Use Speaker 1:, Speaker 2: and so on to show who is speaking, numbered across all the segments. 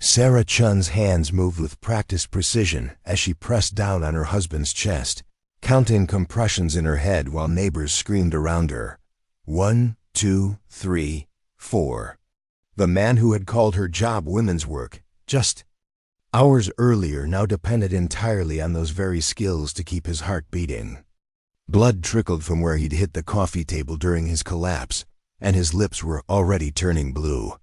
Speaker 1: Sarah Chun's hands moved with practiced precision as she pressed down on her husband's chest, counting compressions in her head while neighbors screamed around her. 1, 2, 3, 4. The man who had called her job women's work, just hours earlier, now depended entirely on those very skills to keep his heart beating. Blood trickled from where he'd hit the coffee table during his collapse, and his lips were already turning blue.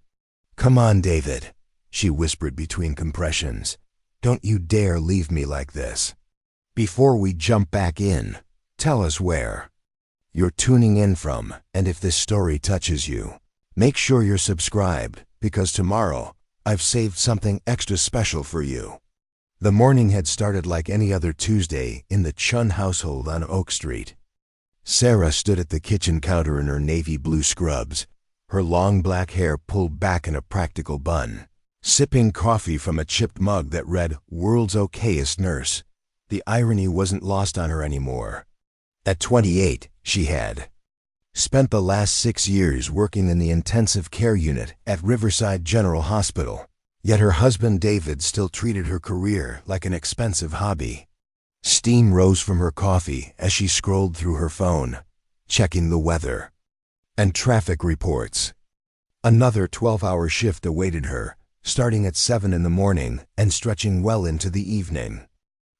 Speaker 1: "Come on, David," she whispered between compressions. "Don't you dare leave me like this. Before we jump back in, tell us where you're tuning in from, and if this story touches you, make sure you're subscribed, because tomorrow I've saved something extra special for you." The morning had started like any other Tuesday in the Chen household on Oak Street. Sarah stood at the kitchen counter in her navy blue scrubs, her long black hair pulled back in a practical bun, sipping coffee from a chipped mug that read, "World's Okayest Nurse." The irony wasn't lost on her anymore. At 28, she had spent the last 6 years working in the intensive care unit at Riverside General Hospital, yet her husband David still treated her career like an expensive hobby. Steam rose from her coffee as she scrolled through her phone, checking the weather and traffic reports. Another 12-hour shift awaited her, starting at 7 in the morning and stretching well into the evening.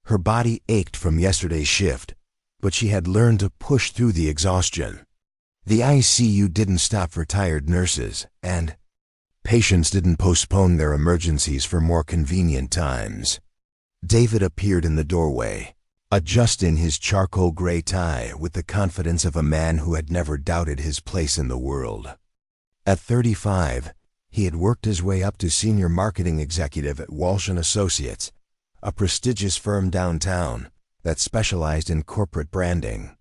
Speaker 1: Her body ached from yesterday's shift, but she had learned to push through the exhaustion. The ICU didn't stop for tired nurses, and patients didn't postpone their emergencies for more convenient times. David appeared in the doorway, adjusting his charcoal gray tie with the confidence of a man who had never doubted his place in the world. At 35, he had worked his way up to senior marketing executive at Walsh & Associates, a prestigious firm downtown that specialized in corporate branding.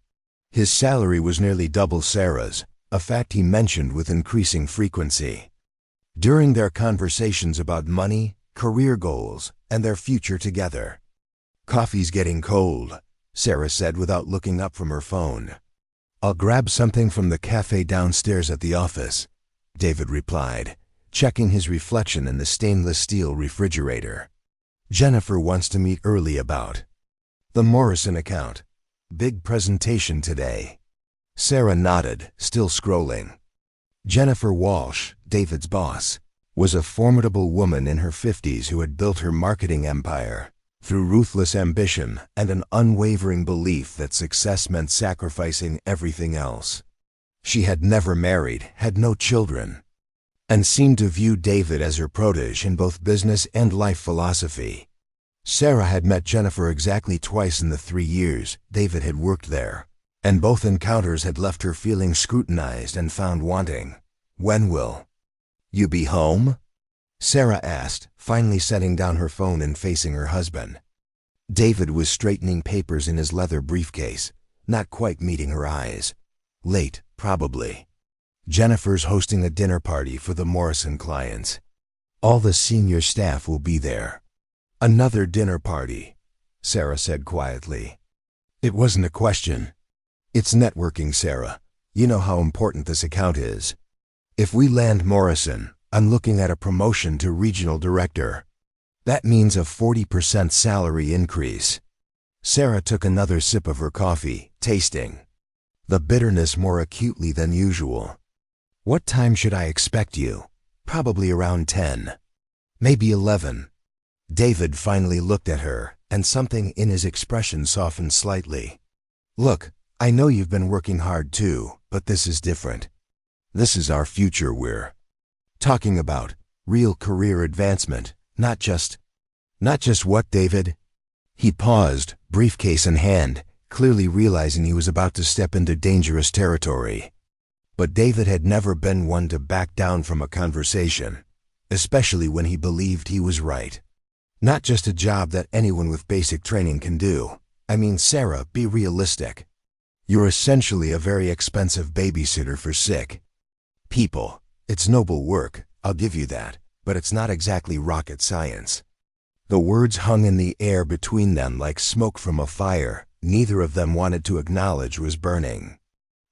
Speaker 1: His salary was nearly double Sarah's, a fact he mentioned with increasing frequency. During their conversations about money, career goals, and their future together. "Coffee's getting cold," Sarah said without looking up from her phone. "I'll grab something from the cafe downstairs at the office," David replied, checking his reflection in the stainless steel refrigerator. "Jennifer wants to meet early about the Morrison account. Big presentation today." Sarah nodded, still scrolling. Jennifer Walsh, David's boss, was a formidable woman in her 50s who had built her marketing empire through ruthless ambition and an unwavering belief that success meant sacrificing everything else. She had never married, had no children, and seemed to view David as her protege in both business and life philosophy. Sarah had met Jennifer exactly twice in the 3 years David had worked there, and both encounters had left her feeling scrutinized and found wanting. "When will you be home?" Sarah asked, finally setting down her phone and facing her husband. David was straightening papers in his leather briefcase, not quite meeting her eyes. "Late, probably. Jennifer's hosting a dinner party for the Morrison clients. All the senior staff will be there." "Another dinner party," Sarah said quietly. It wasn't a question. "It's networking, Sarah. You know how important this account is. If we land Morrison, I'm looking at a promotion to regional director. That means a 40% salary increase." Sarah took another sip of her coffee, tasting the bitterness more acutely than usual. "What time should I expect you?" "Probably around 10. Maybe 11. David finally looked at her, and something in his expression softened slightly. "Look, I know you've been working hard too, but this is different. This is our future we're talking about, real career advancement, not just what, David?" He paused, briefcase in hand, clearly realizing he was about to step into dangerous territory. But David had never been one to back down from a conversation, especially when he believed he was right. "Not just a job that anyone with basic training can do. I mean, Sarah, be realistic. You're essentially a very expensive babysitter for sick people. It's noble work, I'll give you that, but it's not exactly rocket science." The words hung in the air between them like smoke from a fire neither of them wanted to acknowledge was burning.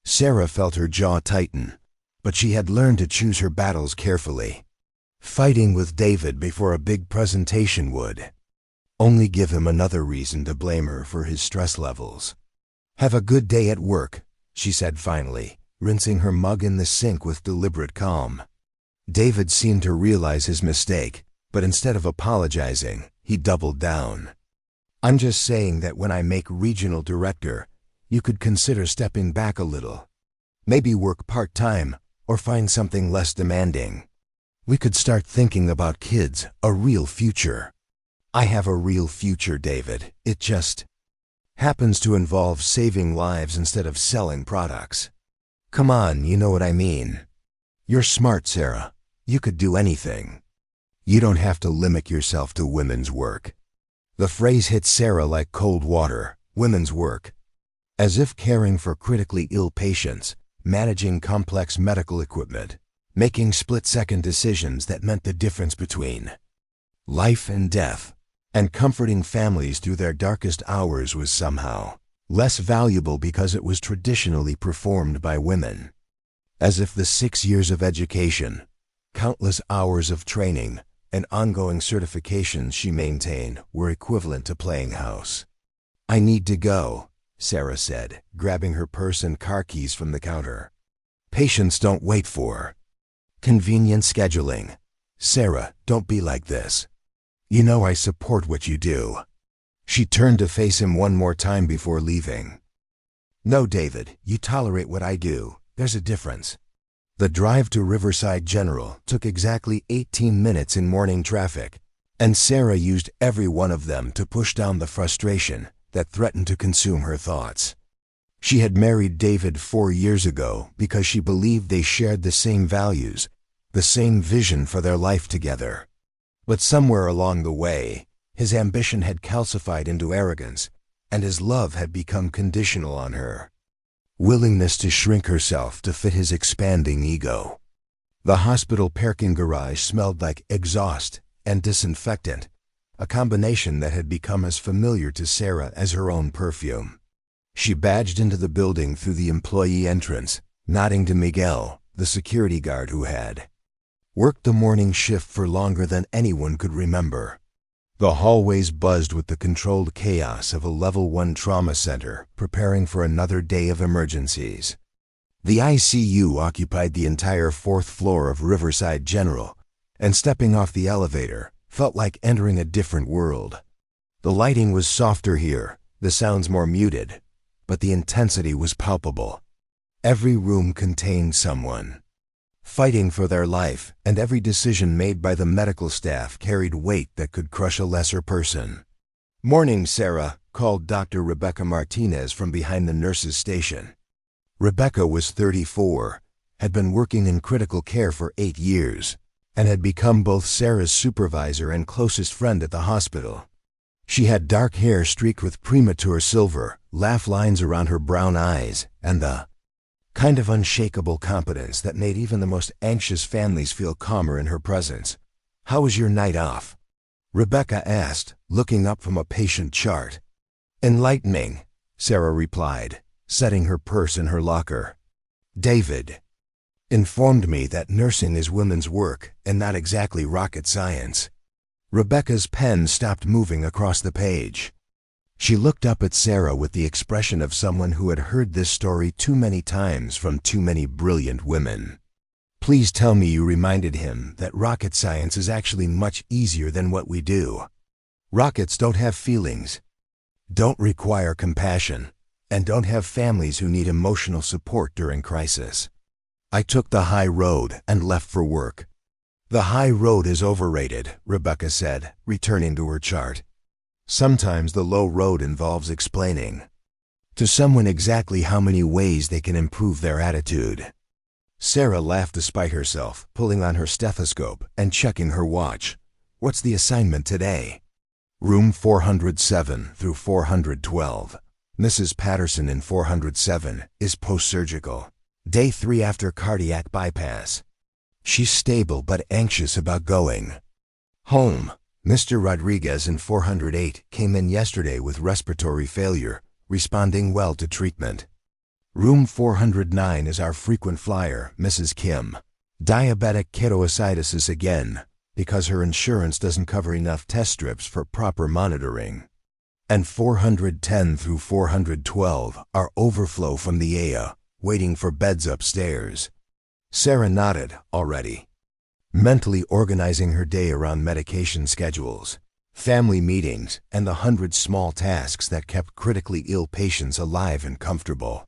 Speaker 1: Sarah felt her jaw tighten, but she had learned to choose her battles carefully. Fighting with David before a big presentation would only give him another reason to blame her for his stress levels. "Have a good day at work," she said finally, rinsing her mug in the sink with deliberate calm. David seemed to realize his mistake, but instead of apologizing, he doubled down. "I'm just saying that when I make regional director, you could consider stepping back a little. Maybe work part-time or find something less demanding. We could start thinking about kids, a real future." "I have a real future, David. It just happens to involve saving lives instead of selling products." "Come on, you know what I mean. You're smart, Sarah. You could do anything. You don't have to limit yourself to women's work." The phrase hit Sarah like cold water. Women's work. As if caring for critically ill patients, managing complex medical equipment, making split-second decisions that meant the difference between life and death, and comforting families through their darkest hours was somehow less valuable because it was traditionally performed by women. As if the 6 years of education, countless hours of training, and ongoing certifications she maintained were equivalent to playing house. "I need to go," Sarah said, grabbing her purse and car keys from the counter. "Patients don't wait for convenient scheduling. Sarah, don't be like this. You know I support what you do." She turned to face him one more time before leaving. "No, David, you tolerate what I do. There's a difference." The drive to Riverside General took exactly 18 minutes in morning traffic, and Sarah used every one of them to push down the frustration that threatened to consume her thoughts. She had married David 4 years ago because she believed they shared the same values, the same vision for their life together. But somewhere along the way, his ambition had calcified into arrogance, and his love had become conditional on her willingness to shrink herself to fit his expanding ego. The hospital parking garage smelled like exhaust and disinfectant, a combination that had become as familiar to Sarah as her own perfume. She badged into the building through the employee entrance, nodding to Miguel, the security guard who had worked the morning shift for longer than anyone could remember. The hallways buzzed with the controlled chaos of a Level 1 trauma center preparing for another day of emergencies. The ICU occupied the entire 4th floor of Riverside General, and stepping off the elevator felt like entering a different world. The lighting was softer here, the sounds more muted, but the intensity was palpable. Every room contained someone fighting for their life, and every decision made by the medical staff carried weight that could crush a lesser person. "Morning, Sarah," called Dr. Rebecca Martinez from behind the nurses' station. Rebecca was 34, had been working in critical care for 8 years, and had become both Sarah's supervisor and closest friend at the hospital. She had dark hair streaked with premature silver, laugh lines around her brown eyes, and the kind of unshakable competence that made even the most anxious families feel calmer in her presence. "How was your night off?" Rebecca asked, looking up from a patient chart. "Enlightening," Sarah replied, setting her purse in her locker. "David informed me that nursing is women's work and not exactly rocket science." Rebecca's pen stopped moving across the page. She looked up at Sarah with the expression of someone who had heard this story too many times from too many brilliant women. "Please tell me you reminded him that rocket science is actually much easier than what we do. Rockets don't have feelings, don't require compassion, and don't have families who need emotional support during crisis." I took the high road and left for work. "The high road is overrated," Rebecca said, returning to her chart. "Sometimes the low road involves explaining to someone exactly how many ways they can improve their attitude." Sarah laughed despite herself, pulling on her stethoscope and checking her watch. "What's the assignment today?" "Room 407 through 412. Mrs. Patterson in 407 is post-surgical. Day 3 after cardiac bypass. She's stable but anxious about going home. Mr. Rodriguez in 408 came in yesterday with respiratory failure, responding well to treatment. Room 409 is our frequent flyer, Mrs. Kim. Diabetic ketoacidosis again, because her insurance doesn't cover enough test strips for proper monitoring. And 410 through 412 are overflow from the ARA, waiting for beds upstairs. Sarah nodded already, mentally organizing her day around medication schedules, family meetings, and the 100 small tasks that kept critically ill patients alive and comfortable.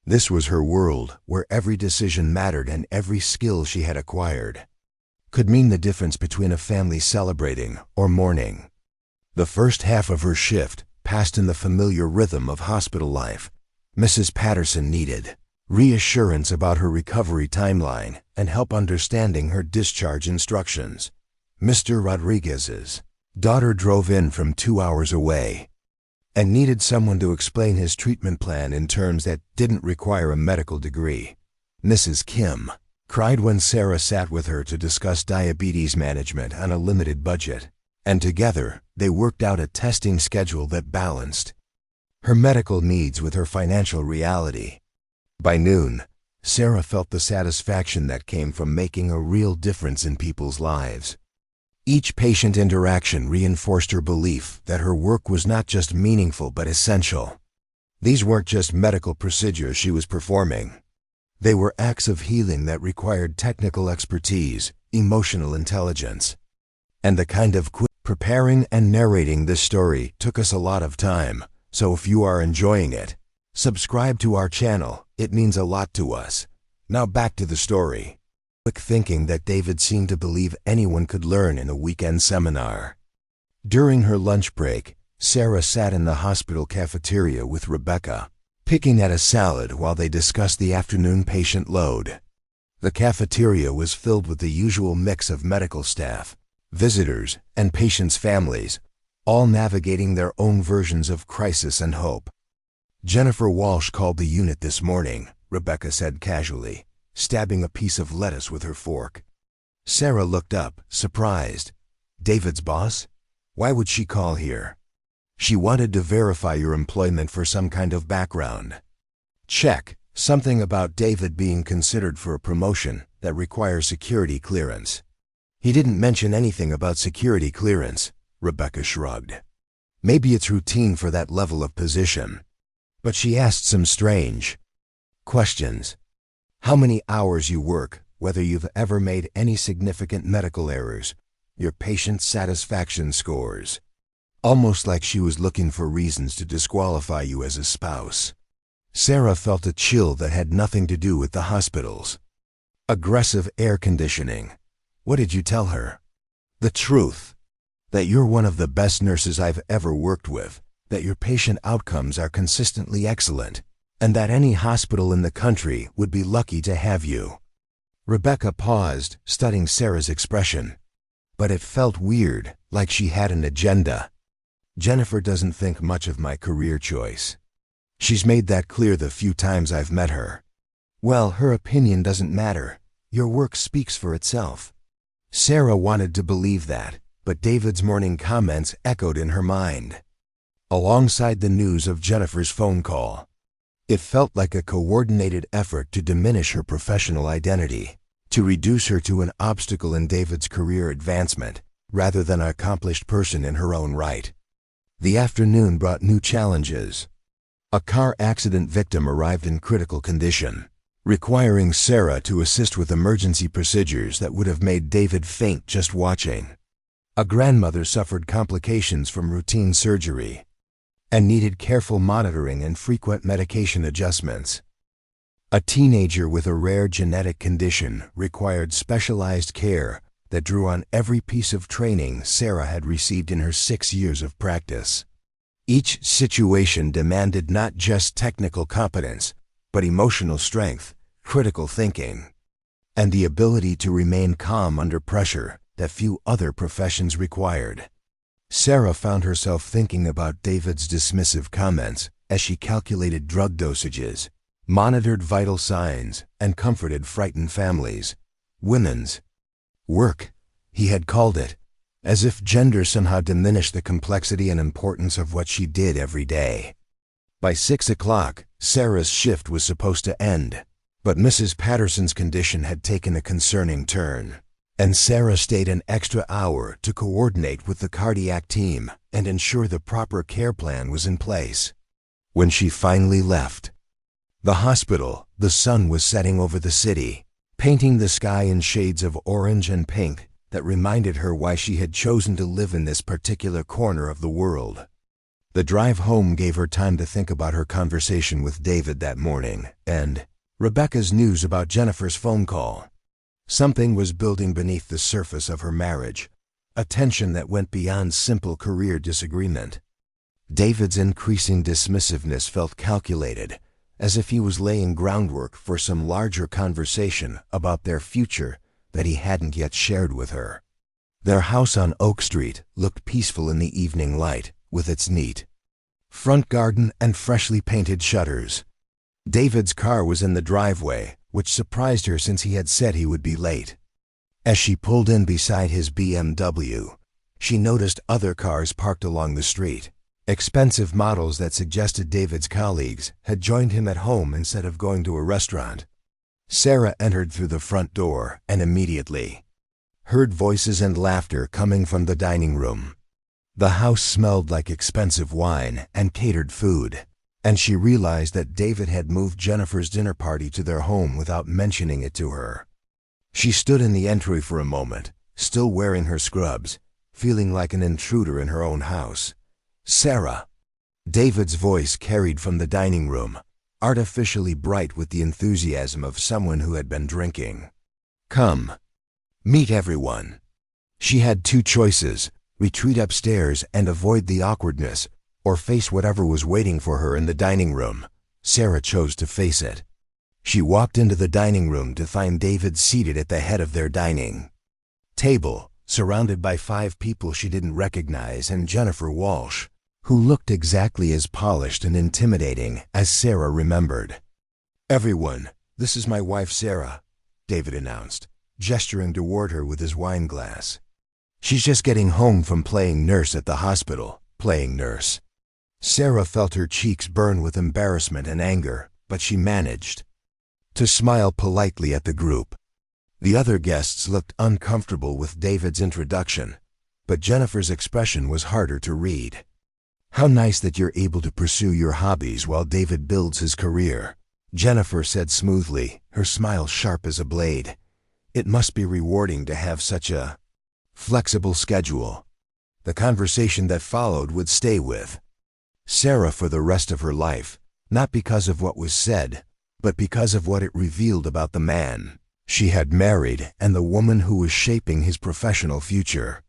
Speaker 1: This was her world, where every decision mattered and every skill she had acquired could mean the difference between a family celebrating or mourning. The first half of her shift passed in the familiar rhythm of hospital life. Mrs. Patterson needed reassurance about her recovery timeline and help understanding her discharge instructions. Mr. Rodriguez's daughter drove in from 2 hours away and needed someone to explain his treatment plan in terms that didn't require a medical degree. Mrs. Kim cried when Sarah sat with her to discuss diabetes management on a limited budget, and together they worked out a testing schedule that balanced her medical needs with her financial reality. By noon, Sarah felt the satisfaction that came from making a real difference in people's lives. Each patient interaction reinforced her belief that her work was not just meaningful but essential. These weren't just medical procedures she was performing. They were acts of healing that required technical expertise, emotional intelligence, and the kind of preparing and narrating this story took us a lot of time, so if you are enjoying it, subscribe to our channel. It means a lot to us. Now back to the story. Quick thinking that David seemed to believe anyone could learn in a weekend seminar. During her lunch break, Sarah sat in the hospital cafeteria with Rebecca, picking at a salad while they discussed the afternoon patient load. The cafeteria was filled with the usual mix of medical staff, visitors, and patients' families, all navigating their own versions of crisis and hope. "Jennifer Walsh called the unit this morning," Rebecca said casually, stabbing a piece of lettuce with her fork. Sarah looked up, surprised. "David's boss? Why would she call here?" "She wanted to verify your employment for some kind of background check, something about David being considered for a promotion that requires security clearance." "He didn't mention anything about security clearance," Rebecca shrugged. "Maybe it's routine for that level of position." But she asked some strange questions. How many hours you work, whether you've ever made any significant medical errors, your patient satisfaction scores. Almost like she was looking for reasons to disqualify you as a spouse. Sarah felt a chill that had nothing to do with the hospitals. Aggressive air conditioning. What did you tell her? "The truth. That you're one of the best nurses I've ever worked with, that your patient outcomes are consistently excellent, and that any hospital in the country would be lucky to have you." Rebecca paused, studying Sarah's expression. But it felt weird, like she had an agenda. "Jennifer doesn't think much of my career choice. She's made that clear the few times I've met her." "Well, her opinion doesn't matter. Your work speaks for itself." Sarah wanted to believe that, but David's morning comments echoed in her mind, alongside the news of Jennifer's phone call. It felt like a coordinated effort to diminish her professional identity, to reduce her to an obstacle in David's career advancement, rather than an accomplished person in her own right. The afternoon brought new challenges. A car accident victim arrived in critical condition, requiring Sarah to assist with emergency procedures that would have made David faint just watching. A grandmother suffered complications from routine surgery and needed careful monitoring and frequent medication adjustments. A teenager with a rare genetic condition required specialized care that drew on every piece of training Sarah had received in her 6 years of practice. Each situation demanded not just technical competence, but emotional strength, critical thinking, and the ability to remain calm under pressure that few other professions required. Sarah found herself thinking about David's dismissive comments as she calculated drug dosages, monitored vital signs, and comforted frightened families. Women's work, he had called it, as if gender somehow diminished the complexity and importance of what she did every day. By 6 o'clock, Sarah's shift was supposed to end, but Mrs. Patterson's condition had taken a concerning turn. And Sarah stayed an extra hour to coordinate with the cardiac team and ensure the proper care plan was in place. When she finally left the hospital, the sun was setting over the city, painting the sky in shades of orange and pink that reminded her why she had chosen to live in this particular corner of the world. The drive home gave her time to think about her conversation with David that morning and Rebecca's news about Jennifer's phone call. Something was building beneath the surface of her marriage, a tension that went beyond simple career disagreement. David's increasing dismissiveness felt calculated, as if he was laying groundwork for some larger conversation about their future that he hadn't yet shared with her. Their house on Oak Street looked peaceful in the evening light, with its neat front garden and freshly painted shutters. David's car was in the driveway, which surprised her since he had said he would be late. As she pulled in beside his BMW, she noticed other cars parked along the street. Expensive models that suggested David's colleagues had joined him at home instead of going to a restaurant. Sarah entered through the front door and immediately heard voices and laughter coming from the dining room. The house smelled like expensive wine and catered food, and she realized that David had moved Jennifer's dinner party to their home without mentioning it to her. She stood in the entry for a moment, still wearing her scrubs, feeling like an intruder in her own house. "Sarah," David's voice carried from the dining room, artificially bright with the enthusiasm of someone who had been drinking. "Come, meet everyone." She had two choices: retreat upstairs and avoid the awkwardness, or face whatever was waiting for her in the dining room. Sarah chose to face it. She walked into the dining room to find David seated at the head of their dining table, surrounded by 5 people she didn't recognize and Jennifer Walsh, who looked exactly as polished and intimidating as Sarah remembered. "Everyone, this is my wife Sarah," David announced, gesturing toward her with his wine glass. "She's just getting home from playing nurse at the hospital." Playing nurse. Sarah felt her cheeks burn with embarrassment and anger, but she managed to smile politely at the group. The other guests looked uncomfortable with David's introduction, but Jennifer's expression was harder to read. "How nice that you're able to pursue your hobbies while David builds his career," Jennifer said smoothly, her smile sharp as a blade. "It must be rewarding to have such a flexible schedule." The conversation that followed would stay with Sarah for the rest of her life, not because of what was said, but because of what it revealed about the man she had married and the woman who was shaping his professional future.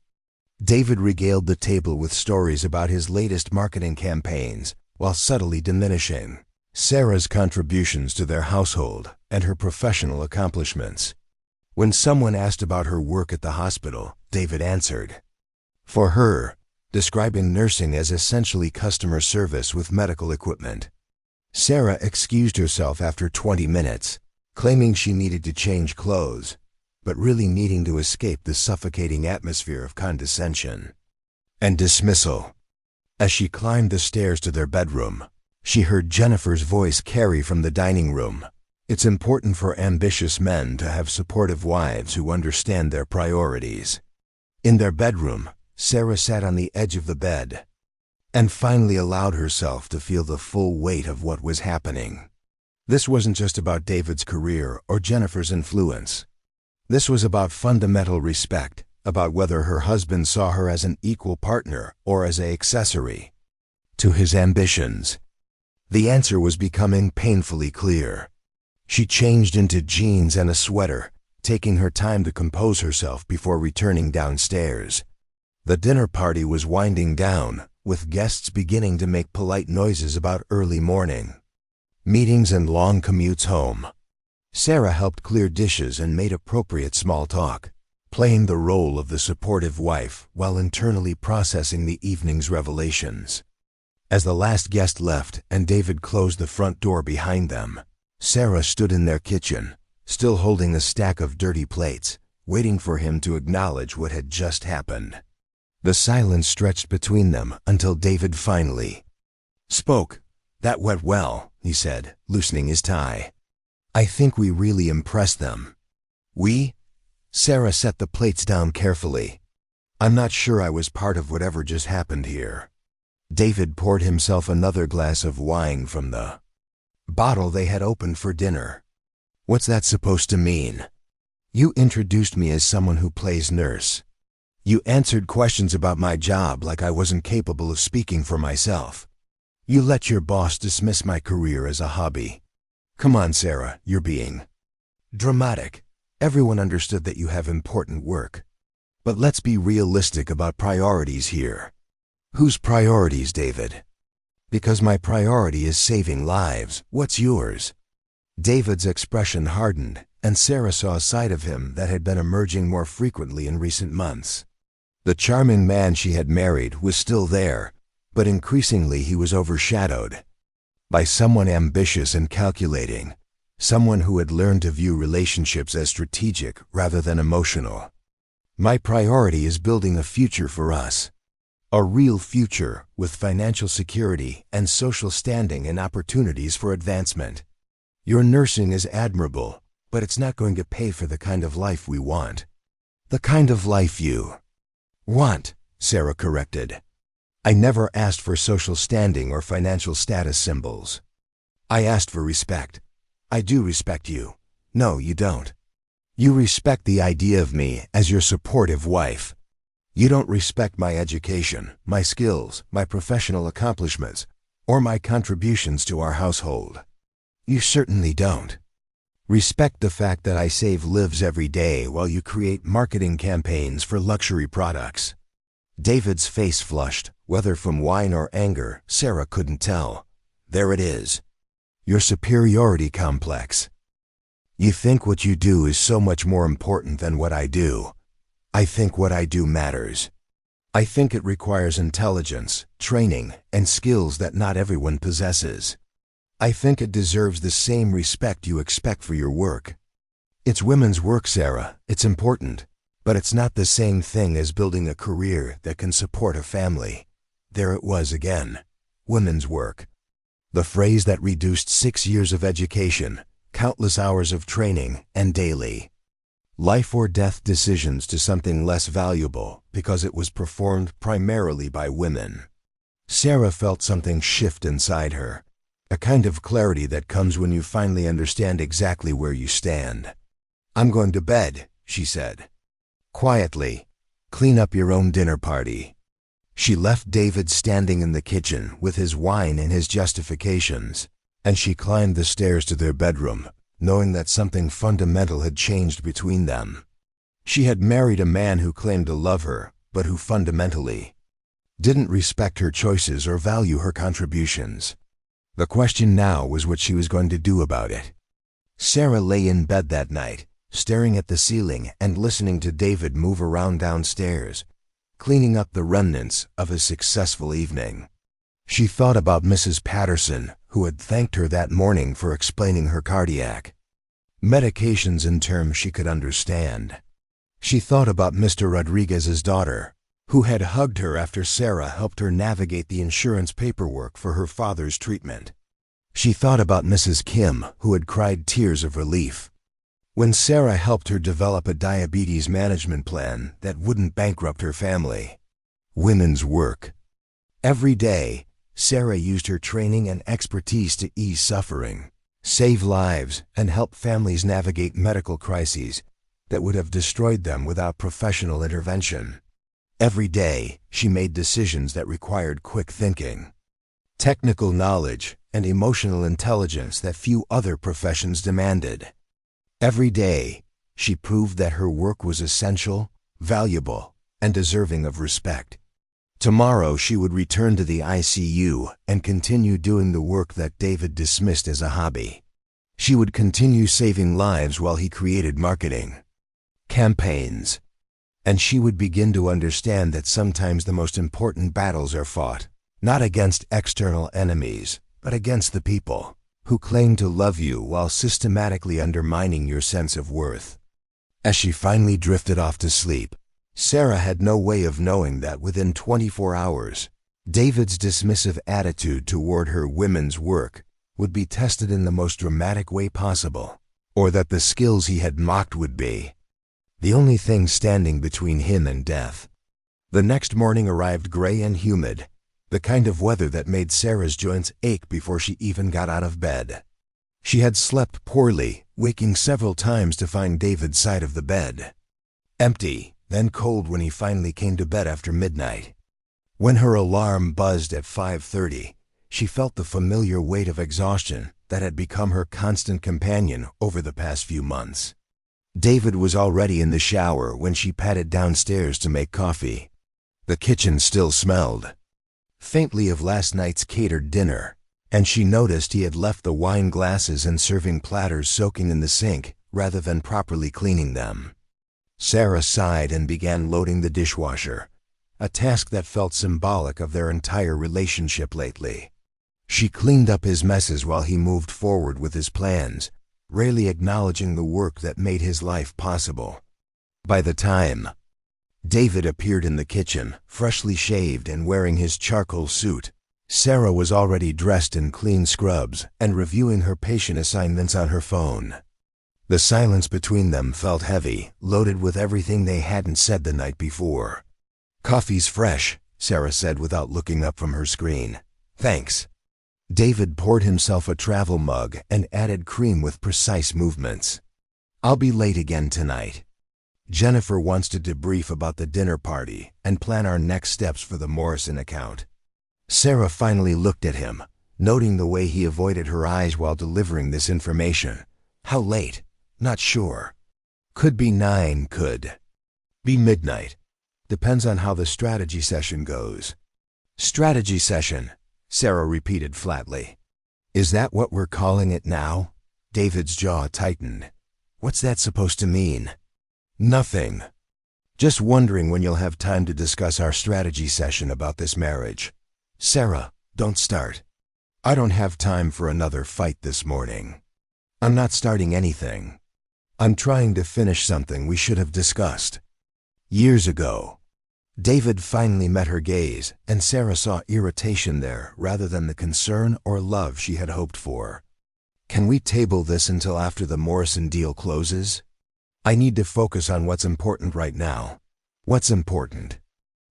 Speaker 1: David regaled the table with stories about his latest marketing campaigns, while subtly diminishing Sarah's contributions to their household and her professional accomplishments. When someone asked about her work at the hospital, David answered for her, describing nursing as essentially customer service with medical equipment. Sarah excused herself after 20 minutes, claiming she needed to change clothes, but really needing to escape the suffocating atmosphere of condescension and dismissal. As she climbed the stairs to their bedroom, she heard Jennifer's voice carry from the dining room. "It's important for ambitious men to have supportive wives who understand their priorities." In their bedroom, Sarah sat on the edge of the bed and finally allowed herself to feel the full weight of what was happening. This wasn't just about David's career or Jennifer's influence. This was about fundamental respect, about whether her husband saw her as an equal partner or as an accessory to his ambitions. The answer was becoming painfully clear. She changed into jeans and a sweater, taking her time to compose herself before returning downstairs. The dinner party was winding down, with guests beginning to make polite noises about early morning meetings and long commutes home. Sarah helped clear dishes and made appropriate small talk, playing the role of the supportive wife while internally processing the evening's revelations. As the last guest left and David closed the front door behind them, Sarah stood in their kitchen, still holding a stack of dirty plates, waiting for him to acknowledge what had just happened. The silence stretched between them until David finally spoke. "That went well," he said, loosening his tie. "I think we really impressed them." "We?" Sarah set the plates down carefully. I'm not sure I was part of whatever just happened here. David poured himself another glass of wine from the bottle they had opened for dinner. What's that supposed to mean? You introduced me as someone who plays nurse. You answered questions about my job like I wasn't capable of speaking for myself. You let your boss dismiss my career as a hobby. Come on, Sarah, you're being dramatic. Everyone understood that you have important work. But let's be realistic about priorities here. Whose priorities, David? Because my priority is saving lives. What's yours? David's expression hardened, and Sarah saw a side of him that had been emerging more frequently in recent months. The charming man she had married was still there, but increasingly he was overshadowed by someone ambitious and calculating, someone who had learned to view relationships as strategic rather than emotional. My priority is building a future for us. A real future with financial security and social standing and opportunities for advancement. Your nursing is admirable, but it's not going to pay for the kind of life we want. The kind of life you want, Sarah corrected. I never asked for social standing or financial status symbols. I asked for respect. I do respect you. No, you don't. You respect the idea of me as your supportive wife. You don't respect my education, my skills, my professional accomplishments, or my contributions to our household. You certainly don't. Respect the fact that I save lives every day while you create marketing campaigns for luxury products. David's face flushed, whether from wine or anger, Sarah couldn't tell. There it is. Your superiority complex. You think what you do is so much more important than what I do. I think what I do matters. I think it requires intelligence, training, and skills that not everyone possesses. I think it deserves the same respect you expect for your work. It's women's work, Sarah. It's important. But it's not the same thing as building a career that can support a family. There it was again. Women's work. The phrase that reduced 6 years of education, countless hours of training, and daily life or death decisions to something less valuable because it was performed primarily by women. Sarah felt something shift inside her, a kind of clarity that comes when you finally understand exactly where you stand. I'm going to bed, she said. Quietly, clean up your own dinner party. She left David standing in the kitchen with his wine and his justifications, and she climbed the stairs to their bedroom, knowing that something fundamental had changed between them. She had married a man who claimed to love her, but who fundamentally didn't respect her choices or value her contributions. The question now was what she was going to do about it. Sarah lay in bed that night, staring at the ceiling and listening to David move around downstairs, cleaning up the remnants of a successful evening. She thought about Mrs. Patterson, who had thanked her that morning for explaining her cardiac medications in terms she could understand. She thought about Mr. Rodriguez's daughter, who had hugged her after Sarah helped her navigate the insurance paperwork for her father's treatment. She thought about Mrs. Kim, who had cried tears of relief when Sarah helped her develop a diabetes management plan that wouldn't bankrupt her family. Women's work. Every day, Sarah used her training and expertise to ease suffering, save lives, and help families navigate medical crises that would have destroyed them without professional intervention. Every day, she made decisions that required quick thinking, technical knowledge, and emotional intelligence that few other professions demanded. Every day, she proved that her work was essential, valuable, and deserving of respect. Tomorrow she would return to the ICU and continue doing the work that David dismissed as a hobby. She would continue saving lives while he created marketing campaigns. And she would begin to understand that sometimes the most important battles are fought, not against external enemies, but against the people who claim to love you while systematically undermining your sense of worth. As she finally drifted off to sleep, Sarah had no way of knowing that within 24 hours, David's dismissive attitude toward her women's work would be tested in the most dramatic way possible, or that the skills he had mocked would be the only thing standing between him and death. The next morning arrived gray and humid, the kind of weather that made Sarah's joints ache before she even got out of bed. She had slept poorly, waking several times to find David's side of the bed empty, then cold when he finally came to bed after midnight. When her alarm buzzed at 5:30, she felt the familiar weight of exhaustion that had become her constant companion over the past few months. David was already in the shower when she padded downstairs to make coffee. The kitchen still smelled faintly of last night's catered dinner, and she noticed he had left the wine glasses and serving platters soaking in the sink rather than properly cleaning them. Sarah sighed and began loading the dishwasher, a task that felt symbolic of their entire relationship lately. She cleaned up his messes while he moved forward with his plans, rarely acknowledging the work that made his life possible. By the time David appeared in the kitchen, freshly shaved and wearing his charcoal suit, Sarah was already dressed in clean scrubs and reviewing her patient assignments on her phone. The silence between them felt heavy, loaded with everything they hadn't said the night before. "Coffee's fresh," Sarah said without looking up from her screen. "Thanks." David poured himself a travel mug and added cream with precise movements. "I'll be late again tonight. Jennifer wants to debrief about the dinner party and plan our next steps for the Morrison account." Sarah finally looked at him, noting the way he avoided her eyes while delivering this information. "How late? Not sure. Could be 9, could be midnight. Depends on how the strategy session goes." "Strategy session," Sarah repeated flatly. "Is that what we're calling it now?" David's jaw tightened. "What's that supposed to mean?" "Nothing. Just wondering when you'll have time to discuss our strategy session about this marriage." "Sarah, don't start. I don't have time for another fight this morning. I'm not starting anything. I'm trying to finish something we should have discussed years ago." David finally met her gaze, and Sarah saw irritation there rather than the concern or love she had hoped for. "Can we table this until after the Morrison deal closes? I need to focus on what's important right now." "What's important?"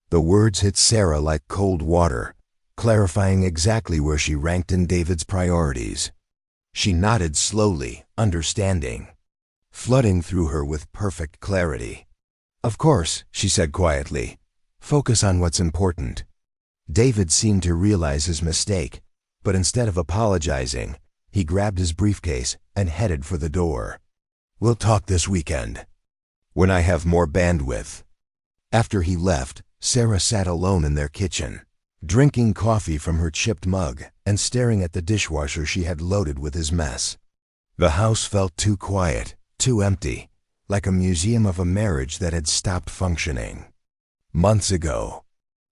Speaker 1: The words hit Sarah like cold water, clarifying exactly where she ranked in David's priorities. She nodded slowly, understanding, flooding through her with perfect clarity. "Of course," she said quietly. "Focus on what's important." David seemed to realize his mistake, but instead of apologizing, he grabbed his briefcase and headed for the door. "We'll talk this weekend, when I have more bandwidth." After he left, Sarah sat alone in their kitchen, drinking coffee from her chipped mug and staring at the dishwasher she had loaded with his mess. The house felt too quiet, too empty, like a museum of a marriage that had stopped functioning months ago.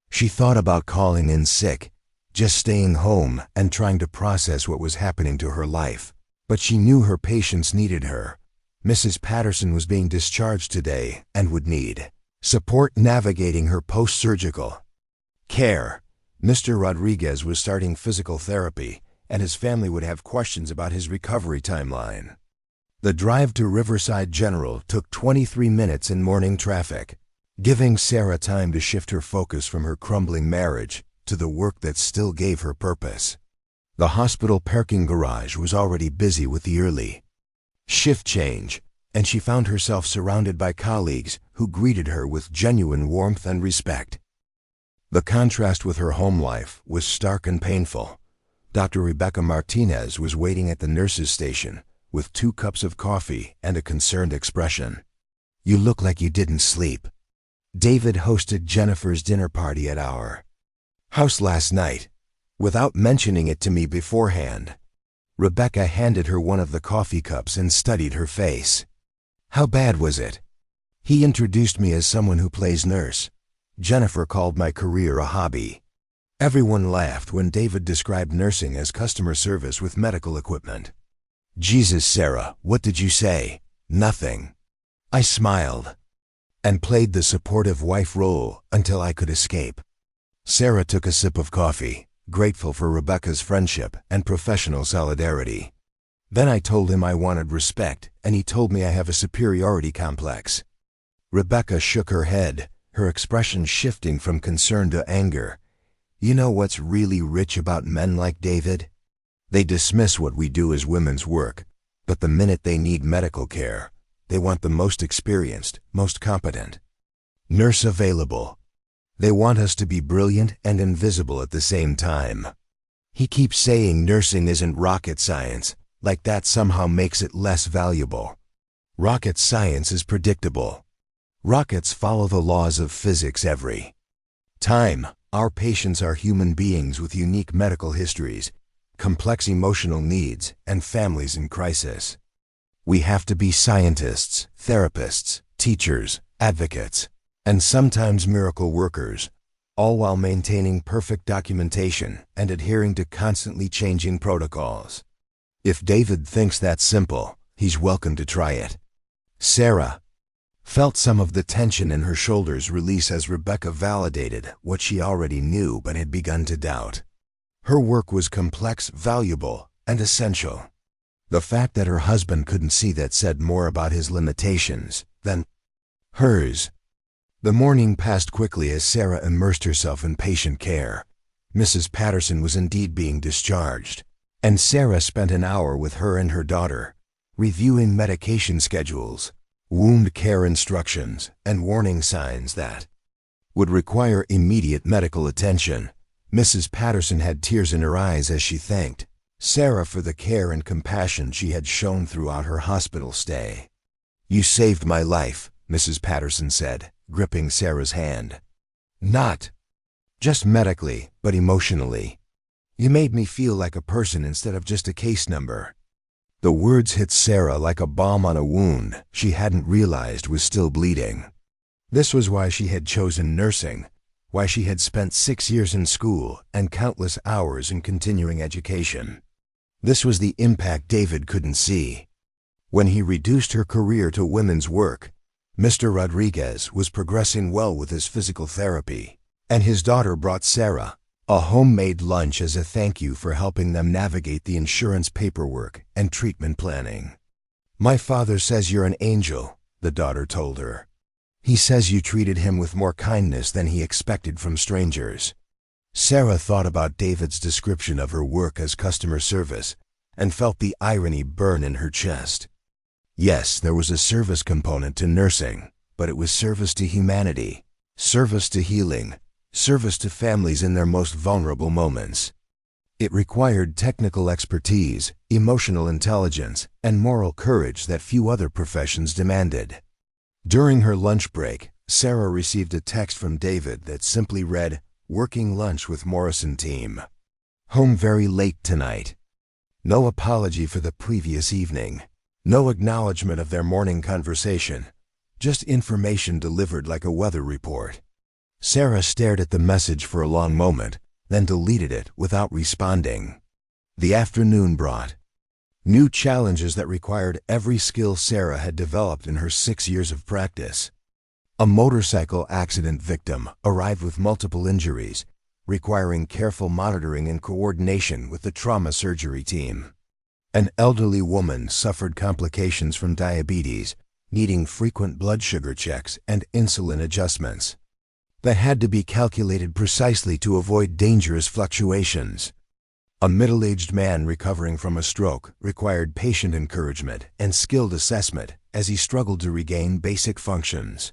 Speaker 1: She thought about calling in sick, just staying home and trying to process what was happening to her life. But she knew her patients needed her. Mrs. Patterson was being discharged today and would need support navigating her post-surgical care. Mr. Rodriguez was starting physical therapy, and his family would have questions about his recovery timeline. The drive to Riverside General took 23 minutes in morning traffic, giving Sarah time to shift her focus from her crumbling marriage to the work that still gave her purpose. The hospital parking garage was already busy with the early shift change, and she found herself surrounded by colleagues who greeted her with genuine warmth and respect. The contrast with her home life was stark and painful. Dr. Rebecca Martinez was waiting at the nurse's station with 2 cups of coffee and a concerned expression. "You look like you didn't sleep." David hosted Jennifer's dinner party at our house last night, without mentioning it to me beforehand. Rebecca handed her one of the coffee cups and studied her face. "How bad was it?" "He introduced me as someone who plays nurse. Jennifer called my career a hobby." Everyone laughed when David described nursing as customer service with medical equipment. "Jesus, Sarah, what did you say?" "Nothing." I smiled and played the supportive wife role until I could escape. Sarah took a sip of coffee, grateful for Rebecca's friendship and professional solidarity. "Then I told him I wanted respect, and he told me I have a superiority complex." Rebecca shook her head, her expression shifting from concern to anger. You know what's really rich about men like David? They dismiss what we do as women's work, but the minute they need medical care, they want the most experienced, most competent nurse available. They want us to be brilliant and invisible at the same time. He keeps saying nursing isn't rocket science, like that somehow makes it less valuable. Rocket science is predictable. Rockets follow the laws of physics every time. Our patients are human beings with unique medical histories, complex emotional needs, and families in crisis. We have to be scientists, therapists, teachers, advocates, and sometimes miracle workers, all while maintaining perfect documentation and adhering to constantly changing protocols. If David thinks that's simple, he's welcome to try it. Sarah felt some of the tension in her shoulders release as Rebecca validated what she already knew but had begun to doubt. Her work was complex, valuable, and essential. The fact that her husband couldn't see that said more about his limitations than hers. The morning passed quickly as Sarah immersed herself in patient care. Mrs. Patterson was indeed being discharged, and Sarah spent an hour with her and her daughter, reviewing medication schedules, wound care instructions, and warning signs that would require immediate medical attention. Mrs. Patterson had tears in her eyes as she thanked Sarah for the care and compassion she had shown throughout her hospital stay. "You saved my life," Mrs. Patterson said, gripping Sarah's hand. "Not just medically, but emotionally. You made me feel like a person instead of just a case number." The words hit Sarah like a balm on a wound she hadn't realized was still bleeding. This was why she had chosen nursing, why she had spent 6 years in school and countless hours in continuing education. This was the impact David couldn't see. When he reduced her career to women's work, Mr. Rodriguez was progressing well with his physical therapy, and his daughter brought Sarah a homemade lunch as a thank you for helping them navigate the insurance paperwork and treatment planning. "My father says you're an angel," the daughter told her. "He says you treated him with more kindness than he expected from strangers." Sarah thought about David's description of her work as customer service and felt the irony burn in her chest. Yes, there was a service component to nursing, but it was service to humanity, service to healing, service to families in their most vulnerable moments. It required technical expertise, emotional intelligence, and moral courage that few other professions demanded. During her lunch break, Sarah received a text from David that simply read, "Working lunch with Morrison team. Home very late tonight." No apology for the previous evening. No acknowledgement of their morning conversation. Just information delivered like a weather report. Sarah stared at the message for a long moment, then deleted it without responding. The afternoon brought new challenges that required every skill Sarah had developed in her 6 years of practice. A motorcycle accident victim arrived with multiple injuries, requiring careful monitoring and coordination with the trauma surgery team. An elderly woman suffered complications from diabetes, needing frequent blood sugar checks and insulin adjustments that had to be calculated precisely to avoid dangerous fluctuations. A middle-aged man recovering from a stroke required patient encouragement and skilled assessment as he struggled to regain basic functions.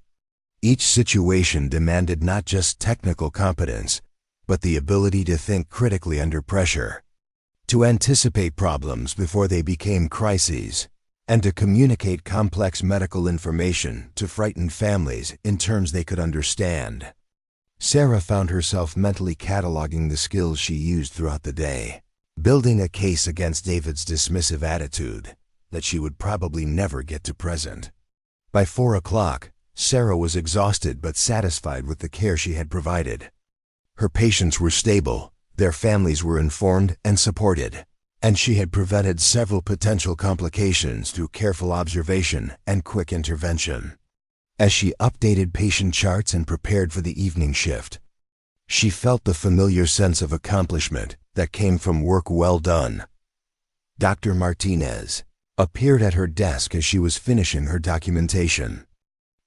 Speaker 1: Each situation demanded not just technical competence, but the ability to think critically under pressure, to anticipate problems before they became crises, and to communicate complex medical information to frightened families in terms they could understand. Sarah found herself mentally cataloging the skills she used throughout the day, building a case against David's dismissive attitude that she would probably never get to present. By 4 o'clock, Sarah was exhausted but satisfied with the care she had provided. Her patients were stable, their families were informed and supported, and she had prevented several potential complications through careful observation and quick intervention. As she updated patient charts and prepared for the evening shift, she felt the familiar sense of accomplishment that came from work well done. Dr. Martinez appeared at her desk as she was finishing her documentation.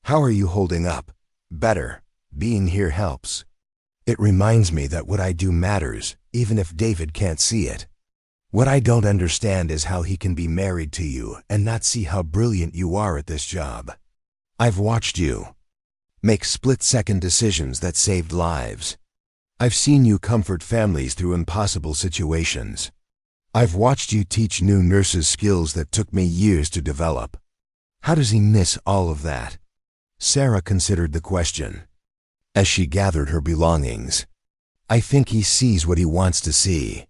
Speaker 1: How are you holding up? Better. Being here helps. It reminds me that what I do matters, even if David can't see it. What I don't understand is how he can be married to you and not see how brilliant you are at this job. I've watched you make split-second decisions that saved lives. I've seen you comfort families through impossible situations. I've watched you teach new nurses skills that took me years to develop. How does he miss all of that? Sarah considered the question as she gathered her belongings. I think he sees what he wants to see.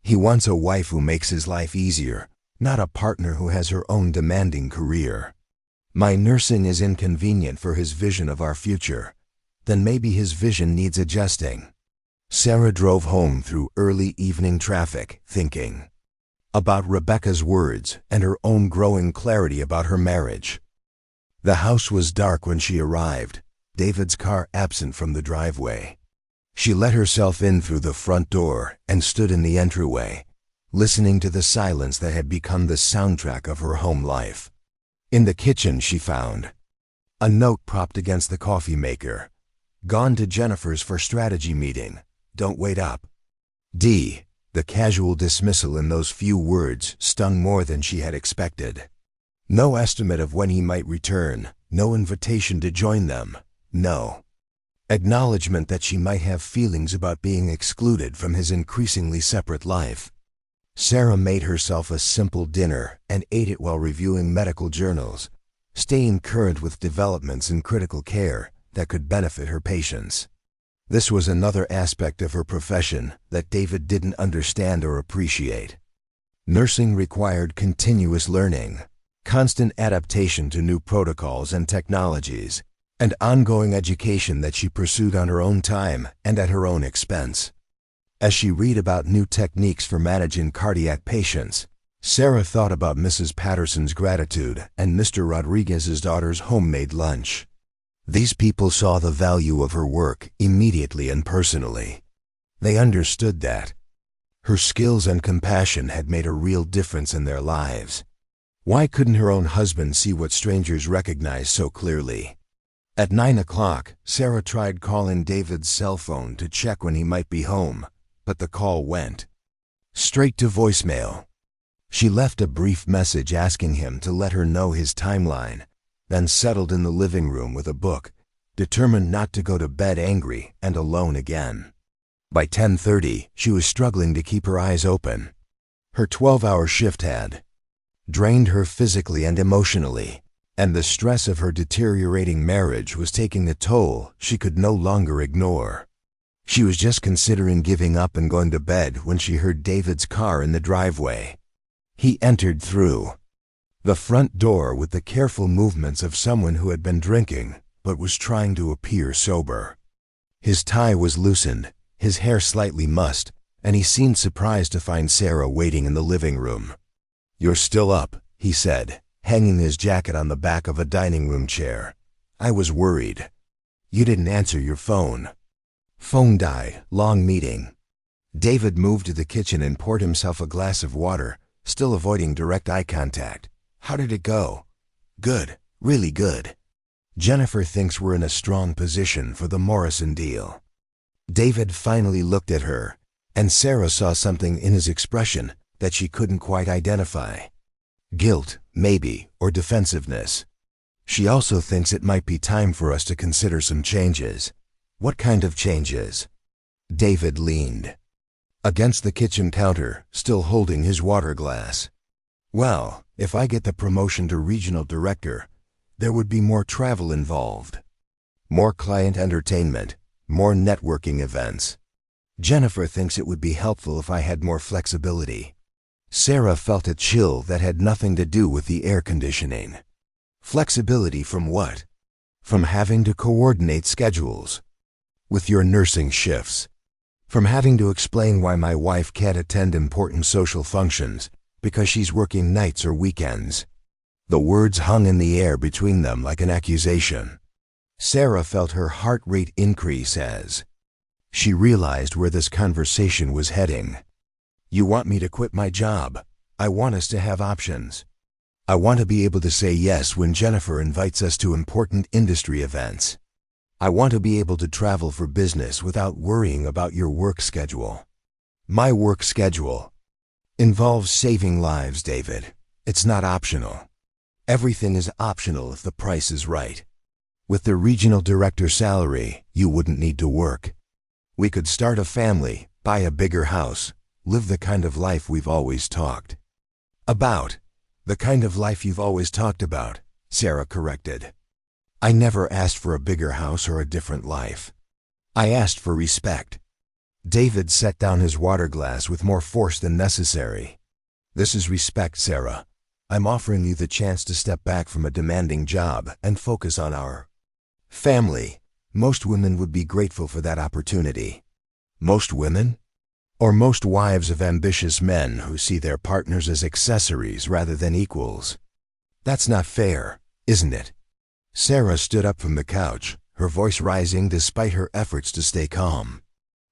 Speaker 1: He wants a wife who makes his life easier, not a partner who has her own demanding career. My nursing is inconvenient for his vision of our future. Then maybe his vision needs adjusting. Sarah drove home through early evening traffic, thinking about Rebecca's words and her own growing clarity about her marriage. The house was dark when she arrived, David's car absent from the driveway. She let herself in through the front door and stood in the entryway, listening to the silence that had become the soundtrack of her home life. In the kitchen she found a note propped against the coffee maker. Gone to Jennifer's for strategy meeting. Don't wait up. D. The casual dismissal in those few words stung more than she had expected. No estimate of when he might return, no invitation to join them, no acknowledgement that she might have feelings about being excluded from his increasingly separate life. Sarah made herself a simple dinner and ate it while reviewing medical journals, staying current with developments in critical care that could benefit her patients. This was another aspect of her profession that David didn't understand or appreciate. Nursing required continuous learning, constant adaptation to new protocols and technologies, and ongoing education that she pursued on her own time and at her own expense. As she read about new techniques for managing cardiac patients, Sarah thought about Mrs. Patterson's gratitude and Mr. Rodriguez's daughter's homemade lunch. These people saw the value of her work immediately and personally. They understood that her skills and compassion had made a real difference in their lives. Why couldn't her own husband see what strangers recognized so clearly? At 9 o'clock, Sarah tried calling David's cell phone to check when he might be home, but the call went straight to voicemail. She left a brief message asking him to let her know his timeline, then settled in the living room with a book, determined not to go to bed angry and alone again. By 10:30, she was struggling to keep her eyes open. Her 12-hour shift had drained her physically and emotionally, and the stress of her deteriorating marriage was taking a toll she could no longer ignore. She was just considering giving up and going to bed when she heard David's car in the driveway. He entered through the front door with the careful movements of someone who had been drinking but was trying to appear sober. His tie was loosened, his hair slightly mussed, and he seemed surprised to find Sarah waiting in the living room. "You're still up," he said, hanging his jacket on the back of a dining room chair. "I was worried. You didn't answer your phone." "Phone died. Long meeting." David moved to the kitchen and poured himself a glass of water, still avoiding direct eye contact. "How did it go?" "Good. Really good. Jennifer thinks we're in a strong position for the Morrison deal." David finally looked at her, and Sarah saw something in his expression that she couldn't quite identify. Guilt, maybe, or defensiveness. "She also thinks it might be time for us to consider some changes." "What kind of changes?" David leaned against the kitchen counter, still holding his water glass. "Well, if I get the promotion to regional director, there would be more travel involved, more client entertainment, more networking events. Jennifer thinks it would be helpful if I had more flexibility." Sarah felt a chill that had nothing to do with the air conditioning. Flexibility from what? From having to coordinate schedules with your nursing shifts. From having to explain why my wife can't attend important social functions because she's working nights or weekends. The words hung in the air between them like an accusation. Sarah felt her heart rate increase as she realized where this conversation was heading. "You want me to quit my job. I want us to have options. I want to be able to say yes when Jennifer invites us to important industry events. I want to be able to travel for business without worrying about your work schedule. My work schedule involves saving lives, David. It's not optional. Everything is optional if the price is right. With the regional director salary, you wouldn't need to work. We could start a family, buy a bigger house, live the kind of life we've always talked about. The kind of life you've always talked about, Sarah corrected. I never asked for a bigger house or a different life. I asked for respect. David set down his water glass with more force than necessary. This is respect, Sarah. I'm offering you the chance to step back from a demanding job and focus on our family. Most women would be grateful for that opportunity. Most women? Or most wives of ambitious men who see their partners as accessories rather than equals. That's not fair, isn't it? Sarah stood up from the couch, her voice rising despite her efforts to stay calm.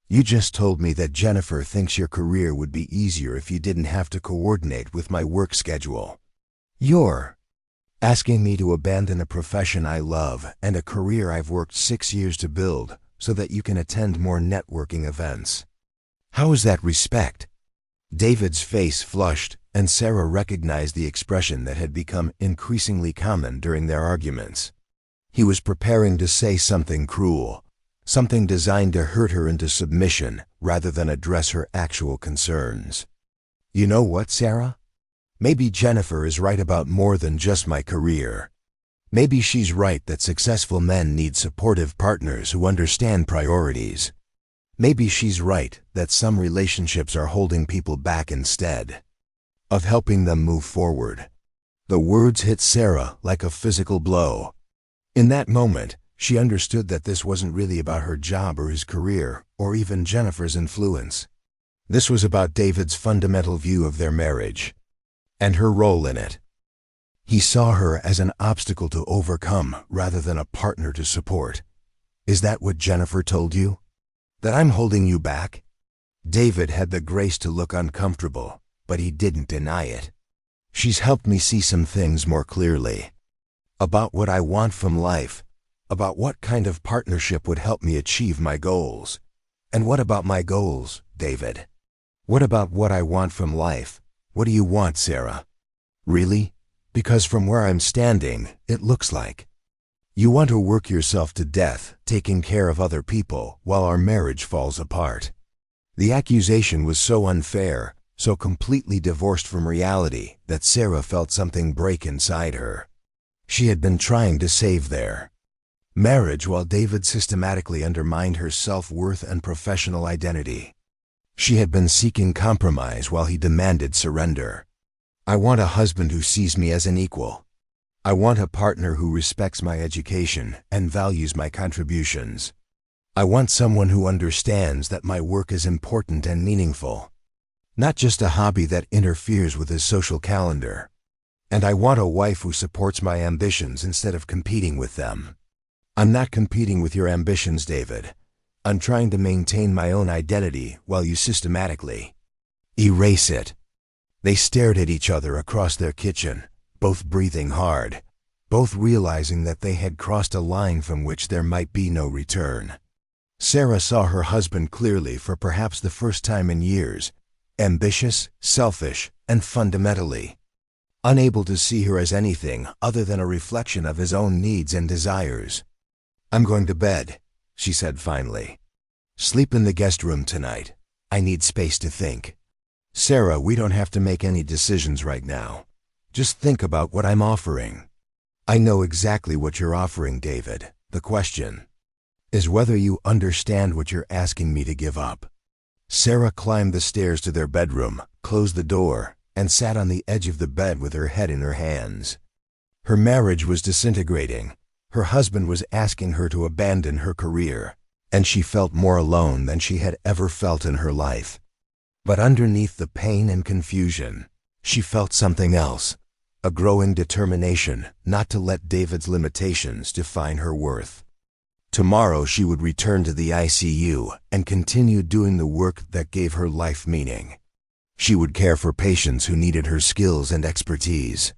Speaker 1: You just told me that Jennifer thinks your career would be easier if you didn't have to coordinate with my work schedule. You're asking me to abandon a profession I love and a career I've worked 6 years to build so that you can attend more networking events. How is that respect? David's face flushed, and Sarah recognized the expression that had become increasingly common during their arguments. He was preparing to say something cruel, something designed to hurt her into submission rather than address her actual concerns. You know what, Sarah? Maybe Jennifer is right about more than just my career. Maybe she's right that successful men need supportive partners who understand priorities. Maybe she's right that some relationships are holding people back instead of helping them move forward. The words hit Sarah like a physical blow. In that moment, she understood that this wasn't really about her job or his career, or even Jennifer's influence. This was about David's fundamental view of their marriage and her role in it. He saw her as an obstacle to overcome rather than a partner to support. Is that what Jennifer told you? That I'm holding you back? David had the grace to look uncomfortable, but he didn't deny it. She's helped me see some things more clearly. About what I want from life, about what kind of partnership would help me achieve my goals. And what about my goals, David? What about what I want from life? What do you want, Sarah? Really? Because from where I'm standing, it looks like you want to work yourself to death, taking care of other people, while our marriage falls apart. The accusation was so unfair, so completely divorced from reality, that Sarah felt something break inside her. She had been trying to save their marriage while David systematically undermined her self-worth and professional identity. She had been seeking compromise while he demanded surrender. I want a husband who sees me as an equal. I want a partner who respects my education and values my contributions. I want someone who understands that my work is important and meaningful, not just a hobby that interferes with his social calendar. And I want a wife who supports my ambitions instead of competing with them. I'm not competing with your ambitions, David. I'm trying to maintain my own identity while you systematically erase it. They stared at each other across their kitchen, both breathing hard, both realizing that they had crossed a line from which there might be no return. Sarah saw her husband clearly for perhaps the first time in years, ambitious, selfish, and fundamentally unable to see her as anything other than a reflection of his own needs and desires. I'm going to bed, she said finally. Sleep in the guest room tonight. I need space to think. Sarah, we don't have to make any decisions right now. Just think about what I'm offering. I know exactly what you're offering, David. The question is whether you understand what you're asking me to give up. Sarah climbed the stairs to their bedroom, closed the door, and sat on the edge of the bed with her head in her hands. Her marriage was disintegrating. Her husband was asking her to abandon her career, and she felt more alone than she had ever felt in her life. But underneath the pain and confusion, she felt something else, a growing determination not to let David's limitations define her worth. Tomorrow she would return to the ICU and continue doing the work that gave her life meaning. She would care for patients who needed her skills and expertise.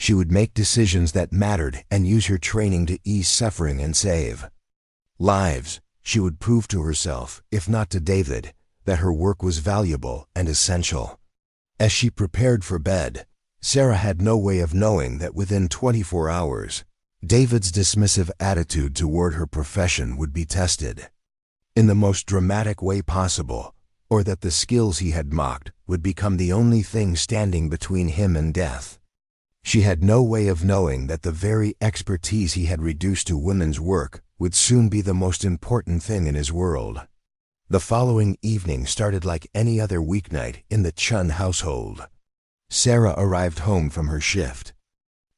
Speaker 1: She would make decisions that mattered and use her training to ease suffering and save lives. She would prove to herself, if not to David, that her work was valuable and essential. As she prepared for bed, Sarah had no way of knowing that within 24 hours, David's dismissive attitude toward her profession would be tested in the most dramatic way possible, or that the skills he had mocked would become the only thing standing between him and death. She had no way of knowing that the very expertise he had reduced to women's work would soon be the most important thing in his world. The following evening started like any other weeknight in the Chen household. Sarah arrived home from her shift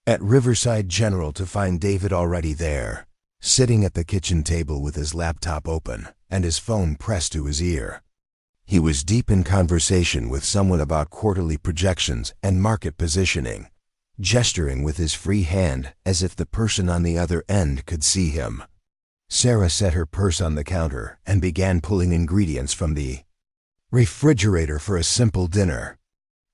Speaker 1: at Riverside General to find David already there, sitting at the kitchen table with his laptop open and his phone pressed to his ear. He was deep in conversation with someone about quarterly projections and market positioning, gesturing with his free hand as if the person on the other end could see him. Sarah set her purse on the counter and began pulling ingredients from the refrigerator for a simple dinner.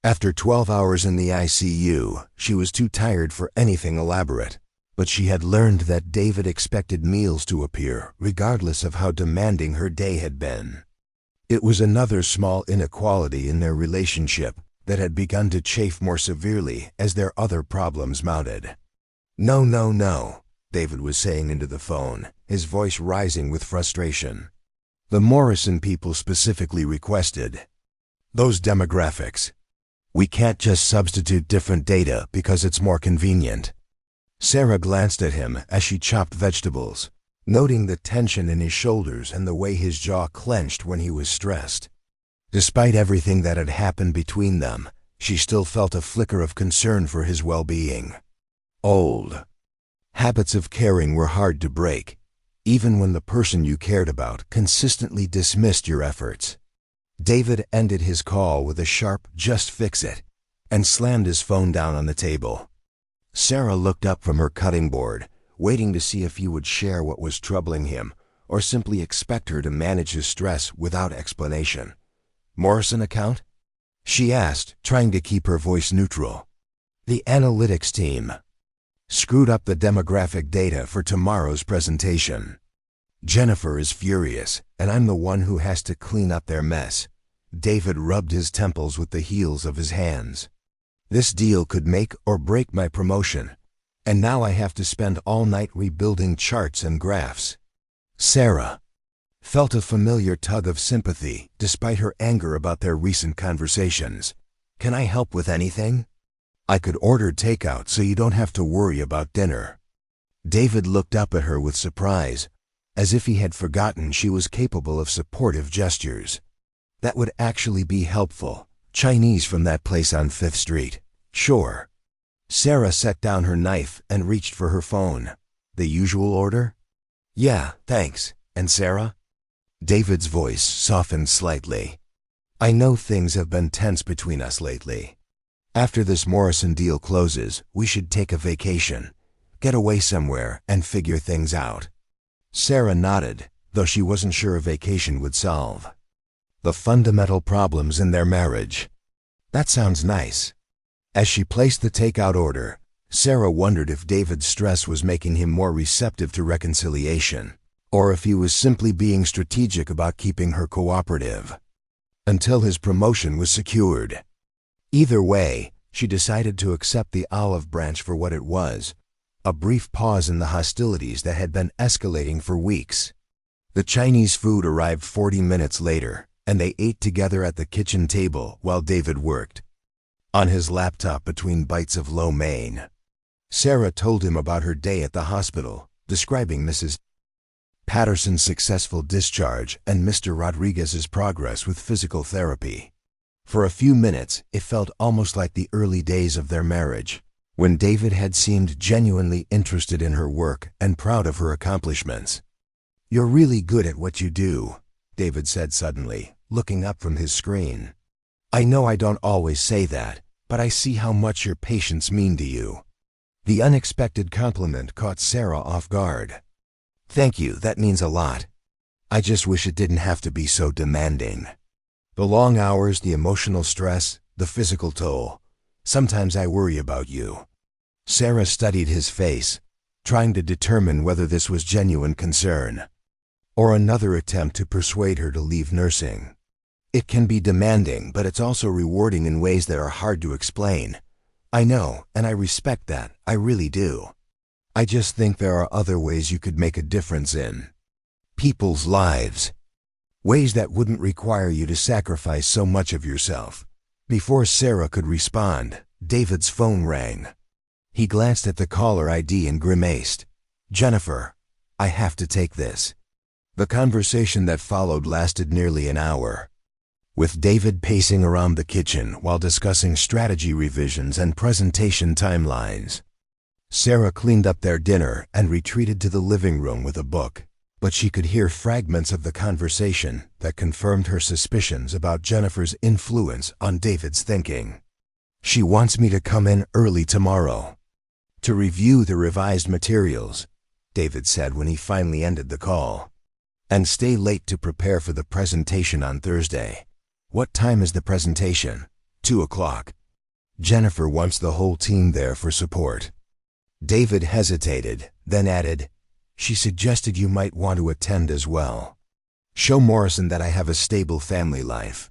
Speaker 1: After 12 hours in the ICU, she was too tired for anything elaborate, but she had learned that David expected meals to appear regardless of how demanding her day had been. It was another small inequality in their relationship that had begun to chafe more severely as their other problems mounted. "No, no, no," David was saying into the phone, his voice rising with frustration. "The Morrison people specifically requested those demographics. We can't just substitute different data because it's more convenient." Sarah glanced at him as she chopped vegetables, noting the tension in his shoulders and the way his jaw clenched when he was stressed. Despite everything that had happened between them, she still felt a flicker of concern for his well-being. Old habits of caring were hard to break, even when the person you cared about consistently dismissed your efforts. David ended his call with a sharp "just fix it" and slammed his phone down on the table. Sarah looked up from her cutting board, waiting to see if he would share what was troubling him or simply expect her to manage his stress without explanation. "Morrison account?" she asked, trying to keep her voice neutral. "The analytics team screwed up the demographic data for tomorrow's presentation. Jennifer is furious, and I'm the one who has to clean up their mess." David rubbed his temples with the heels of his hands. "This deal could make or break my promotion, and now I have to spend all night rebuilding charts and graphs." Sarah felt a familiar tug of sympathy despite her anger about their recent conversations. "Can I help with anything? I could order takeout so you don't have to worry about dinner." David looked up at her with surprise, as if he had forgotten she was capable of supportive gestures. "That would actually be helpful. Chinese from that place on 5th Street. Sure." Sarah set down her knife and reached for her phone. "The usual order?" "Yeah, thanks. And Sarah?" David's voice softened slightly. "I know things have been tense between us lately. After this Morrison deal closes, we should take a vacation, get away somewhere, and figure things out." Sarah nodded, though she wasn't sure a vacation would solve the fundamental problems in their marriage. "That sounds nice." As she placed the takeout order, Sarah wondered if David's stress was making him more receptive to reconciliation, or if he was simply being strategic about keeping her cooperative until his promotion was secured. Either way, she decided to accept the olive branch for what it was, a brief pause in the hostilities that had been escalating for weeks. The Chinese food arrived 40 minutes later, and they ate together at the kitchen table while David worked on his laptop between bites of lo mein. Sarah told him about her day at the hospital, describing Mrs. Patterson's successful discharge and Mr. Rodriguez's progress with physical therapy. For a few minutes, it felt almost like the early days of their marriage, when David had seemed genuinely interested in her work and proud of her accomplishments. "You're really good at what you do," David said suddenly, looking up from his screen. "I know I don't always say that, but I see how much your patients mean to you." The unexpected compliment caught Sarah off guard. "Thank you, that means a lot. I just wish it didn't have to be so demanding. The long hours, the emotional stress, the physical toll. Sometimes I worry about you." Sarah studied his face, trying to determine whether this was genuine concern or another attempt to persuade her to leave nursing. It can be demanding, but it's also rewarding in ways that are hard to explain. I know, and I respect that. I really do. I just think there are other ways you could make a difference in people's lives. Ways that wouldn't require you to sacrifice so much of yourself. Before Sarah could respond, David's phone rang. He glanced at the caller ID and grimaced. "Jennifer, I have to take this." The conversation that followed lasted nearly an hour, with David pacing around the kitchen while discussing strategy revisions and presentation timelines. Sarah cleaned up their dinner and retreated to the living room with a book, but she could hear fragments of the conversation that confirmed her suspicions about Jennifer's influence on David's thinking. "She wants me to come in early tomorrow to review the revised materials," David said when he finally ended the call, "and stay late to prepare for the presentation on Thursday." "What time is the presentation?" 2 o'clock. "Jennifer wants the whole team there for support." David hesitated, then added, "She suggested you might want to attend as well. Show Morrison that I have a stable family life."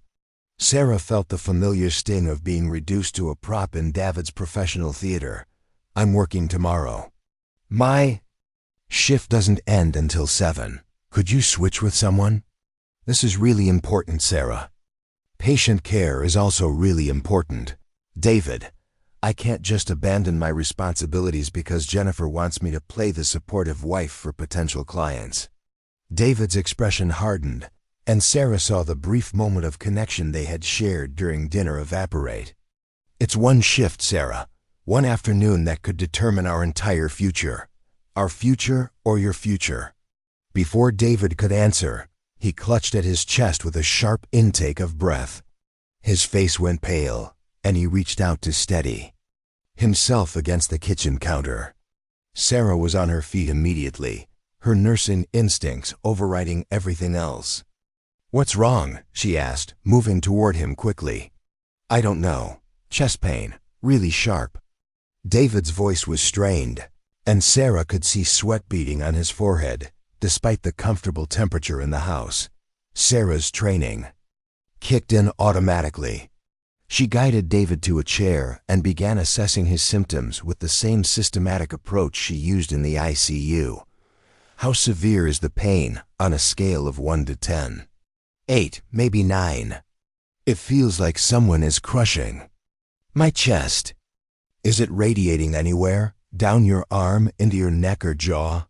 Speaker 1: Sarah felt the familiar sting of being reduced to a prop in David's professional theater. "I'm working tomorrow. My shift doesn't end until 7. Could you switch with someone?" "This is really important, Sarah. Patient care is also really important." "David, I can't just abandon my responsibilities because Jennifer wants me to play the supportive wife for potential clients." David's expression hardened, and Sarah saw the brief moment of connection they had shared during dinner evaporate. "It's one shift, Sarah. One afternoon that could determine our entire future. Our future or your future." Before David could answer, he clutched at his chest with a sharp intake of breath. His face went pale, and he reached out to steady himself against the kitchen counter. Sarah was on her feet immediately, her nursing instincts overriding everything else. "What's wrong?" she asked, moving toward him quickly. "I don't know. Chest pain, really sharp." David's voice was strained, and Sarah could see sweat beading on his forehead, despite the comfortable temperature in the house. Sarah's training kicked in automatically. She guided David to a chair and began assessing his symptoms with the same systematic approach she used in the ICU. "How severe is the pain on a scale of 1 to 10? 8, maybe 9. It feels like someone is crushing my chest. Is it radiating anywhere? Down your arm, into your neck or jaw?"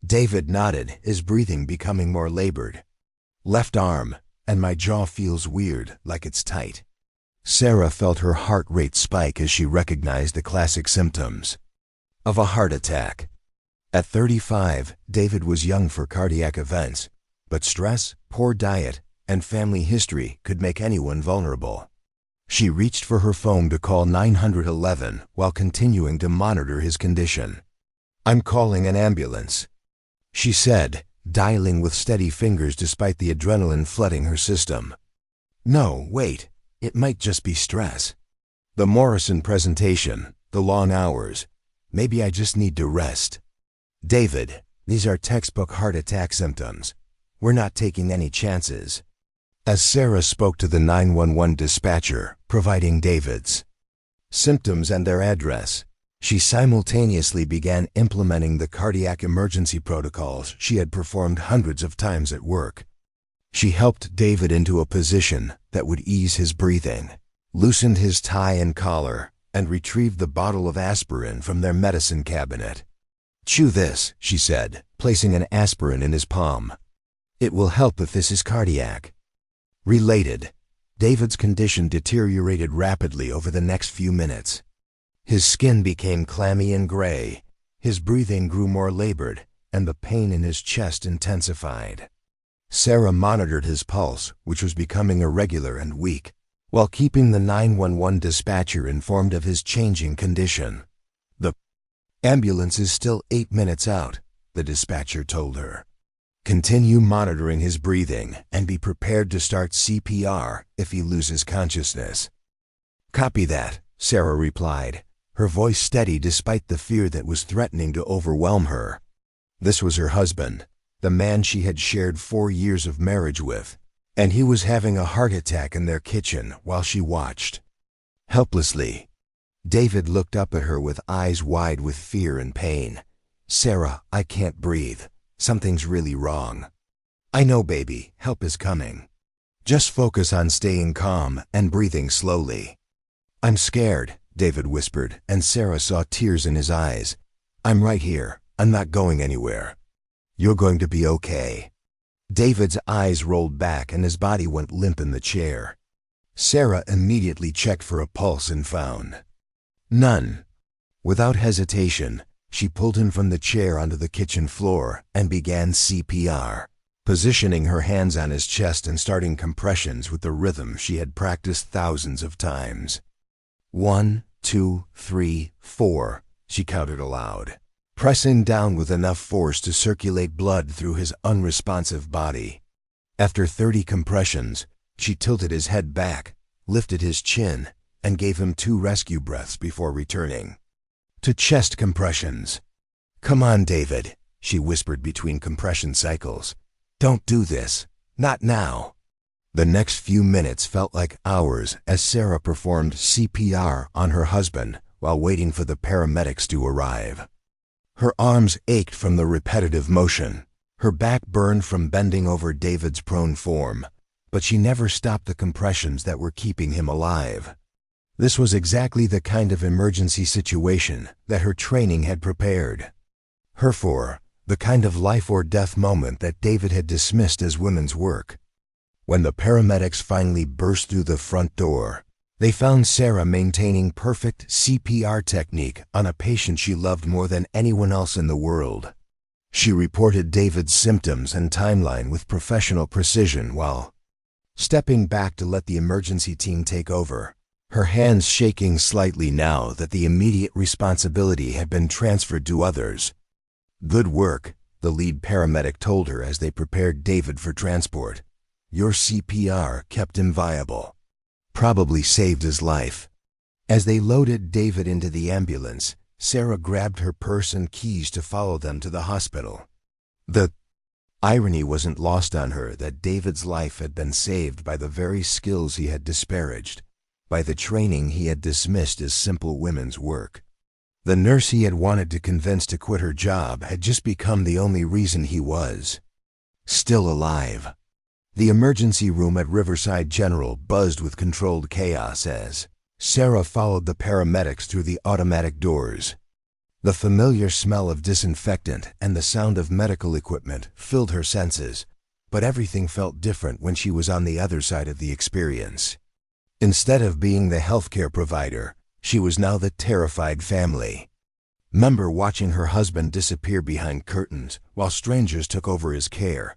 Speaker 1: David nodded, his breathing becoming more labored. "Left arm, and my jaw feels weird, like it's tight." Sarah felt her heart rate spike as she recognized the classic symptoms of a heart attack. At 35, David was young for cardiac events, but stress, poor diet, and family history could make anyone vulnerable. She reached for her phone to call 911 while continuing to monitor his condition. "I'm calling an ambulance," she said, dialing with steady fingers despite the adrenaline flooding her system. "No, wait, it might just be stress. The Morrison presentation, the long hours. Maybe I just need to rest." "David, these are textbook heart attack symptoms. We're not taking any chances." As Sarah spoke to the 911 dispatcher, providing David's symptoms and their address, she simultaneously began implementing the cardiac emergency protocols she had performed hundreds of times at work. She helped David into a position that would ease his breathing, loosened his tie and collar, and retrieved the bottle of aspirin from their medicine cabinet. "Chew this," she said, placing an aspirin in his palm. "It will help if this is cardiac." Related, David's condition deteriorated rapidly over the next few minutes. His skin became clammy and gray, his breathing grew more labored, and the pain in his chest intensified. Sarah monitored his pulse, which was becoming irregular and weak, while keeping the 911 dispatcher informed of his changing condition. "The ambulance is still 8 minutes out," the dispatcher told her. "Continue monitoring his breathing and be prepared to start CPR if he loses consciousness." "Copy that," Sarah replied, her voice steady despite the fear that was threatening to overwhelm her. This was her husband, the man she had shared 4 years of marriage with, and he was having a heart attack in their kitchen while she watched. Helplessly, David looked up at her with eyes wide with fear and pain. "Sarah, I can't breathe. Something's really wrong." "I know, baby. Help is coming. Just focus on staying calm and breathing slowly." "I'm scared," David whispered, and Sarah saw tears in his eyes. "I'm right here. I'm not going anywhere. You're going to be okay." David's eyes rolled back and his body went limp in the chair. Sarah immediately checked for a pulse and found none. Without hesitation, she pulled him from the chair onto the kitchen floor and began CPR, positioning her hands on his chest and starting compressions with the rhythm she had practiced thousands of times. 1, 2, 3, 4, she counted aloud, pressing down with enough force to circulate blood through his unresponsive body. After 30 compressions, she tilted his head back, lifted his chin, and gave him 2 rescue breaths before returning to chest compressions. "Come on, David," she whispered between compression cycles. "Don't do this. Not now." The next few minutes felt like hours as Sarah performed CPR on her husband while waiting for the paramedics to arrive. Her arms ached from the repetitive motion, her back burned from bending over David's prone form, but she never stopped the compressions that were keeping him alive. This was exactly the kind of emergency situation that her training had prepared her for, the kind of life-or-death moment that David had dismissed as women's work. When the paramedics finally burst through the front door, they found Sarah maintaining perfect CPR technique on a patient she loved more than anyone else in the world. She reported David's symptoms and timeline with professional precision while stepping back to let the emergency team take over, her hands shaking slightly now that the immediate responsibility had been transferred to others. "Good work," the lead paramedic told her as they prepared David for transport. "Your CPR kept him viable. Probably saved his life." As they loaded David into the ambulance, Sarah grabbed her purse and keys to follow them to the hospital. The irony wasn't lost on her that David's life had been saved by the very skills he had disparaged, by the training he had dismissed as simple women's work. The nurse he had wanted to convince to quit her job had just become the only reason he was still alive. The emergency room at Riverside General buzzed with controlled chaos as Sarah followed the paramedics through the automatic doors. The familiar smell of disinfectant and the sound of medical equipment filled her senses, but everything felt different when she was on the other side of the experience. Instead of being the healthcare provider, she was now the terrified family member watching her husband disappear behind curtains while strangers took over his care.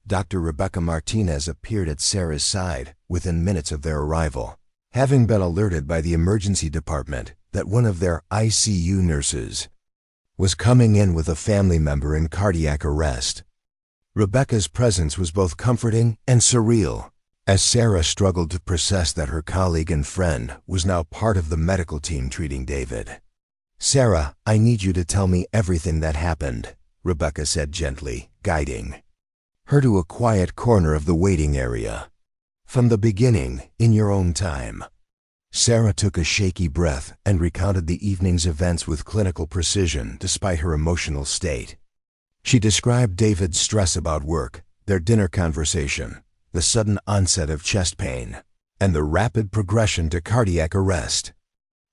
Speaker 1: Dr. Rebecca Martinez appeared at Sarah's side within minutes of their arrival, having been alerted by the emergency department that one of their ICU nurses was coming in with a family member in cardiac arrest. Rebecca's presence was both comforting and surreal, as Sarah struggled to process that her colleague and friend was now part of the medical team treating David. "Sarah, I need you to tell me everything that happened," Rebecca said gently, guiding her to a quiet corner of the waiting area. "From the beginning, in your own time." Sarah took a shaky breath and recounted the evening's events with clinical precision despite her emotional state. She described David's stress about work, their dinner conversation, the sudden onset of chest pain, and the rapid progression to cardiac arrest.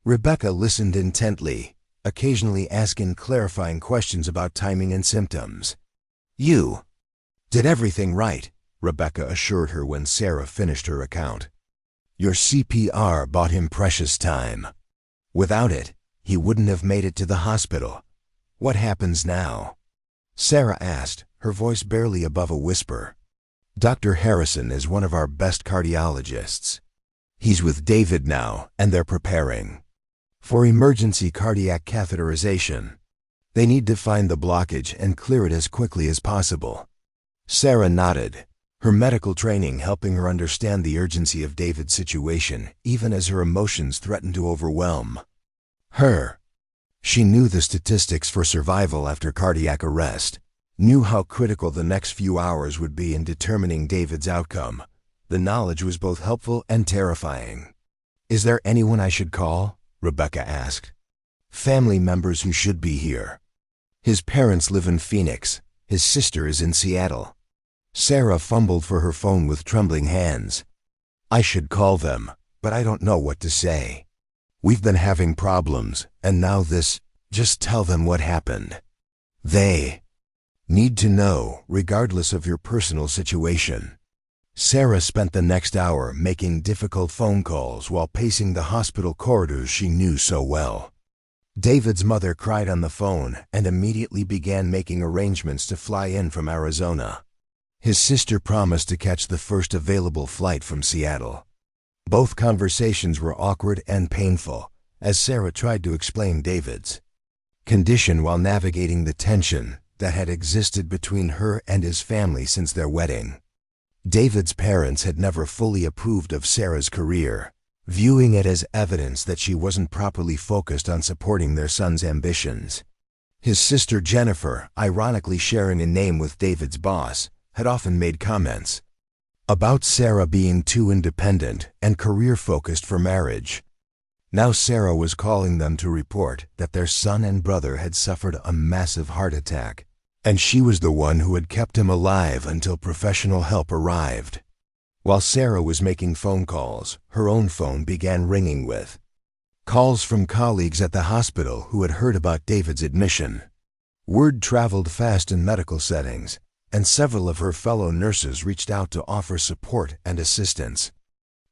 Speaker 1: Rebecca listened intently, occasionally asking clarifying questions about timing and symptoms. "You did everything right," Rebecca assured her when Sarah finished her account. "Your CPR bought him precious time. Without it, he wouldn't have made it to the hospital. What happens now?" Sarah asked, her voice barely above a whisper. "Dr. Harrison is one of our best cardiologists. He's with David now, and they're preparing for emergency cardiac catheterization. They need to find the blockage and clear it as quickly as possible." Sarah nodded, her medical training helping her understand the urgency of David's situation even as her emotions threatened to overwhelm. Her. She knew the statistics for survival after cardiac arrest, knew how critical the next few hours would be in determining David's outcome. The knowledge was both helpful and terrifying. "Is there anyone I should call?" Rebecca asked. "Family members who should be here. His parents live in Phoenix. His sister is in Seattle." Sarah fumbled for her phone with trembling hands. "I should call them, but I don't know what to say. We've been having problems, and now this. Just tell them what happened. They need to know, regardless of your personal situation." Sarah spent the next hour making difficult phone calls while pacing the hospital corridors she knew so well. David's mother cried on the phone and immediately began making arrangements to fly in from Arizona. His sister promised to catch the first available flight from Seattle. Both conversations were awkward and painful as Sarah tried to explain David's condition while navigating the tension that had existed between her and his family since their wedding. David's parents had never fully approved of Sarah's career, viewing it as evidence that she wasn't properly focused on supporting their son's ambitions. His sister Jennifer, ironically sharing a name with David's boss, had often made comments about Sarah being too independent and career-focused for marriage. Now Sarah was calling them to report that their son and brother had suffered a massive heart attack, and she was the one who had kept him alive until professional help arrived. While Sarah was making phone calls, her own phone began ringing with calls from colleagues at the hospital who had heard about David's admission. Word traveled fast in medical settings, and several of her fellow nurses reached out to offer support and assistance.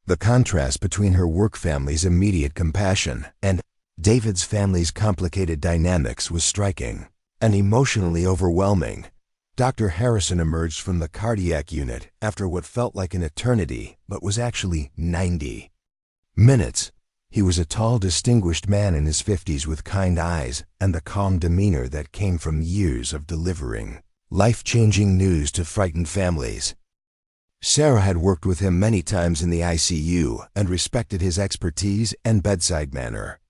Speaker 1: The contrast between her work family's immediate compassion and David's family's complicated dynamics was striking and emotionally overwhelming. Dr. Harrison emerged from the cardiac unit after what felt like an eternity, but was actually 90 minutes. He was a tall, distinguished man in his 50s with kind eyes and the calm demeanor that came from years of delivering life-changing news to frightened families. Sarah had worked with him many times in the ICU and respected his expertise and bedside manner.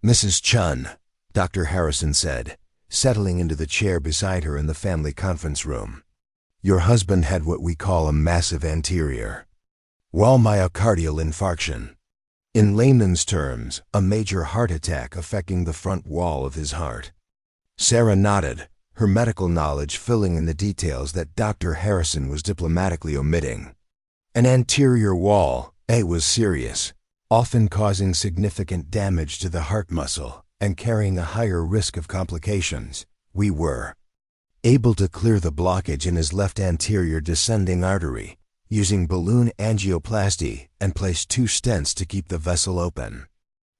Speaker 1: "Mrs. Chen," Dr. Harrison said, settling into the chair beside her in the family conference room. "Your husband had what we call a massive anterior wall myocardial infarction. In layman's terms, a major heart attack affecting the front wall of his heart." Sarah nodded, her medical knowledge filling in the details that Dr. Harrison was diplomatically omitting. An anterior wall, was serious, often causing significant damage to the heart muscle and carrying a higher risk of complications. We were able to clear the blockage in his left anterior descending artery using balloon angioplasty and placed 2 stents to keep the vessel open.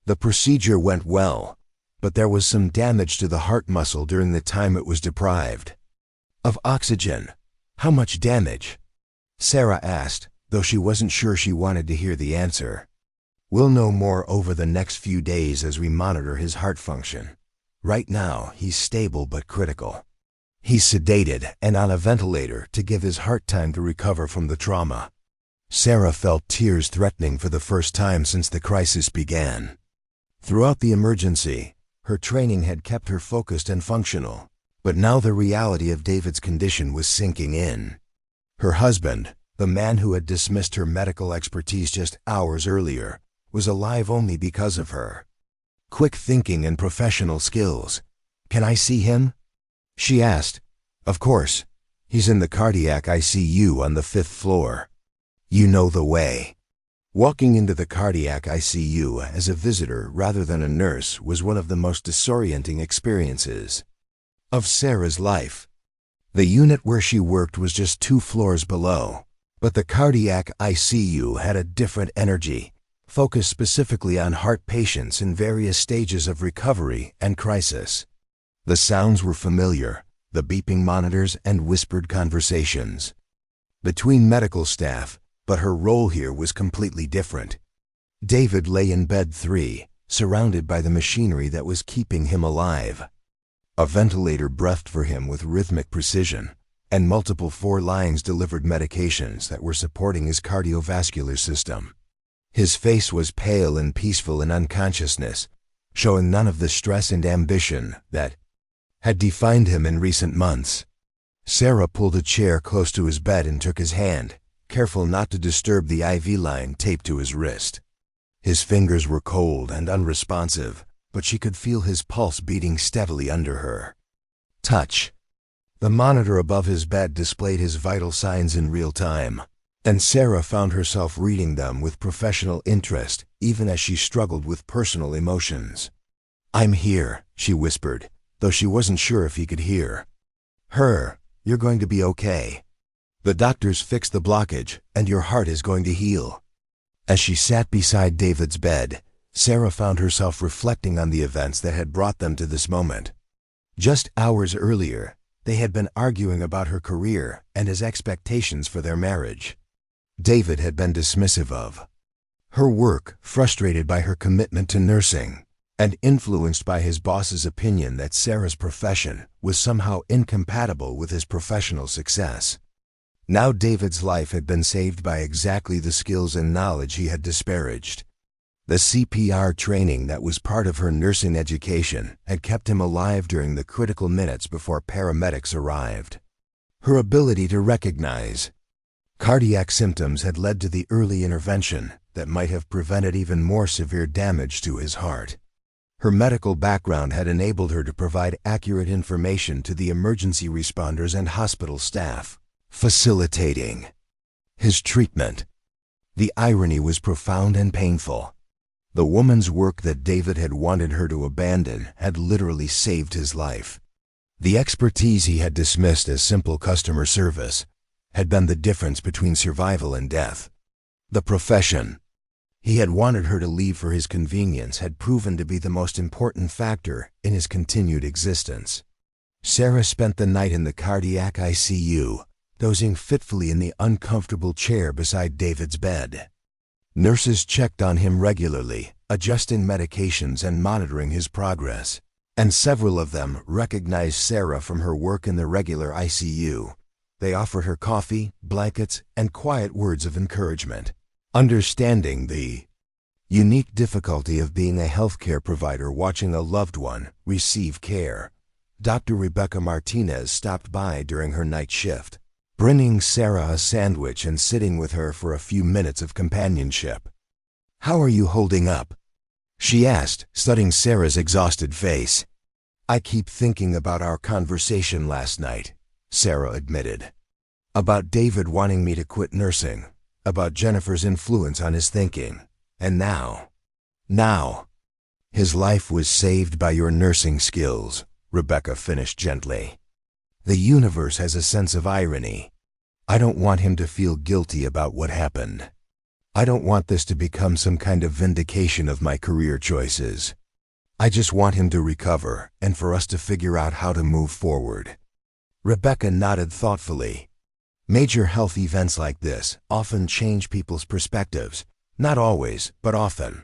Speaker 1: The procedure went well, but there was some damage to the heart muscle during the time it was deprived of oxygen. "How much damage?" Sarah asked, though she wasn't sure she wanted to hear the answer. "We'll know more over the next few days as we monitor his heart function. Right now, he's stable but critical. He's sedated and on a ventilator to give his heart time to recover from the trauma." Sarah felt tears threatening for the first time since the crisis began. Throughout the emergency, her training had kept her focused and functional, but now the reality of David's condition was sinking in. Her husband, the man who had dismissed her medical expertise just hours earlier, was alive only because of her quick thinking and professional skills. "Can I see him?" she asked. "Of course. He's in the cardiac ICU on the 5th floor. You know the way." Walking into the cardiac ICU as a visitor rather than a nurse was one of the most disorienting experiences of Sarah's life. The unit where she worked was just 2 floors below, but the cardiac ICU had a different energy, focused specifically on heart patients in various stages of recovery and crisis. The sounds were familiar, the beeping monitors and whispered conversations between medical staff, but her role here was completely different. David lay in bed 3, surrounded by the machinery that was keeping him alive. A ventilator breathed for him with rhythmic precision, and multiple 4 lines delivered medications that were supporting his cardiovascular system. His face was pale and peaceful in unconsciousness, showing none of the stress and ambition that had defined him in recent months. Sarah pulled a chair close to his bed and took his hand, careful not to disturb the IV line taped to his wrist. His fingers were cold and unresponsive, but she could feel his pulse beating steadily under her. Touch. The monitor above his bed displayed his vital signs in real time, and Sarah found herself reading them with professional interest, even as she struggled with personal emotions. "I'm here," she whispered, though she wasn't sure if he could hear her. "You're going to be okay. The doctors fixed the blockage, and your heart is going to heal." As she sat beside David's bed, Sarah found herself reflecting on the events that had brought them to this moment. Just hours earlier, they had been arguing about her career and his expectations for their marriage. David had been dismissive of her work, frustrated by her commitment to nursing, and influenced by his boss's opinion that Sarah's profession was somehow incompatible with his professional success. Now David's life had been saved by exactly the skills and knowledge he had disparaged. The CPR training that was part of her nursing education had kept him alive during the critical minutes before paramedics arrived. Her ability to recognize cardiac symptoms had led to the early intervention that might have prevented even more severe damage to his heart. Her medical background had enabled her to provide accurate information to the emergency responders and hospital staff, facilitating his treatment. The irony was profound and painful. The woman's work that David had wanted her to abandon had literally saved his life. The expertise he had dismissed as simple customer service had been the difference between survival and death. The profession he had wanted her to leave for his convenience had proven to be the most important factor in his continued existence. Sarah spent the night in the cardiac ICU, dozing fitfully in the uncomfortable chair beside David's bed. Nurses checked on him regularly, adjusting medications and monitoring his progress, and several of them recognized Sarah from her work in the regular ICU. They offered her coffee, blankets, and quiet words of encouragement. Understanding the unique difficulty of being a healthcare provider watching a loved one receive care, Dr. Rebecca Martinez stopped by during her night shift, bringing Sarah a sandwich and sitting with her for a few minutes of companionship. "How are you holding up?" she asked, studying Sarah's exhausted face. "I keep thinking about our conversation last night," Sarah admitted. "About David wanting me to quit nursing, about Jennifer's influence on his thinking, and now, his life was saved by your nursing skills," Rebecca finished gently. "The universe has a sense of irony. I don't want him to feel guilty about what happened. I don't want this to become some kind of vindication of my career choices. I just want him to recover and for us to figure out how to move forward." Rebecca nodded thoughtfully. Major health events like this often change people's perspectives. Not always, but often.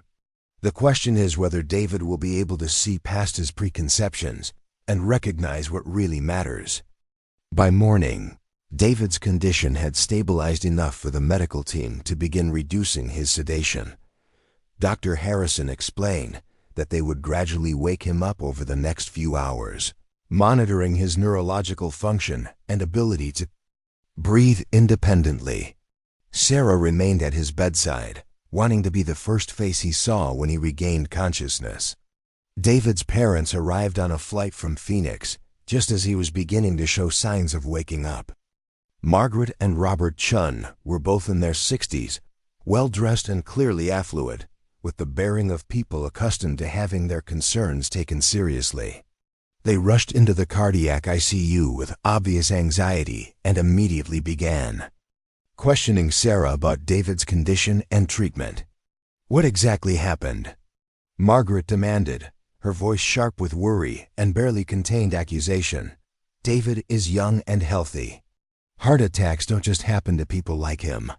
Speaker 1: The question is whether David will be able to see past his preconceptions and recognize what really matters. By morning, David's condition had stabilized enough for the medical team to begin reducing his sedation. Dr. Harrison explained that they would gradually wake him up over the next few hours, monitoring his neurological function and ability to breathe independently. Sarah remained at his bedside, wanting to be the first face he saw when he regained consciousness. David's parents arrived on a flight from Phoenix just as he was beginning to show signs of waking up. Margaret and Robert Chen were both in their 60s, well-dressed and clearly affluent, with the bearing of people accustomed to having their concerns taken seriously. They rushed into the cardiac ICU with obvious anxiety and immediately began questioning Sarah about David's condition and treatment. "What exactly happened?" Margaret demanded, her voice sharp with worry and barely contained accusation. "David is young and healthy. Heart attacks don't just happen to people like him."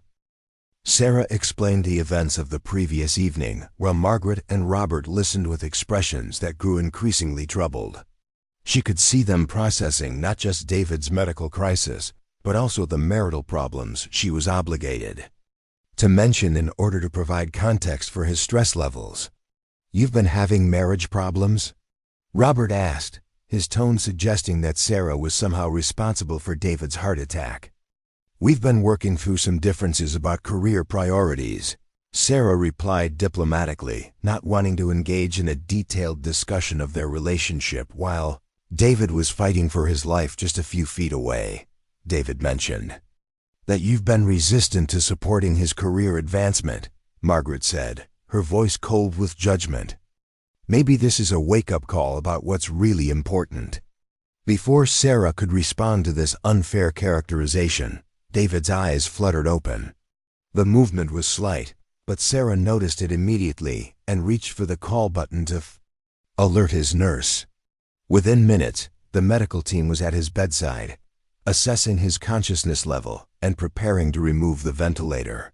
Speaker 1: Sarah explained the events of the previous evening, while Margaret and Robert listened with expressions that grew increasingly troubled. She could see them processing not just David's medical crisis, but also the marital problems she was obligated to mention in order to provide context for his stress levels. "You've been having marriage problems?" Robert asked, his tone suggesting that Sarah was somehow responsible for David's heart attack. "We've been working through some differences about career priorities," Sarah replied diplomatically, not wanting to engage in a detailed discussion of their relationship while David was fighting for his life just a few feet away. David mentioned that you've been resistant to supporting his career advancement, Margaret said, her voice cold with judgment. "Maybe this is a wake-up call about what's really important." Before Sarah could respond to this unfair characterization, David's eyes fluttered open. The movement was slight, but Sarah noticed it immediately and reached for the call button to alert his nurse. Within minutes, the medical team was at his bedside, assessing his consciousness level and preparing to remove the ventilator.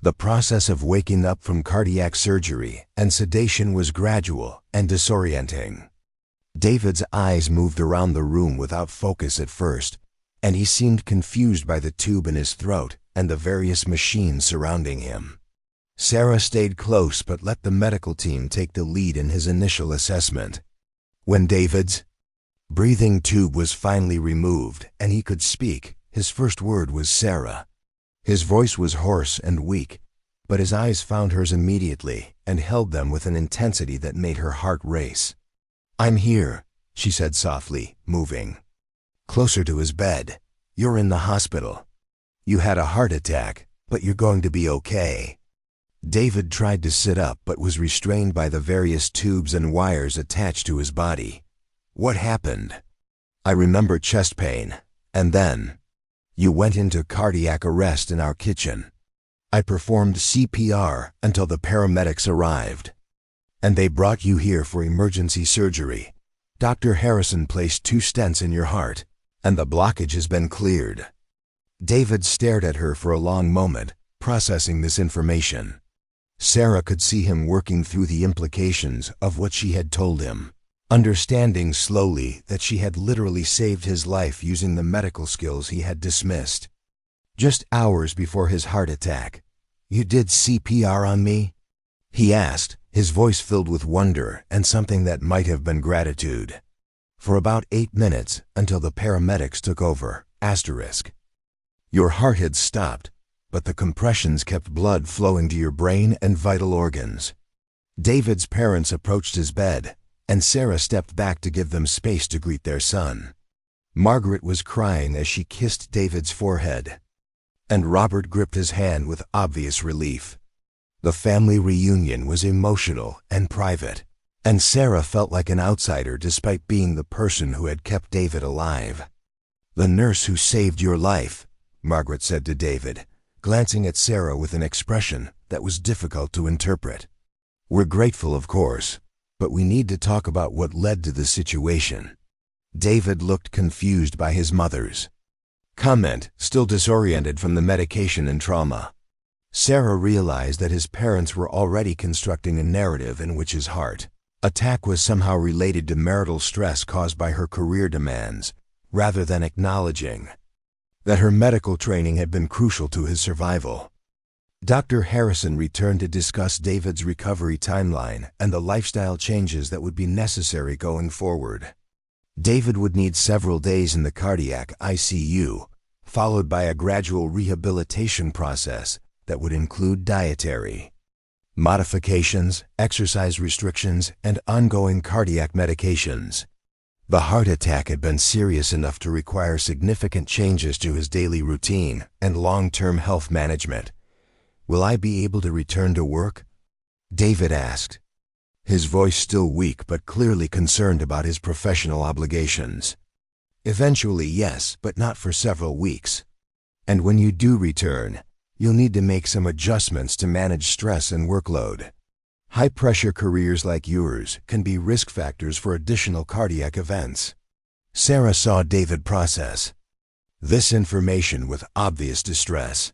Speaker 1: The process of waking up from cardiac surgery and sedation was gradual and disorienting. David's eyes moved around the room without focus at first, and he seemed confused by the tube in his throat and the various machines surrounding him. Sarah stayed close but let the medical team take the lead in his initial assessment. When David's breathing tube was finally removed and he could speak, his first word was Sarah. His voice was hoarse and weak, but his eyes found hers immediately and held them with an intensity that made her heart race. "I'm here," she said softly, moving closer to his bed. "You're in the hospital. You had a heart attack, but you're going to be okay." David tried to sit up but was restrained by the various tubes and wires attached to his body. "What happened?" "I remember chest pain, and then you went into cardiac arrest in our kitchen. I performed CPR until the paramedics arrived, and they brought you here for emergency surgery. Dr. Harrison placed 2 stents in your heart, and the blockage has been cleared." David stared at her for a long moment, processing this information. Sarah could see him working through the implications of what she had told him, understanding slowly that she had literally saved his life using the medical skills he had dismissed. "Just hours before his heart attack, you did CPR on me?" he asked, his voice filled with wonder and something that might have been gratitude. "For about 8 minutes, until the paramedics took over, *. Your heart had stopped, but the compressions kept blood flowing to your brain and vital organs." David's parents approached his bed, and Sarah stepped back to give them space to greet their son. Margaret was crying as she kissed David's forehead, and Robert gripped his hand with obvious relief. The family reunion was emotional and private, and Sarah felt like an outsider despite being the person who had kept David alive. "The nurse who saved your life," Margaret said to David, glancing at Sarah with an expression that was difficult to interpret. "We're grateful, of course, but we need to talk about what led to the situation." David looked confused by his mother's comment, still disoriented from the medication and trauma. Sarah realized that his parents were already constructing a narrative in which his heart attack was somehow related to marital stress caused by her career demands, rather than acknowledging that her medical training had been crucial to his survival. Dr. Harrison returned to discuss David's recovery timeline and the lifestyle changes that would be necessary going forward. David would need several days in the cardiac ICU, followed by a gradual rehabilitation process that would include dietary modifications, exercise restrictions, and ongoing cardiac medications. The heart attack had been serious enough to require significant changes to his daily routine and long-term health management. "Will I be able to return to work?" David asked, his voice still weak but clearly concerned about his professional obligations. "Eventually, yes, but not for several weeks. And when you do return, you'll need to make some adjustments to manage stress and workload. High-pressure careers like yours can be risk factors for additional cardiac events." Sarah saw David process this information with obvious distress.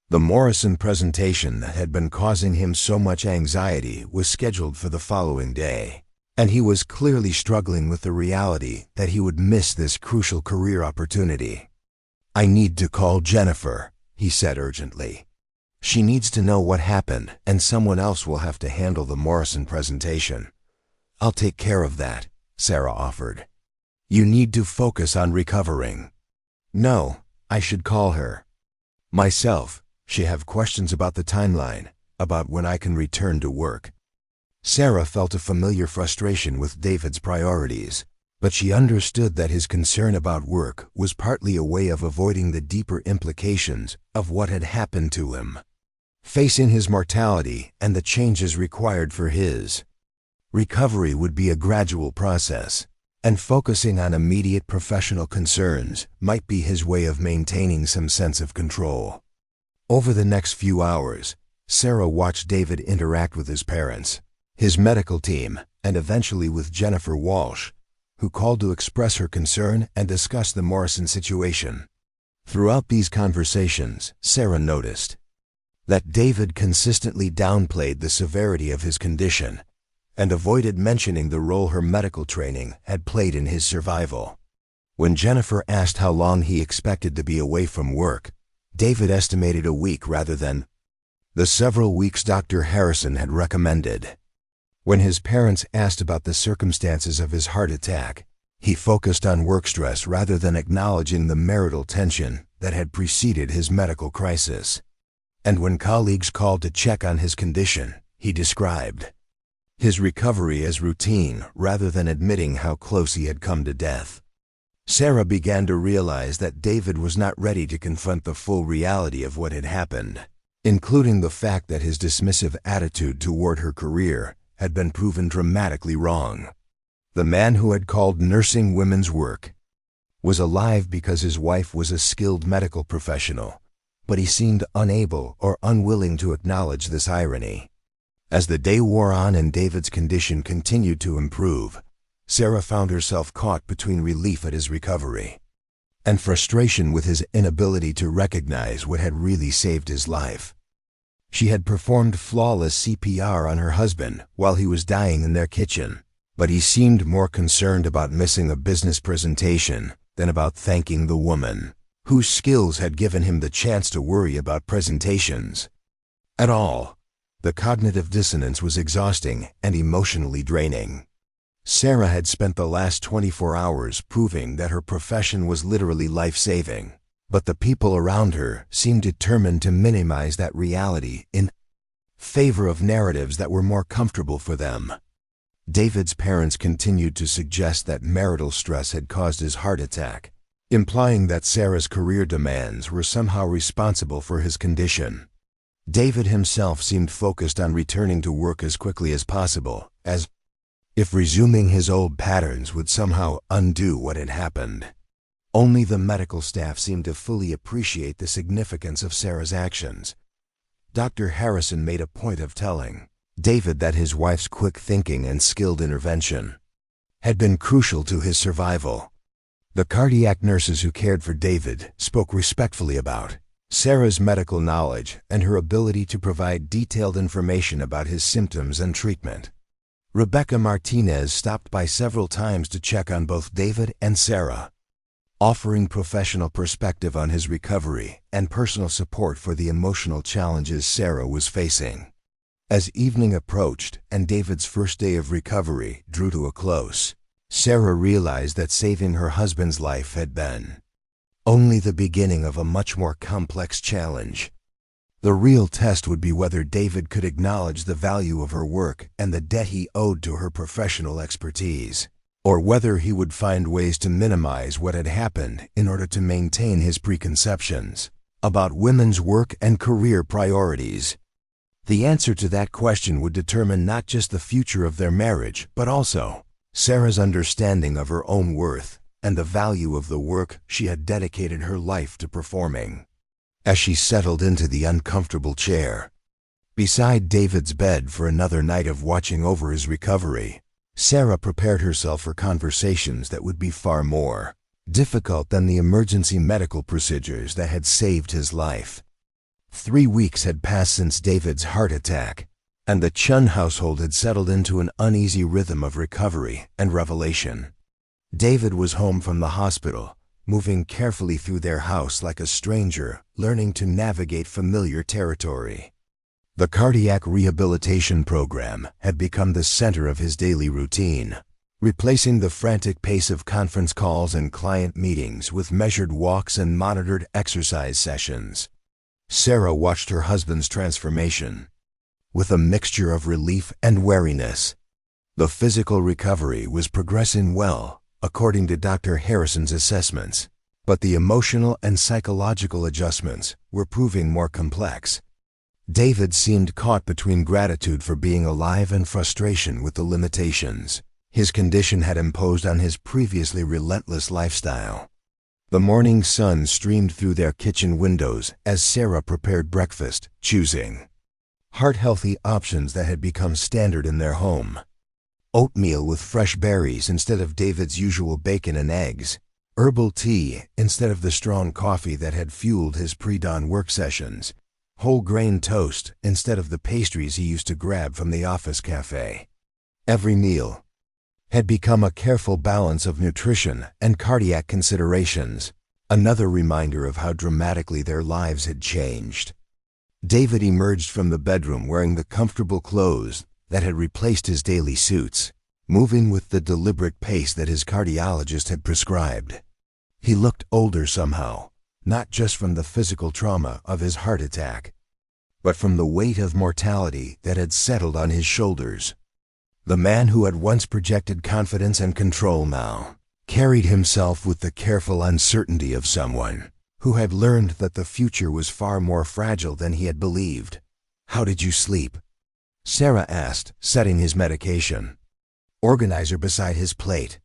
Speaker 1: The Morrison presentation that had been causing him so much anxiety was scheduled for the following day, and he was clearly struggling with the reality that he would miss this crucial career opportunity. "I need to call Jennifer," he said urgently. She needs to know what happened, and someone else will have to handle the Morrison presentation. I'll take care of that, Sarah offered. You need to focus on recovering. No, I should call her. Myself, she have questions about the timeline, about when I can return to work. Sarah felt a familiar frustration with David's priorities, but she understood that his concern about work was partly a way of avoiding the deeper implications of what had happened to him, facing his mortality and the changes required for his recovery would be a gradual process, and focusing on immediate professional concerns might be his way of maintaining some sense of control. Over the next few hours, Sarah watched David interact with his parents, his medical team, and eventually with Jennifer Walsh, who called to express her concern and discuss the Morrison situation. Throughout these conversations, Sarah noticed that David consistently downplayed the severity of his condition and avoided mentioning the role her medical training had played in his survival. When Jennifer asked how long he expected to be away from work, David estimated a week rather than the several weeks Dr. Harrison had recommended. When his parents asked about the circumstances of his heart attack, he focused on work stress rather than acknowledging the marital tension that had preceded his medical crisis. And when colleagues called to check on his condition, he described his recovery as routine rather than admitting how close he had come to death. Sarah began to realize that David was not ready to confront the full reality of what had happened, including the fact that his dismissive attitude toward her career had been proven dramatically wrong. The man who had called nursing women's work was alive because his wife was a skilled medical professional, but he seemed unable or unwilling to acknowledge this irony. As the day wore on and David's condition continued to improve, Sarah found herself caught between relief at his recovery and frustration with his inability to recognize what had really saved his life. She had performed flawless CPR on her husband while he was dying in their kitchen, but he seemed more concerned about missing a business presentation than about thanking the woman whose skills had given him the chance to worry about presentations at all. The cognitive dissonance was exhausting and emotionally draining. Sarah had spent the last 24 hours proving that her profession was literally life-saving, but the people around her seemed determined to minimize that reality in favor of narratives that were more comfortable for them. David's parents continued to suggest that marital stress had caused his heart attack, implying that Sarah's career demands were somehow responsible for his condition. David himself seemed focused on returning to work as quickly as possible, as if resuming his old patterns would somehow undo what had happened. Only the medical staff seemed to fully appreciate the significance of Sarah's actions. Dr. Harrison made a point of telling David that his wife's quick thinking and skilled intervention had been crucial to his survival. The cardiac nurses who cared for David spoke respectfully about Sarah's medical knowledge and her ability to provide detailed information about his symptoms and treatment. Rebecca Martinez stopped by several times to check on both David and Sarah, offering professional perspective on his recovery and personal support for the emotional challenges Sarah was facing. As evening approached and David's first day of recovery drew to a close, Sarah realized that saving her husband's life had been only the beginning of a much more complex challenge. The real test would be whether David could acknowledge the value of her work and the debt he owed to her professional expertise, or whether he would find ways to minimize what had happened in order to maintain his preconceptions about women's work and career priorities. The answer to that question would determine not just the future of their marriage, but also Sarah's understanding of her own worth and the value of the work she had dedicated her life to performing. As she settled into the uncomfortable chair beside David's bed for another night of watching over his recovery, Sarah prepared herself for conversations that would be far more difficult than the emergency medical procedures that had saved his life. 3 weeks had passed since David's heart attack, and the Chen household had settled into an uneasy rhythm of recovery and revelation. David was home from the hospital, moving carefully through their house like a stranger, learning to navigate familiar territory. The cardiac rehabilitation program had become the center of his daily routine, replacing the frantic pace of conference calls and client meetings with measured walks and monitored exercise sessions. Sarah watched her husband's transformation with a mixture of relief and wariness. The physical recovery was progressing well, according to Dr. Harrison's assessments, but the emotional and psychological adjustments were proving more complex. David seemed caught between gratitude for being alive and frustration with the limitations his condition had imposed on his previously relentless lifestyle. The morning sun streamed through their kitchen windows as Sarah prepared breakfast, choosing heart-healthy options that had become standard in their home. Oatmeal with fresh berries instead of David's usual bacon and eggs, herbal tea instead of the strong coffee that had fueled his pre-dawn work sessions, whole grain toast instead of the pastries he used to grab from the office cafe. Every meal had become a careful balance of nutrition and cardiac considerations, another reminder of how dramatically their lives had changed. David emerged from the bedroom wearing the comfortable clothes that had replaced his daily suits, moving with the deliberate pace that his cardiologist had prescribed. He looked older somehow, not just from the physical trauma of his heart attack, but from the weight of mortality that had settled on his shoulders. The man who had once projected confidence and control now carried himself with the careful uncertainty of someone who had learned that the future was far more fragile than he had believed. "How did you sleep?" Sarah asked, setting his medication organizer beside his plate.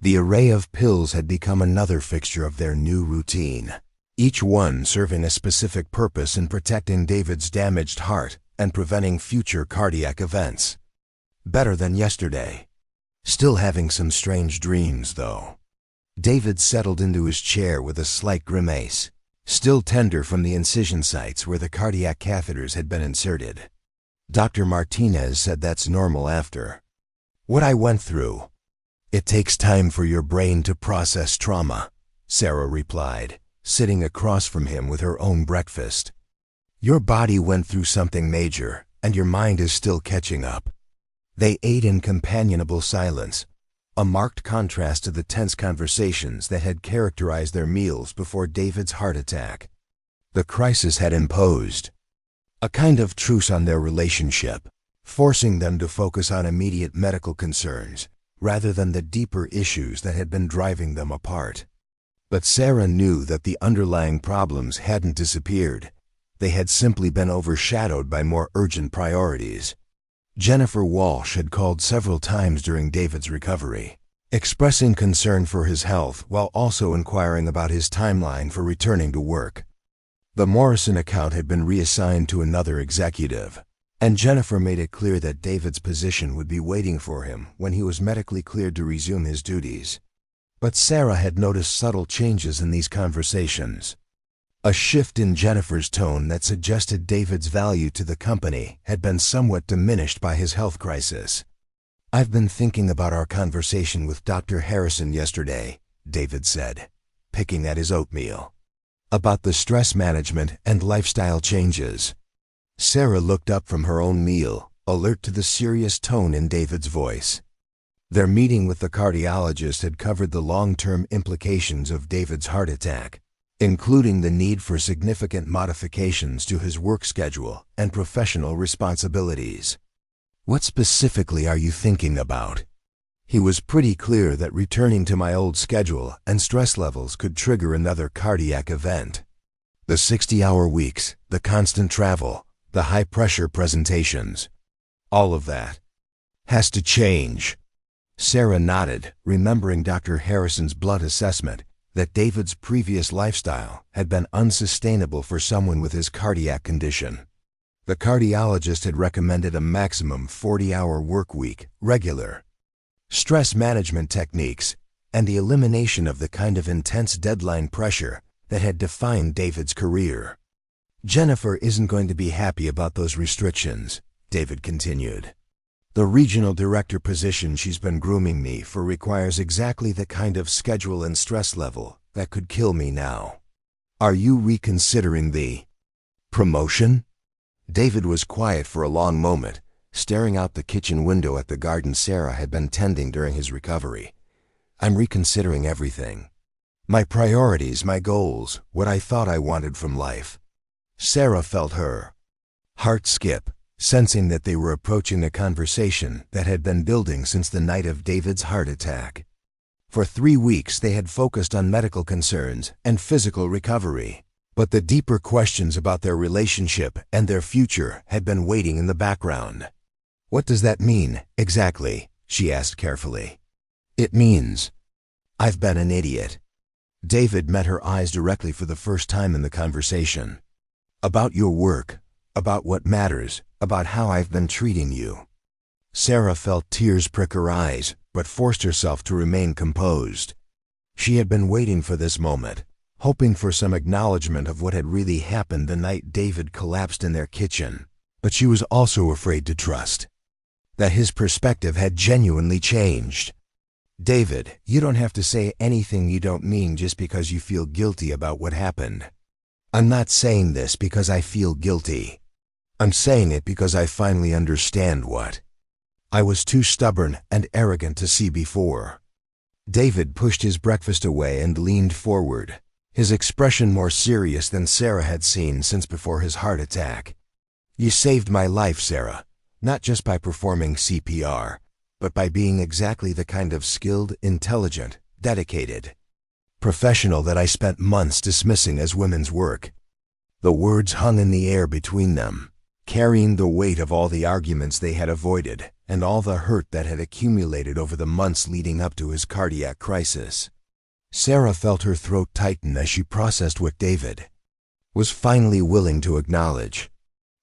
Speaker 1: The array of pills had become another fixture of their new routine, each one serving a specific purpose in protecting David's damaged heart and preventing future cardiac events. Better than yesterday. Still having some strange dreams, though. David settled into his chair with a slight grimace, still tender from the incision sites where the cardiac catheters had been inserted. Dr. Martinez said that's normal after what I went through. "It takes time for your brain to process trauma," Sarah replied, sitting across from him with her own breakfast. "Your body went through something major, and your mind is still catching up." They ate in companionable silence, a marked contrast to the tense conversations that had characterized their meals before David's heart attack. The crisis had imposed a kind of truce on their relationship, forcing them to focus on immediate medical concerns rather than the deeper issues that had been driving them apart. But Sarah knew that the underlying problems hadn't disappeared. They had simply been overshadowed by more urgent priorities. Jennifer Walsh had called several times during David's recovery, expressing concern for his health while also inquiring about his timeline for returning to work. The Morrison account had been reassigned to another executive, and Jennifer made it clear that David's position would be waiting for him when he was medically cleared to resume his duties. But Sarah had noticed subtle changes in these conversations. A shift in Jennifer's tone that suggested David's value to the company had been somewhat diminished by his health crisis. "I've been thinking about our conversation with Dr. Harrison yesterday," David said, picking at his oatmeal. "About the stress management and lifestyle changes." Sarah looked up from her own meal, alert to the serious tone in David's voice. Their meeting with the cardiologist had covered the long-term implications of David's heart attack, including the need for significant modifications to his work schedule and professional responsibilities. "What specifically are you thinking about?" He was pretty clear that returning to my old schedule and stress levels could trigger another cardiac event. The 60-hour weeks, the constant travel, the high-pressure presentations. All of that has to change. Sarah nodded, remembering Dr. Harrison's blood assessment that David's previous lifestyle had been unsustainable for someone with his cardiac condition. The cardiologist had recommended a maximum 40-hour work week, regular stress management techniques, and the elimination of the kind of intense deadline pressure that had defined David's career. "Jennifer isn't going to be happy about those restrictions," David continued. "The regional director position she's been grooming me for requires exactly the kind of schedule and stress level that could kill me now. Are you reconsidering the promotion? David was quiet for a long moment, staring out the kitchen window at the garden Sarah had been tending during his recovery. I'm reconsidering everything. My priorities, my goals, what I thought I wanted from life. Sarah felt her heart skip, sensing that they were approaching a conversation that had been building since the night of David's heart attack. For 3 weeks they had focused on medical concerns and physical recovery, but the deeper questions about their relationship and their future had been waiting in the background. What does that mean, exactly? She asked carefully. It means I've been an idiot. David met her eyes directly for the first time in the conversation. About your work, about what matters, about how I've been treating you. Sarah felt tears prick her eyes, but forced herself to remain composed. She had been waiting for this moment, hoping for some acknowledgement of what had really happened the night David collapsed in their kitchen. But she was also afraid to trust that his perspective had genuinely changed. David, you don't have to say anything you don't mean just because you feel guilty about what happened. I'm not saying this because I feel guilty. I'm saying it because I finally understand what I was too stubborn and arrogant to see before. David pushed his breakfast away and leaned forward, his expression more serious than Sarah had seen since before his heart attack. You saved my life, Sarah, not just by performing CPR, but by being exactly the kind of skilled, intelligent, dedicated professional that I spent months dismissing as women's work. The words hung in the air between them, carrying the weight of all the arguments they had avoided and all the hurt that had accumulated over the months leading up to his cardiac crisis. Sarah felt her throat tighten as she processed what David was finally willing to acknowledge.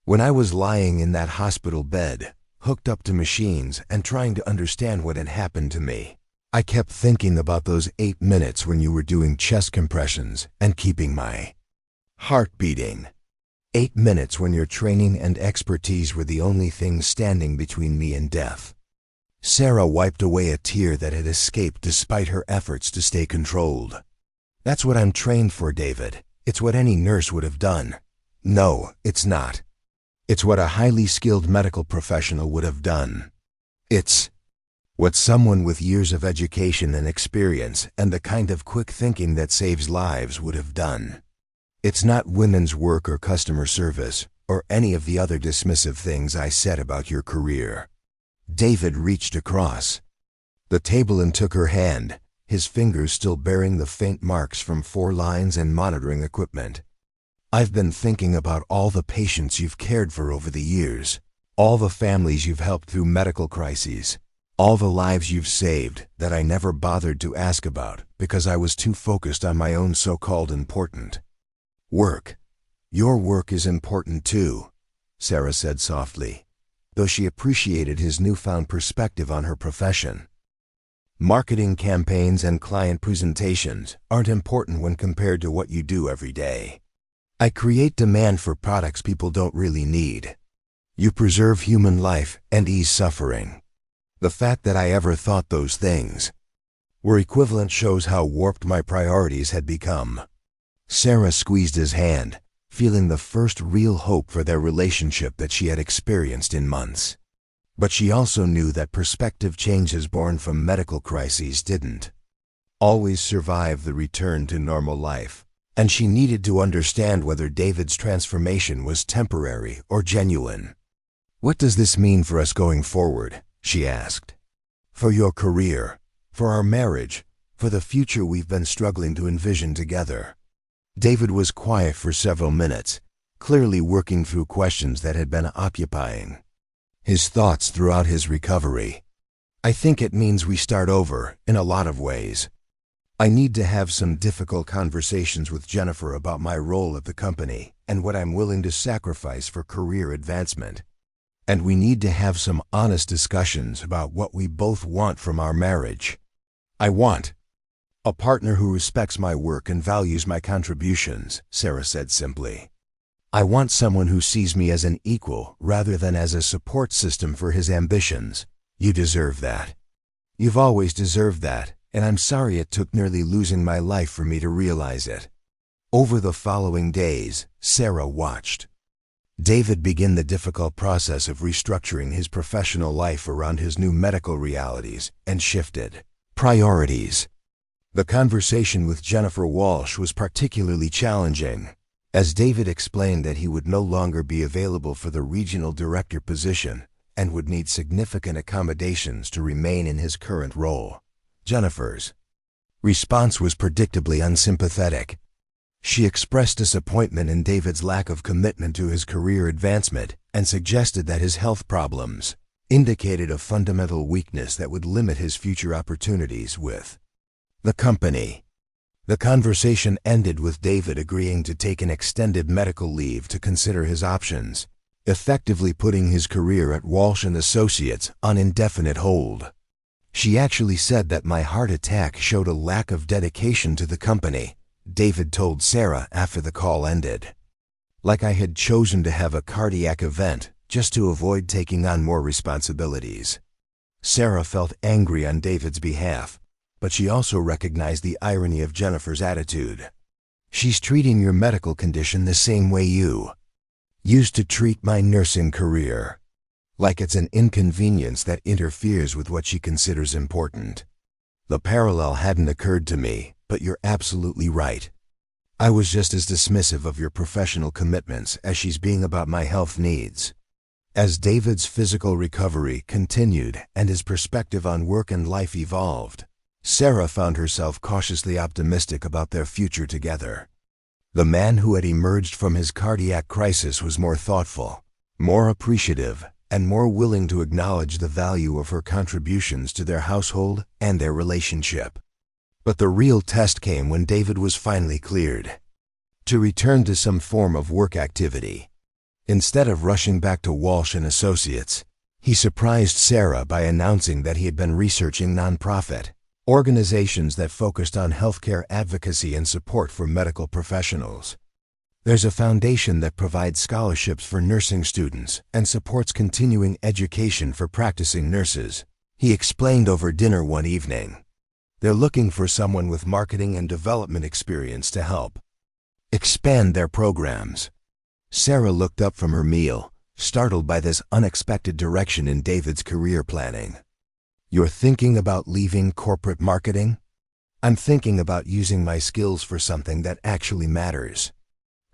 Speaker 1: When I was lying in that hospital bed, hooked up to machines and trying to understand what had happened to me, I kept thinking about those 8 minutes when you were doing chest compressions and keeping my heart beating. 8 minutes when your training and expertise were the only things standing between me and death. Sarah wiped away a tear that had escaped despite her efforts to stay controlled. That's what I'm trained for, David. It's what any nurse would have done. No, it's not. It's what a highly skilled medical professional would have done. It's what someone with years of education and experience and the kind of quick thinking that saves lives would have done. It's not women's work or customer service or any of the other dismissive things I said about your career. David reached across the table and took her hand, his fingers still bearing the faint marks from 4 lines and monitoring equipment. I've been thinking about all the patients you've cared for over the years, all the families you've helped through medical crises, all the lives you've saved that I never bothered to ask about because I was too focused on my own so-called important work. Your work is important too, Sarah said softly, though she appreciated his newfound perspective on her profession. Marketing campaigns and client presentations aren't important when compared to what you do every day. I create demand for products people don't really need. You preserve human life and ease suffering. The fact that I ever thought those things were equivalent shows how warped my priorities had become. Sarah squeezed his hand, feeling the first real hope for their relationship that she had experienced in months. But she also knew that perspective changes born from medical crises didn't always survive the return to normal life, and she needed to understand whether David's transformation was temporary or genuine. What does this mean for us going forward? She asked. For your career, for our marriage, for the future we've been struggling to envision together. David was quiet for several minutes, clearly working through questions that had been occupying his thoughts throughout his recovery. I think it means we start over in a lot of ways. I need to have some difficult conversations with Jennifer about my role at the company and what I'm willing to sacrifice for career advancement. And we need to have some honest discussions about what we both want from our marriage. I want a partner who respects my work and values my contributions, Sarah said simply. I want someone who sees me as an equal rather than as a support system for his ambitions. You deserve that. You've always deserved that, and I'm sorry it took nearly losing my life for me to realize it." Over the following days, Sarah watched David begin the difficult process of restructuring his professional life around his new medical realities and shifted priorities. The conversation with Jennifer Walsh was particularly challenging, as David explained that he would no longer be available for the regional director position and would need significant accommodations to remain in his current role. Jennifer's response was predictably unsympathetic. She expressed disappointment in David's lack of commitment to his career advancement and suggested that his health problems indicated a fundamental weakness that would limit his future opportunities with the company. The conversation ended with David agreeing to take an extended medical leave to consider his options, effectively putting his career at Walsh & Associates on indefinite hold. "She actually said that my heart attack showed a lack of dedication to the company," David told Sarah after the call ended. "Like I had chosen to have a cardiac event just to avoid taking on more responsibilities." Sarah felt angry on David's behalf, but she also recognized the irony of Jennifer's attitude. "She's treating your medical condition the same way you used to treat my nursing career. Like it's an inconvenience that interferes with what she considers important." The parallel hadn't occurred to me, but you're absolutely right. I was just as dismissive of your professional commitments as she's being about my health needs. As David's physical recovery continued and his perspective on work and life evolved, Sarah found herself cautiously optimistic about their future together. The man who had emerged from his cardiac crisis was more thoughtful, more appreciative, and more willing to acknowledge the value of her contributions to their household and their relationship. But the real test came when David was finally cleared to return to some form of work activity. Instead of rushing back to Walsh & Associates, he surprised Sarah by announcing that he had been researching nonprofit organizations that focused on healthcare advocacy and support for medical professionals. "There's a foundation that provides scholarships for nursing students and supports continuing education for practicing nurses," he explained over dinner one evening. "They're looking for someone with marketing and development experience to help expand their programs." Sarah looked up from her meal, startled by this unexpected direction in David's career planning. "You're thinking about leaving corporate marketing?" "I'm thinking about using my skills for something that actually matters.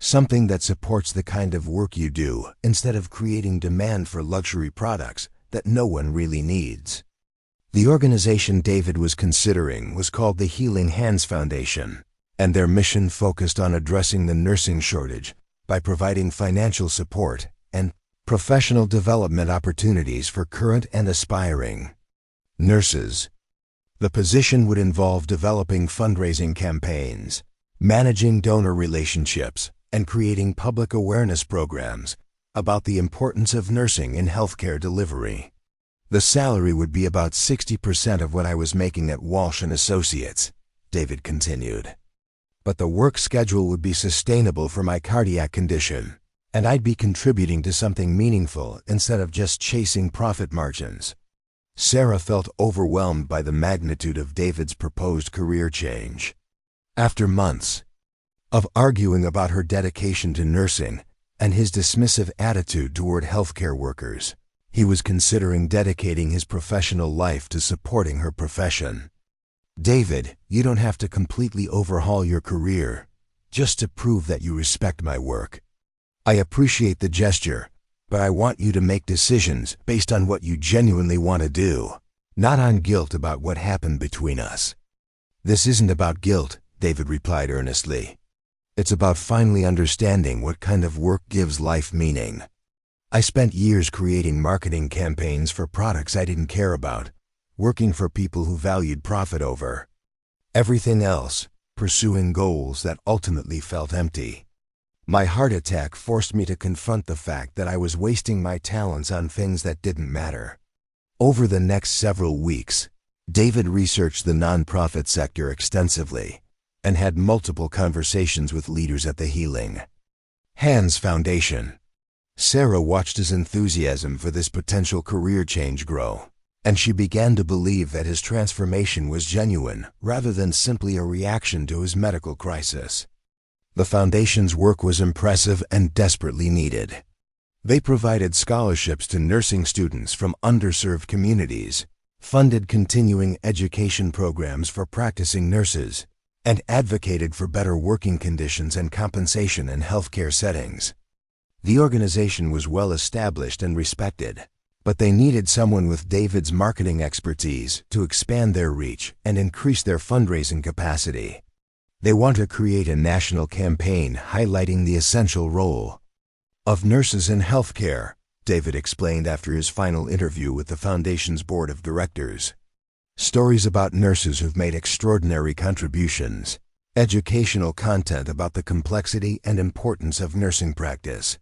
Speaker 1: Something that supports the kind of work you do instead of creating demand for luxury products that no one really needs." The organization David was considering was called the Healing Hands Foundation, and their mission focused on addressing the nursing shortage by providing financial support and professional development opportunities for current and aspiring nurses. The position would involve developing fundraising campaigns, managing donor relationships, and creating public awareness programs about the importance of nursing in healthcare delivery. The salary would be about 60% of what I was making at Walsh & Associates, David continued. But the work schedule would be sustainable for my cardiac condition, and I'd be contributing to something meaningful instead of just chasing profit margins. Sarah felt overwhelmed by the magnitude of David's proposed career change. After months of arguing about her dedication to nursing and his dismissive attitude toward healthcare workers, he was considering dedicating his professional life to supporting her profession. "David, you don't have to completely overhaul your career just to prove that you respect my work. I appreciate the gesture, but I want you to make decisions based on what you genuinely want to do, not on guilt about what happened between us." "This isn't about guilt," David replied earnestly. "It's about finally understanding what kind of work gives life meaning. I spent years creating marketing campaigns for products I didn't care about, working for people who valued profit over everything else, pursuing goals that ultimately felt empty. My heart attack forced me to confront the fact that I was wasting my talents on things that didn't matter." Over the next several weeks, David researched the nonprofit sector extensively and had multiple conversations with leaders at the Healing Hands Foundation. Sarah watched his enthusiasm for this potential career change grow, and she began to believe that his transformation was genuine rather than simply a reaction to his medical crisis. The Foundation's work was impressive and desperately needed. They provided scholarships to nursing students from underserved communities, funded continuing education programs for practicing nurses, and advocated for better working conditions and compensation in healthcare settings. The organization was well established and respected, but they needed someone with David's marketing expertise to expand their reach and increase their fundraising capacity. They want to create a national campaign highlighting the essential role of nurses in healthcare, David explained after his final interview with the Foundation's board of directors. Stories about nurses who've made extraordinary contributions, educational content about the complexity and importance of nursing practice,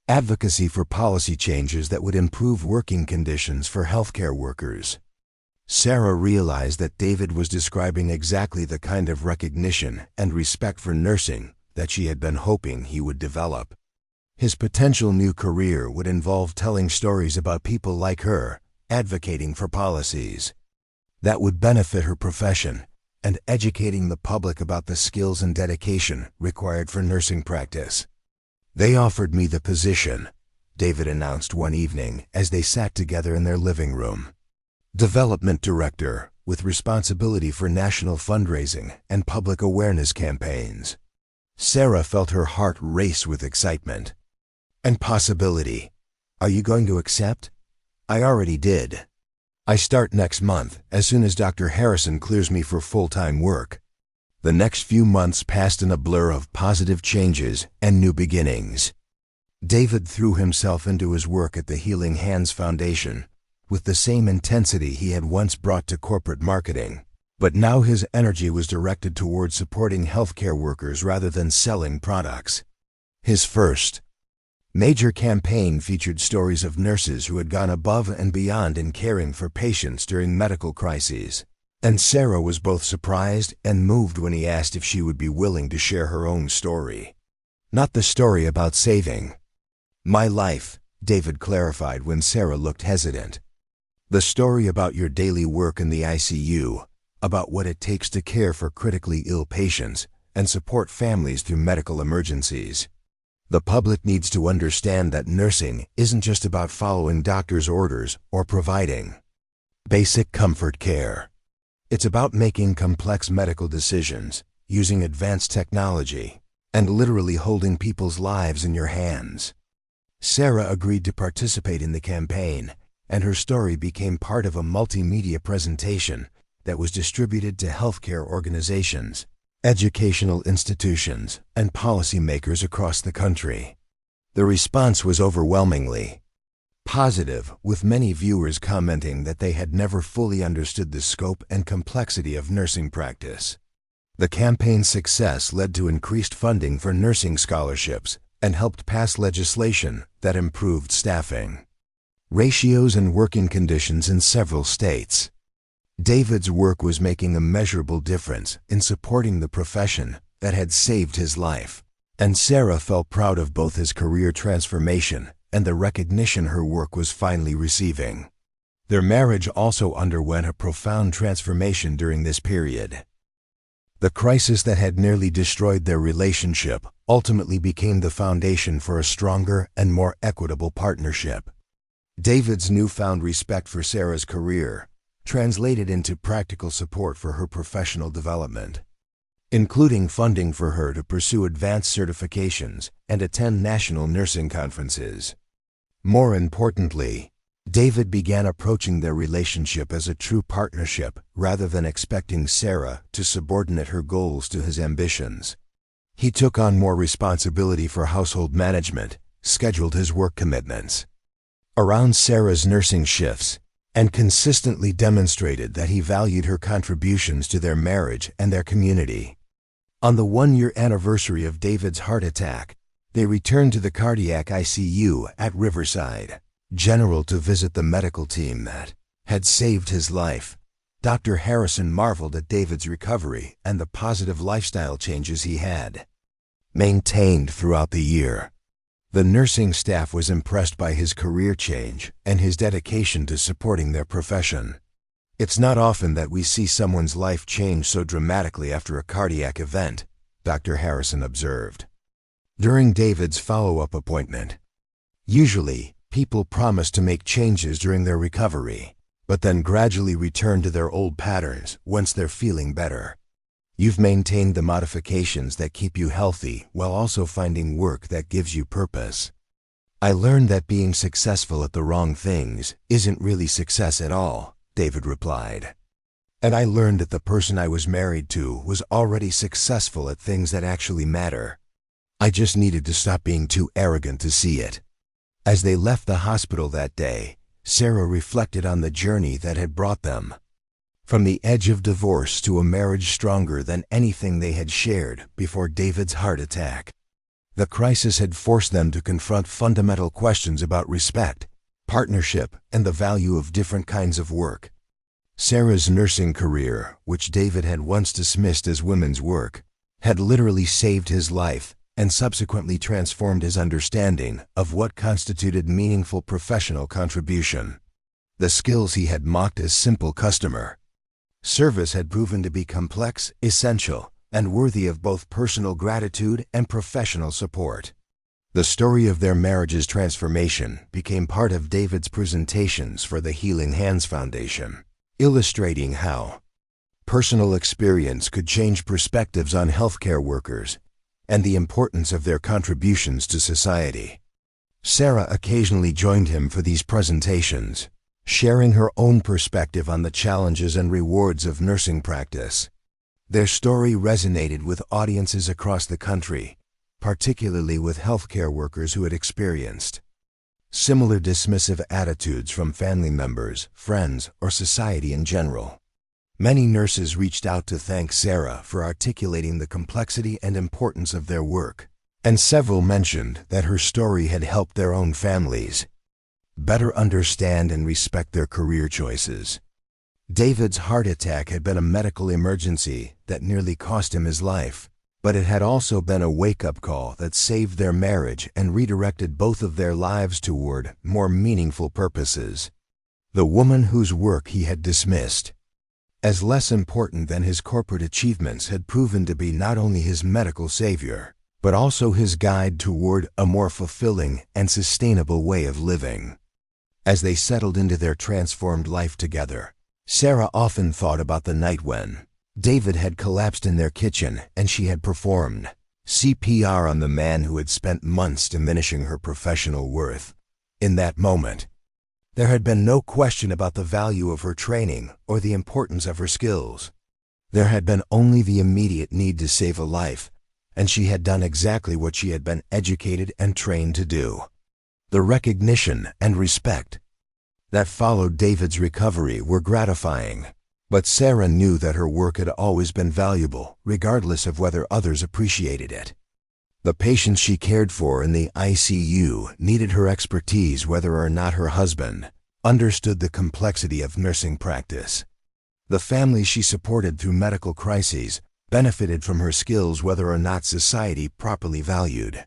Speaker 1: advocacy for policy changes that would improve working conditions for healthcare workers. Sarah realized that David was describing exactly the kind of recognition and respect for nursing that she had been hoping he would develop. His potential new career would involve telling stories about people like her, advocating for policies that would benefit her profession, and educating the public about the skills and dedication required for nursing practice. "They offered me the position," David announced one evening as they sat together in their living room. "Development Director, with responsibility for national fundraising and public awareness campaigns." Sarah felt her heart race with excitement. "And possibility. Are you going to accept?" "I already did. I start next month, as soon as Dr. Harrison clears me for full-time work." The next few months passed in a blur of positive changes and new beginnings. David threw himself into his work at the Healing Hands Foundation with the same intensity he had once brought to corporate marketing, but now his energy was directed toward supporting healthcare workers rather than selling products. His first major campaign featured stories of nurses who had gone above and beyond in caring for patients during medical crises, and Sarah was both surprised and moved when he asked if she would be willing to share her own story. "Not the story about saving my life," David clarified when Sarah looked hesitant. "The story about your daily work in the ICU, about what it takes to care for critically ill patients and support families through medical emergencies. The public needs to understand that nursing isn't just about following doctors' orders or providing basic comfort care. It's about making complex medical decisions, using advanced technology, and literally holding people's lives in your hands." Sarah agreed to participate in the campaign, and her story became part of a multimedia presentation that was distributed to healthcare organizations, educational institutions, and policymakers across the country. The response was overwhelmingly positive, with many viewers commenting that they had never fully understood the scope and complexity of nursing practice. The campaign's success led to increased funding for nursing scholarships and helped pass legislation that improved staffing ratios and working conditions in several states. David's work was making a measurable difference in supporting the profession that had saved his life, and Sarah felt proud of both his career transformation and the recognition her work was finally receiving. Their marriage also underwent a profound transformation during this period. The crisis that had nearly destroyed their relationship ultimately became the foundation for a stronger and more equitable partnership. David's newfound respect for Sarah's career translated into practical support for her professional development, including funding for her to pursue advanced certifications and attend national nursing conferences. More importantly, David began approaching their relationship as a true partnership rather than expecting Sarah to subordinate her goals to his ambitions. He took on more responsibility for household management, scheduled his work commitments around Sarah's nursing shifts, and consistently demonstrated that he valued her contributions to their marriage and their community. On the one-year anniversary of David's heart attack, they returned to the cardiac ICU at Riverside General to visit the medical team that had saved his life. Dr. Harrison marveled at David's recovery and the positive lifestyle changes he had maintained throughout the year. The nursing staff was impressed by his career change and his dedication to supporting their profession. It's not often that we see someone's life change so dramatically after a cardiac event, Dr. Harrison observed. During David's follow-up appointment, usually, people promise to make changes during their recovery, but then gradually return to their old patterns once they're feeling better. You've maintained the modifications that keep you healthy while also finding work that gives you purpose. I learned that being successful at the wrong things isn't really success at all, David replied. And I learned that the person I was married to was already successful at things that actually matter. I just needed to stop being too arrogant to see it. As they left the hospital that day, Sarah reflected on the journey that had brought them. From the edge of divorce to a marriage stronger than anything they had shared before David's heart attack. The crisis had forced them to confront fundamental questions about respect, partnership, and the value of different kinds of work. Sarah's nursing career, which David had once dismissed as women's work, had literally saved his life and subsequently transformed his understanding of what constituted meaningful professional contribution. The skills he had mocked as simple customer service had proven to be complex, essential, and worthy of both personal gratitude and professional support. The story of their marriage's transformation became part of David's presentations for the Healing Hands Foundation, illustrating how personal experience could change perspectives on healthcare workers and the importance of their contributions to society. Sarah occasionally joined him for these presentations, sharing her own perspective on the challenges and rewards of nursing practice. Their story resonated with audiences across the country, particularly with healthcare workers who had experienced similar dismissive attitudes from family members, friends, or society in general. Many nurses reached out to thank Sarah for articulating the complexity and importance of their work, and several mentioned that her story had helped their own families better understand and respect their career choices. David's heart attack had been a medical emergency that nearly cost him his life, but it had also been a wake-up call that saved their marriage and redirected both of their lives toward more meaningful purposes. The woman whose work he had dismissed as less important than his corporate achievements had proven to be not only his medical savior, but also his guide toward a more fulfilling and sustainable way of living. As they settled into their transformed life together, Sarah often thought about the night when David had collapsed in their kitchen and she had performed CPR on the man who had spent months diminishing her professional worth. In that moment, there had been no question about the value of her training or the importance of her skills. There had been only the immediate need to save a life, and she had done exactly what she had been educated and trained to do. The recognition and respect that followed David's recovery were gratifying, but Sarah knew that her work had always been valuable, regardless of whether others appreciated it. The patients she cared for in the ICU needed her expertise whether or not her husband understood the complexity of nursing practice. The families she supported through medical crises benefited from her skills whether or not society properly valued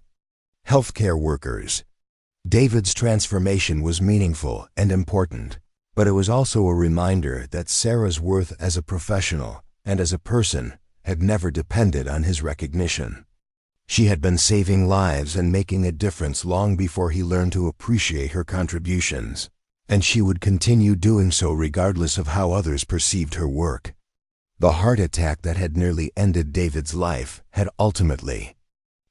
Speaker 1: healthcare workers. David's transformation was meaningful and important, but it was also a reminder that Sarah's worth as a professional and as a person had never depended on his recognition. She had been saving lives and making a difference long before he learned to appreciate her contributions, and she would continue doing so regardless of how others perceived her work. The heart attack that had nearly ended David's life had ultimately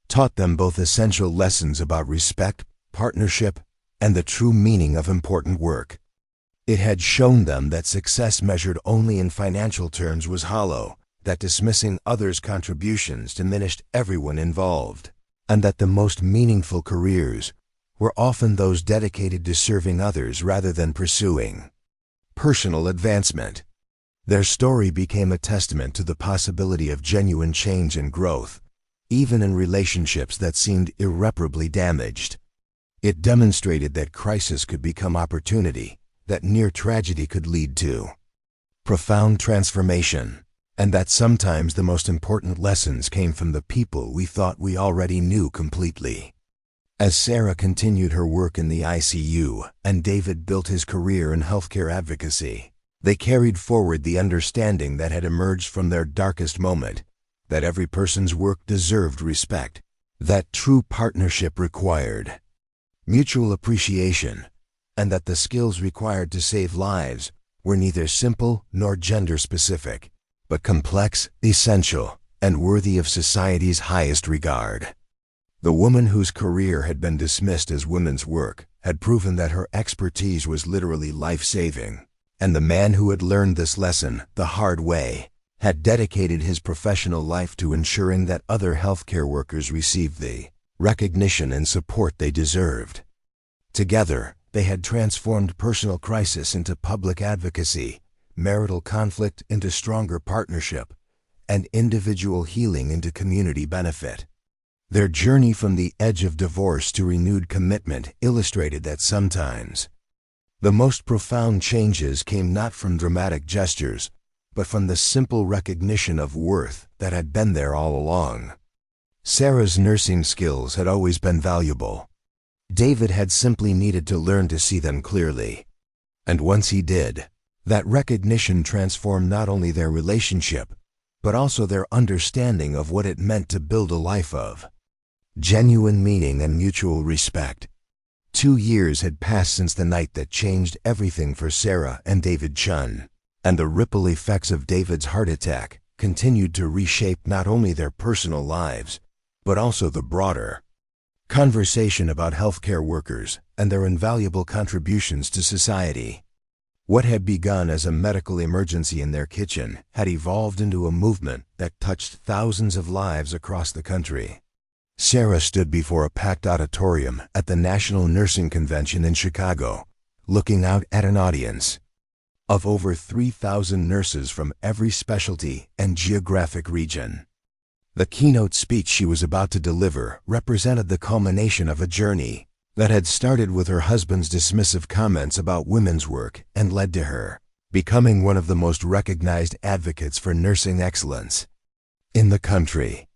Speaker 1: taught them both essential lessons about respect, partnership, and the true meaning of important work. It had shown them that success measured only in financial terms was hollow, that dismissing others' contributions diminished everyone involved, and that the most meaningful careers were often those dedicated to serving others rather than pursuing personal advancement. Their story became a testament to the possibility of genuine change and growth, even in relationships that seemed irreparably damaged. It demonstrated that crisis could become opportunity, that near tragedy could lead to profound transformation, and that sometimes the most important lessons came from the people we thought we already knew completely. As Sarah continued her work in the ICU and David built his career in healthcare advocacy, they carried forward the understanding that had emerged from their darkest moment, that every person's work deserved respect, that true partnership required mutual appreciation, and that the skills required to save lives were neither simple nor gender-specific, but complex, essential, and worthy of society's highest regard. The woman whose career had been dismissed as women's work had proven that her expertise was literally life-saving, and the man who had learned this lesson the hard way had dedicated his professional life to ensuring that other healthcare workers received the recognition and support they deserved. Together, they had transformed personal crisis into public advocacy, marital conflict into stronger partnership, and individual healing into community benefit. Their journey from the edge of divorce to renewed commitment illustrated that sometimes the most profound changes came not from dramatic gestures, but from the simple recognition of worth that had been there all along. Sarah's nursing skills had always been valuable. David had simply needed to learn to see them clearly. And once he did, that recognition transformed not only their relationship, but also their understanding of what it meant to build a life of genuine meaning and mutual respect. 2 years had passed since the night that changed everything for Sarah and David Chen, and the ripple effects of David's heart attack continued to reshape not only their personal lives, but also the broader conversation about healthcare workers and their invaluable contributions to society. What had begun as a medical emergency in their kitchen had evolved into a movement that touched thousands of lives across the country. Sarah stood before a packed auditorium at the National Nursing Convention in Chicago, looking out at an audience of over 3,000 nurses from every specialty and geographic region. The keynote speech she was about to deliver represented the culmination of a journey that had started with her husband's dismissive comments about women's work and led to her becoming one of the most recognized advocates for nursing excellence in the country.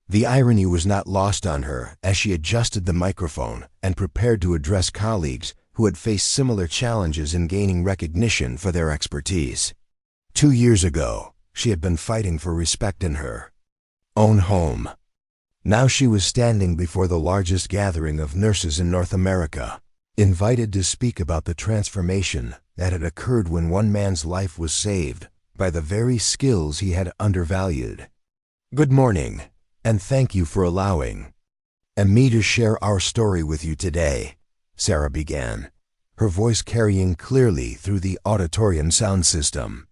Speaker 1: The irony was not lost on her as she adjusted the microphone and prepared to address colleagues who had faced similar challenges in gaining recognition for their expertise. 2 years ago, she had been fighting for respect in her own home. Now she was standing before the largest gathering of nurses in North America, invited to speak about the transformation that had occurred when one man's life was saved by the very skills he had undervalued. Good morning, and thank you for allowing me to share our story with you today, Sarah began, her voice carrying clearly through the auditorium sound system.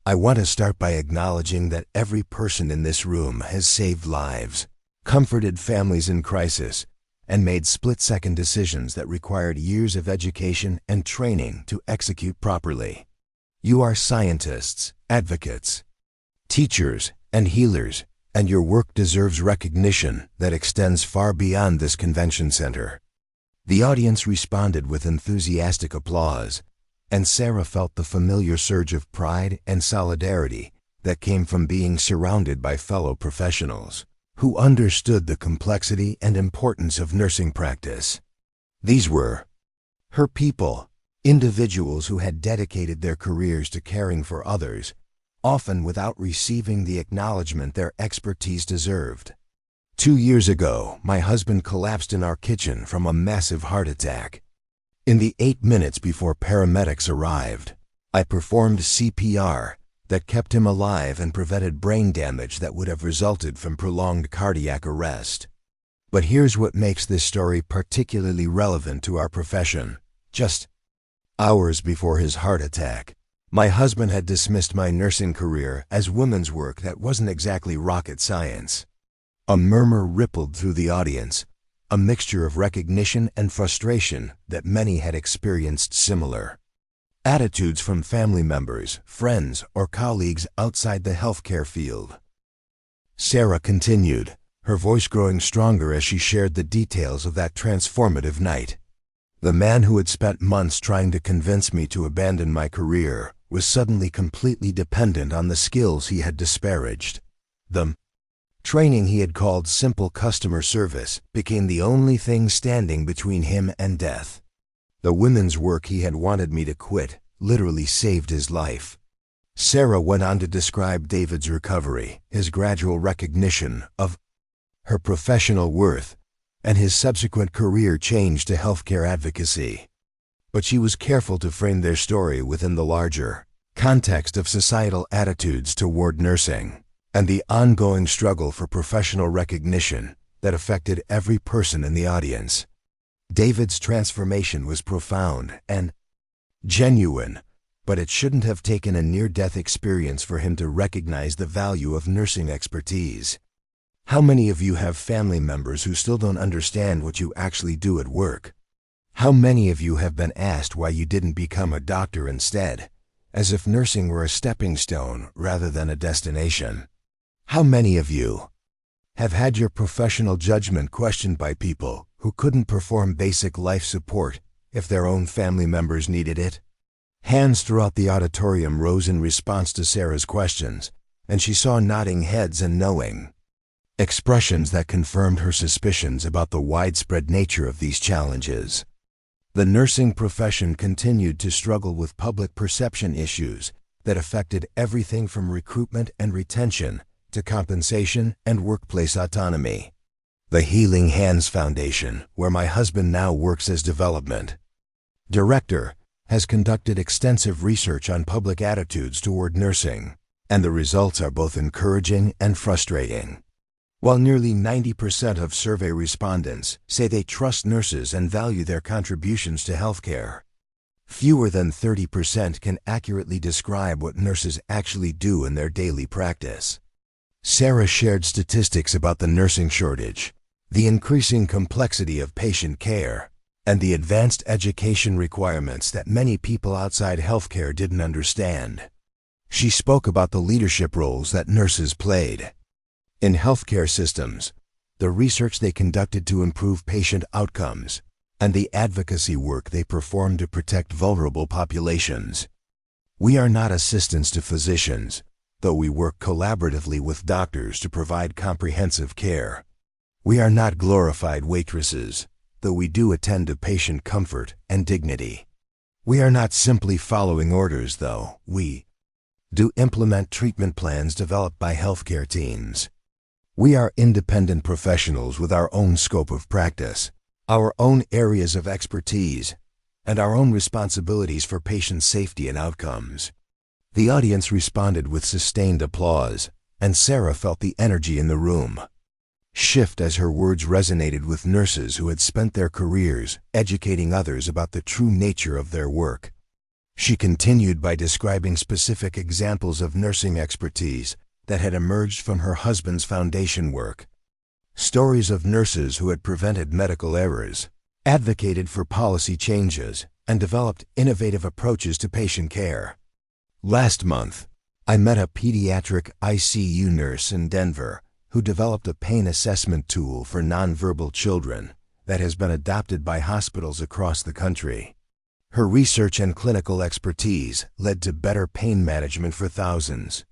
Speaker 1: I want to start by acknowledging that every person in this room has saved lives, comforted families in crisis, and made split-second decisions that required years of education and training to execute properly. You are scientists, advocates, teachers, and healers, and your work deserves recognition that extends far beyond this convention center. The audience responded with enthusiastic applause, and Sarah felt the familiar surge of pride and solidarity that came from being surrounded by fellow professionals who understood the complexity and importance of nursing practice. These were her people, individuals who had dedicated their careers to caring for others, often without receiving the acknowledgement their expertise deserved. 2 years ago, my husband collapsed in our kitchen from a massive heart attack. In the 8 minutes before paramedics arrived, I performed CPR that kept him alive and prevented brain damage that would have resulted from prolonged cardiac arrest. But here's what makes this story particularly relevant to our profession. Just hours before his heart attack, my husband had dismissed my nursing career as women's work that wasn't exactly rocket science. A murmur rippled through the audience, a mixture of recognition and frustration that many had experienced similar attitudes from family members, friends, or colleagues outside the healthcare field. Sarah continued, her voice growing stronger as she shared the details of that transformative night. The man who had spent months trying to convince me to abandon my career was suddenly completely dependent on the skills he had disparaged. The Training he had called simple customer service became the only thing standing between him and death. The women's work he had wanted me to quit literally saved his life. Sarah went on to describe David's recovery, his gradual recognition of her professional worth, and his subsequent career change to healthcare advocacy. But she was careful to frame their story within the larger context of societal attitudes toward nursing and the ongoing struggle for professional recognition that affected every person in the audience. David's transformation was profound and genuine, but it shouldn't have taken a near-death experience for him to recognize the value of nursing expertise. How many of you have family members who still don't understand what you actually do at work? How many of you have been asked why you didn't become a doctor instead, as if nursing were a stepping stone rather than a destination? How many of you have had your professional judgment questioned by people who couldn't perform basic life support if their own family members needed it? Hands throughout the auditorium rose in response to Sarah's questions, and she saw nodding heads and knowing expressions that confirmed her suspicions about the widespread nature of these challenges. The nursing profession continued to struggle with public perception issues that affected everything from recruitment and retention to compensation and workplace autonomy. The Healing Hands Foundation, where my husband now works as development director, has conducted extensive research on public attitudes toward nursing, and the results are both encouraging and frustrating. While nearly 90% of survey respondents say they trust nurses and value their contributions to healthcare, fewer than 30% can accurately describe what nurses actually do in their daily practice. Sarah shared statistics about the nursing shortage, the increasing complexity of patient care, and the advanced education requirements that many people outside healthcare didn't understand. She spoke about the leadership roles that nurses played in healthcare systems, the research they conducted to improve patient outcomes, and the advocacy work they performed to protect vulnerable populations. We are not assistants to physicians, though we work collaboratively with doctors to provide comprehensive care. We are not glorified waitresses, though we do attend to patient comfort and dignity. We are not simply following orders, though we do implement treatment plans developed by healthcare teams. We are independent professionals with our own scope of practice, our own areas of expertise, and our own responsibilities for patient safety and outcomes. The audience responded with sustained applause, and Sarah felt the energy in the room shift as her words resonated with nurses who had spent their careers educating others about the true nature of their work. She continued by describing specific examples of nursing expertise that had emerged from her husband's foundation work. Stories of nurses who had prevented medical errors, advocated for policy changes, and developed innovative approaches to patient care. Last month, I met a pediatric ICU nurse in Denver who developed a pain assessment tool for nonverbal children that has been adopted by hospitals across the country. Her research and clinical expertise led to better pain management for thousands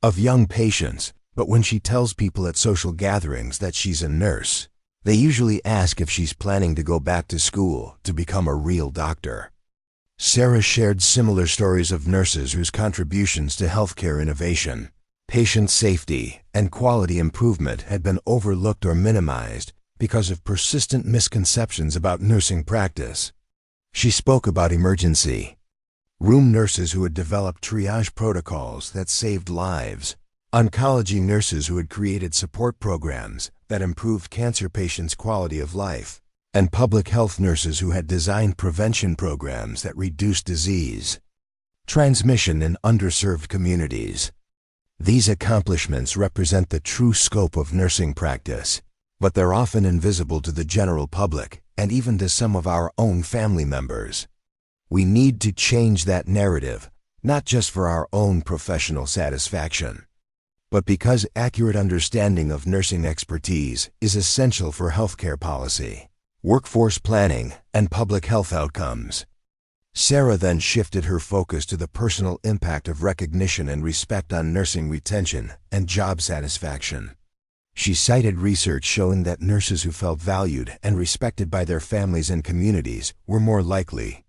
Speaker 1: of young patients, but when she tells people at social gatherings that she's a nurse, they usually ask if she's planning to go back to school to become a real doctor. Sarah shared similar stories of nurses whose contributions to healthcare innovation, patient safety, and quality improvement had been overlooked or minimized because of persistent misconceptions about nursing practice. She spoke about emergency room nurses who had developed triage protocols that saved lives, oncology nurses who had created support programs that improved cancer patients' quality of life, and public health nurses who had designed prevention programs that reduced disease transmission in underserved communities. These accomplishments represent the true scope of nursing practice, but they're often invisible to the general public and even to some of our own family members. We need to change that narrative, not just for our own professional satisfaction, but because accurate understanding of nursing expertise is essential for healthcare policy, workforce planning, and public health outcomes. Sarah then shifted her focus to the personal impact of recognition and respect on nursing retention and job satisfaction. She cited research showing that nurses who felt valued and respected by their families and communities were more likely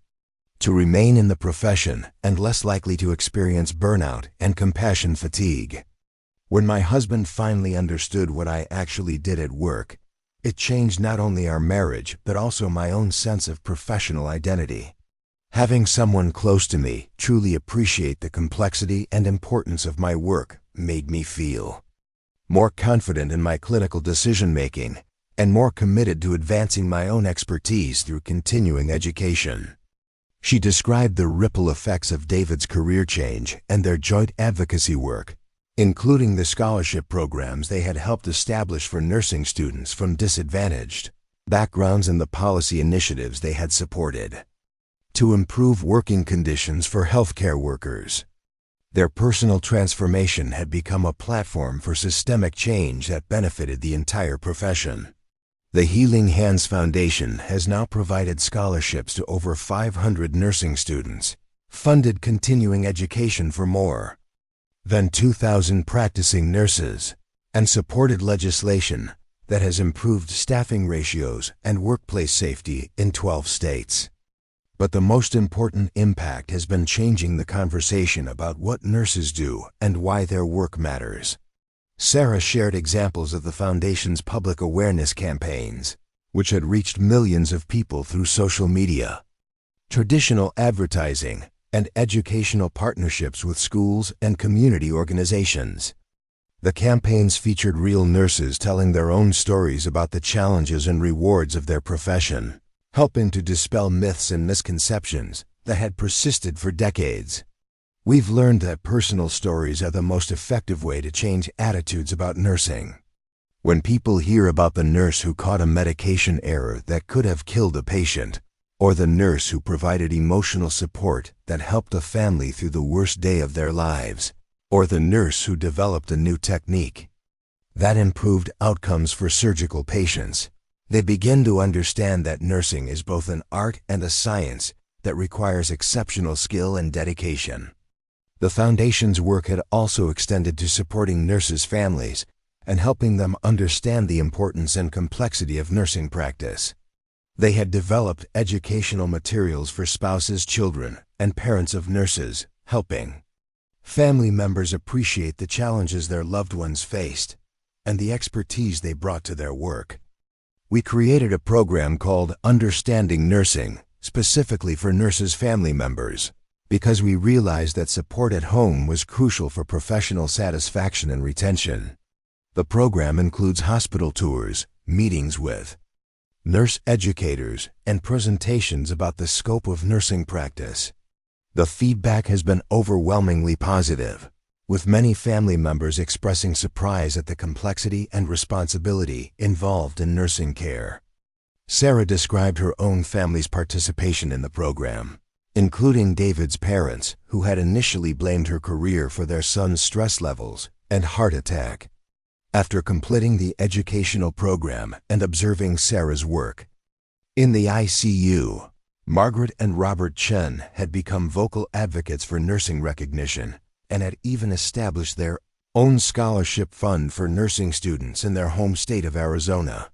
Speaker 1: to remain in the profession and less likely to experience burnout and compassion fatigue. When my husband finally understood what I actually did at work, it changed not only our marriage but also my own sense of professional identity. Having someone close to me truly appreciate the complexity and importance of my work made me feel more confident in my clinical decision-making and more committed to advancing my own expertise through continuing education. She described the ripple effects of David's career change and their joint advocacy work, including the scholarship programs they had helped establish for nursing students from disadvantaged backgrounds and the policy initiatives they had supported to improve working conditions for healthcare workers. Their personal transformation had become a platform for systemic change that benefited the entire profession. The Healing Hands Foundation has now provided scholarships to over 500 nursing students, funded continuing education for more than 2,000 practicing nurses, and supported legislation that has improved staffing ratios and workplace safety in 12 states. But the most important impact has been changing the conversation about what nurses do and why their work matters. Sarah shared examples of the Foundation's public awareness campaigns, which had reached millions of people through social media, traditional advertising, and educational partnerships with schools and community organizations. The campaigns featured real nurses telling their own stories about the challenges and rewards of their profession, helping to dispel myths and misconceptions that had persisted for decades. We've learned that personal stories are the most effective way to change attitudes about nursing. When people hear about the nurse who caught a medication error that could have killed a patient, or the nurse who provided emotional support that helped a family through the worst day of their lives, or the nurse who developed a new technique that improved outcomes for surgical patients, they begin to understand that nursing is both an art and a science that requires exceptional skill and dedication. The Foundation's work had also extended to supporting nurses' families and helping them understand the importance and complexity of nursing practice. They had developed educational materials for spouses, children, and parents of nurses, helping family members appreciate the challenges their loved ones faced and the expertise they brought to their work. We created a program called Understanding Nursing, specifically for nurses' family members, because we realized that support at home was crucial for professional satisfaction and retention. The program includes hospital tours, meetings with nurse educators, and presentations about the scope of nursing practice. The feedback has been overwhelmingly positive, with many family members expressing surprise at the complexity and responsibility involved in nursing care. Sarah described her own family's participation in the program, including David's parents, who had initially blamed her career for their son's stress levels and heart attack. After completing the educational program and observing Sarah's work in the ICU, Margaret and Robert Chen had become vocal advocates for nursing recognition and had even established their own scholarship fund for nursing students in their home state of Arizona.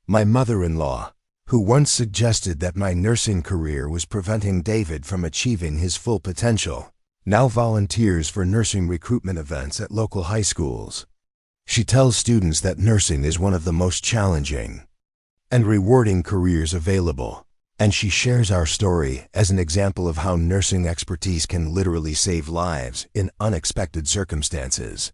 Speaker 1: My mother-in-law, who once suggested that my nursing career was preventing David from achieving his full potential, now volunteers for nursing recruitment events at local high schools. She tells students that nursing is one of the most challenging and rewarding careers available, and she shares our story as an example of how nursing expertise can literally save lives in unexpected circumstances.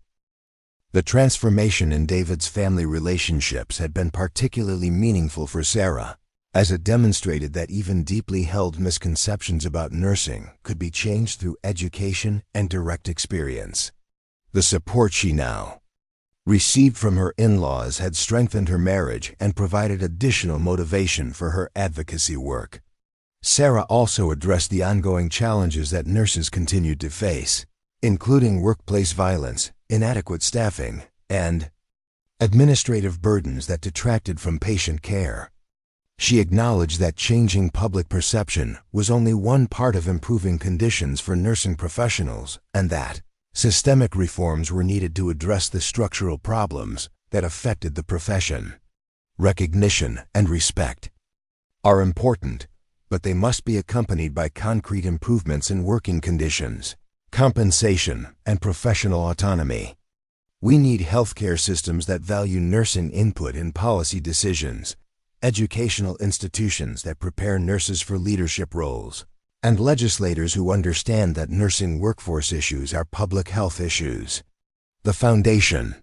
Speaker 1: The transformation in David's family relationships had been particularly meaningful for Sarah, as it demonstrated that even deeply held misconceptions about nursing could be changed through education and direct experience. The support she now received from her in-laws had strengthened her marriage and provided additional motivation for her advocacy work. Sarah also addressed the ongoing challenges that nurses continued to face, including workplace violence, inadequate staffing, and administrative burdens that detracted from patient care. She acknowledged that changing public perception was only one part of improving conditions for nursing professionals, and that systemic reforms were needed to address the structural problems that affected the profession. Recognition and respect are important, but they must be accompanied by concrete improvements in working conditions, compensation, and professional autonomy. We need healthcare systems that value nursing input in policy decisions, educational institutions that prepare nurses for leadership roles, and legislators who understand that nursing workforce issues are public health issues. The Foundation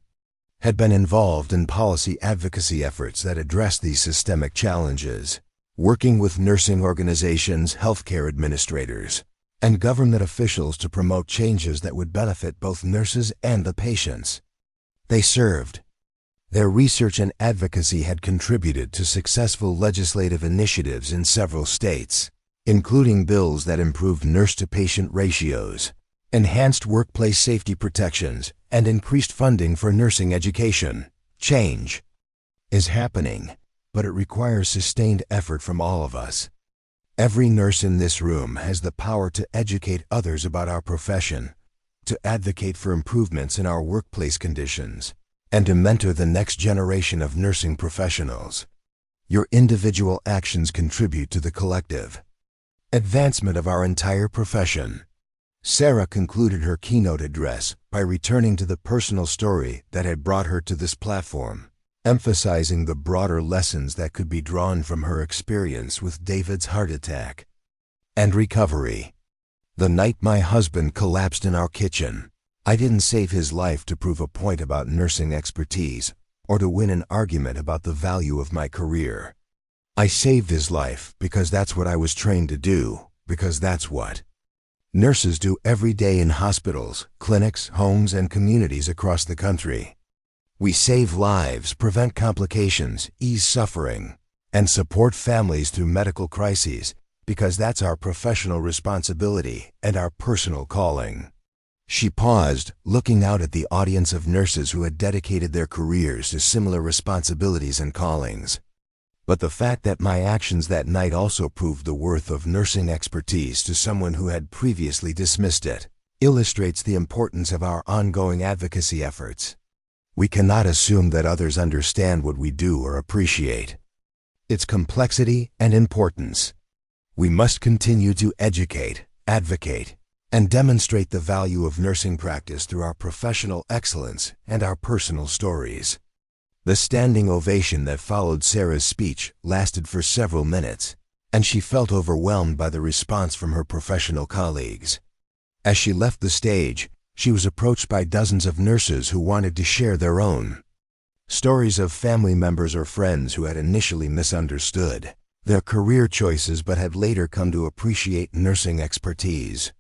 Speaker 1: had been involved in policy advocacy efforts that address these systemic challenges, working with nursing organizations, healthcare administrators, and government officials to promote changes that would benefit both nurses and the patients they served. Their research and advocacy had contributed to successful legislative initiatives in several states, including bills that improved nurse-to-patient ratios, enhanced workplace safety protections, and increased funding for nursing education. Change is happening, but it requires sustained effort from all of us. Every nurse in this room has the power to educate others about our profession, to advocate for improvements in our workplace conditions, and to mentor the next generation of nursing professionals. Your individual actions contribute to the collective advancement of our entire profession. Sarah concluded her keynote address by returning to the personal story that had brought her to this platform, emphasizing the broader lessons that could be drawn from her experience with David's heart attack and recovery. The night my husband collapsed in our kitchen, I didn't save his life to prove a point about nursing expertise or to win an argument about the value of my career. I saved his life because that's what I was trained to do, because that's what nurses do every day in hospitals, clinics, homes, and communities across the country. We save lives, prevent complications, ease suffering, and support families through medical crises because that's our professional responsibility and our personal calling. She paused, looking out at the audience of nurses who had dedicated their careers to similar responsibilities and callings. But the fact that my actions that night also proved the worth of nursing expertise to someone who had previously dismissed it illustrates the importance of our ongoing advocacy efforts. We cannot assume that others understand what we do or appreciate its complexity and importance. We must continue to educate, advocate, and demonstrate the value of nursing practice through our professional excellence and our personal stories. The standing ovation that followed Sarah's speech lasted for several minutes, and she felt overwhelmed by the response from her professional colleagues. As she left the stage, she was approached by dozens of nurses who wanted to share their own stories of family members or friends who had initially misunderstood their career choices but had later come to appreciate nursing expertise.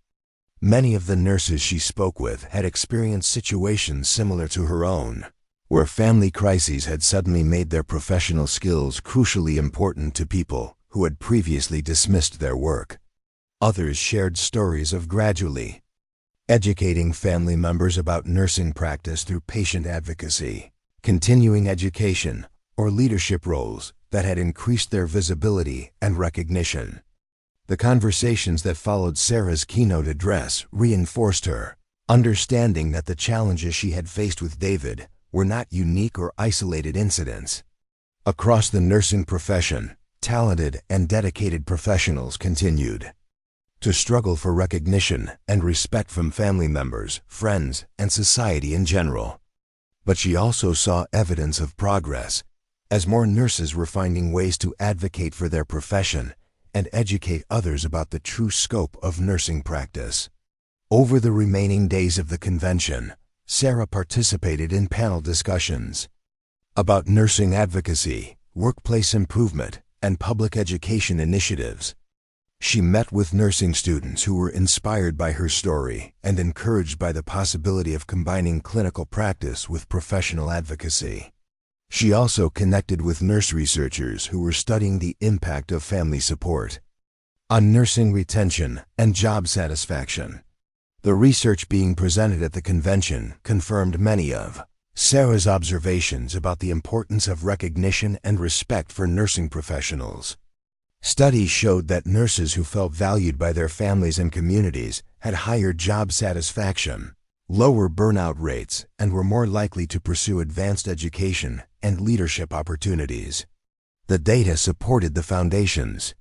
Speaker 1: Many of the nurses she spoke with had experienced situations similar to her own, where family crises had suddenly made their professional skills crucially important to people who had previously dismissed their work. Others shared stories of gradually educating family members about nursing practice through patient advocacy, continuing education, or leadership roles that had increased their visibility and recognition. The conversations that followed Sarah's keynote address reinforced her understanding that the challenges she had faced with David were not unique or isolated incidents. Across the nursing profession, talented and dedicated professionals continued to struggle for recognition and respect from family members, friends, and society in general. But she also saw evidence of progress, as more nurses were finding ways to advocate for their profession and educate others about the true scope of nursing practice. Over the remaining days of the convention, Sarah participated in panel discussions about nursing advocacy, workplace improvement, and public education initiatives. She met with nursing students who were inspired by her story and encouraged by the possibility of combining clinical practice with professional advocacy. She also connected with nurse researchers who were studying the impact of family support on nursing retention and job satisfaction. The research being presented at the convention confirmed many of Sarah's observations about the importance of recognition and respect for nursing professionals. Studies showed that nurses who felt valued by their families and communities had higher job satisfaction, lower burnout rates, and were more likely to pursue advanced education and leadership opportunities. The data supported the foundations.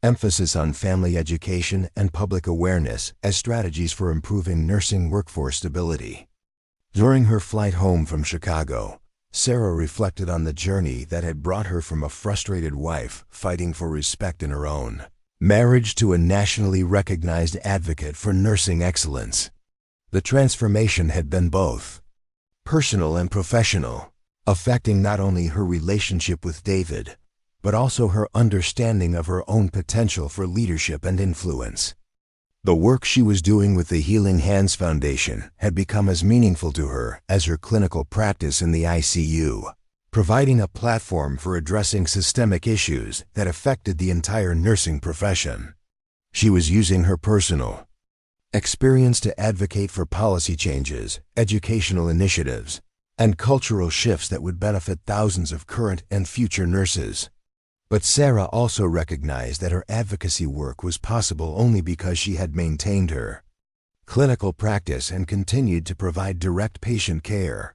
Speaker 1: Emphasis on family education and public awareness as strategies for improving nursing workforce stability. During her flight home from Chicago, Sarah reflected on the journey that had brought her from a frustrated wife fighting for respect in her own marriage to a nationally recognized advocate for nursing excellence. The transformation had been both personal and professional, affecting not only her relationship with David, but also her understanding of her own potential for leadership and influence. The work she was doing with the Healing Hands Foundation had become as meaningful to her as her clinical practice in the ICU, providing a platform for addressing systemic issues that affected the entire nursing profession. She was using her personal experience to advocate for policy changes, educational initiatives, and cultural shifts that would benefit thousands of current and future nurses. But Sarah also recognized that her advocacy work was possible only because she had maintained her clinical practice and continued to provide direct patient care.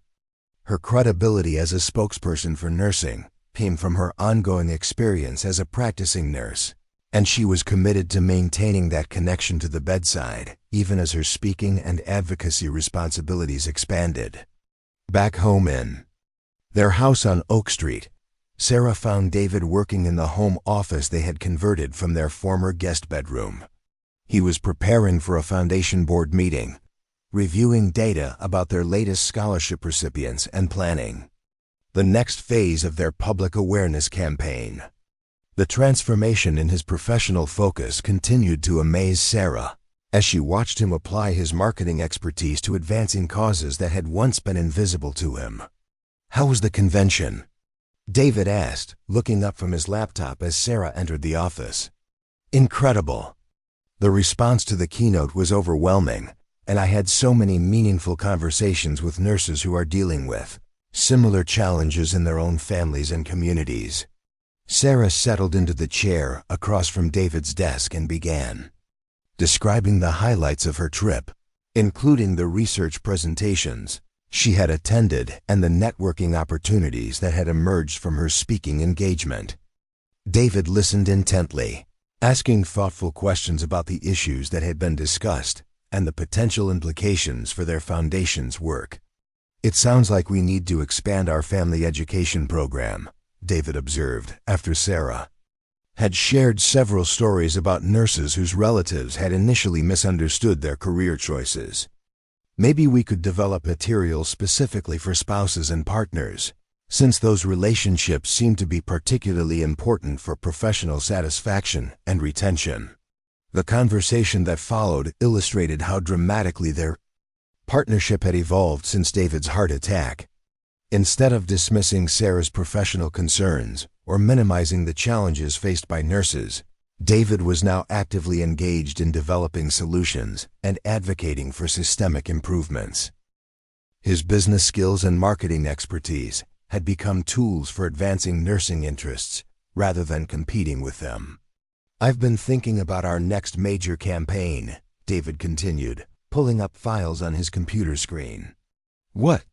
Speaker 1: Her credibility as a spokesperson for nursing came from her ongoing experience as a practicing nurse, and she was committed to maintaining that connection to the bedside, even as her speaking and advocacy responsibilities expanded. Back home in their house on Oak Street, Sarah found David working in the home office they had converted from their former guest bedroom. He was preparing for a foundation board meeting, reviewing data about their latest scholarship recipients and planning the next phase of their public awareness campaign. The transformation in his professional focus continued to amaze Sarah as she watched him apply his marketing expertise to advancing causes that had once been invisible to him. "How was the convention?" David asked, looking up from his laptop as Sarah entered the office. "Incredible." The response to the keynote was overwhelming, and I had so many meaningful conversations with nurses who are dealing with similar challenges in their own families and communities. Sarah settled into the chair across from David's desk and began describing the highlights of her trip, including the research presentations she had attended and the networking opportunities that had emerged from her speaking engagement. David listened intently, asking thoughtful questions about the issues that had been discussed and the potential implications for their foundation's work. "It sounds like we need to expand our family education program," David observed after Sarah had shared several stories about nurses whose relatives had initially misunderstood their career choices. "Maybe we could develop materials specifically for spouses and partners, since those relationships seem to be particularly important for professional satisfaction and retention." The conversation that followed illustrated how dramatically their partnership had evolved since David's heart attack. Instead of dismissing Sarah's professional concerns or minimizing the challenges faced by nurses, David was now actively engaged in developing solutions and advocating for systemic improvements. His business skills and marketing expertise had become tools for advancing nursing interests rather than competing with them. "I've been thinking about our next major campaign," David continued, pulling up files on his computer screen. "What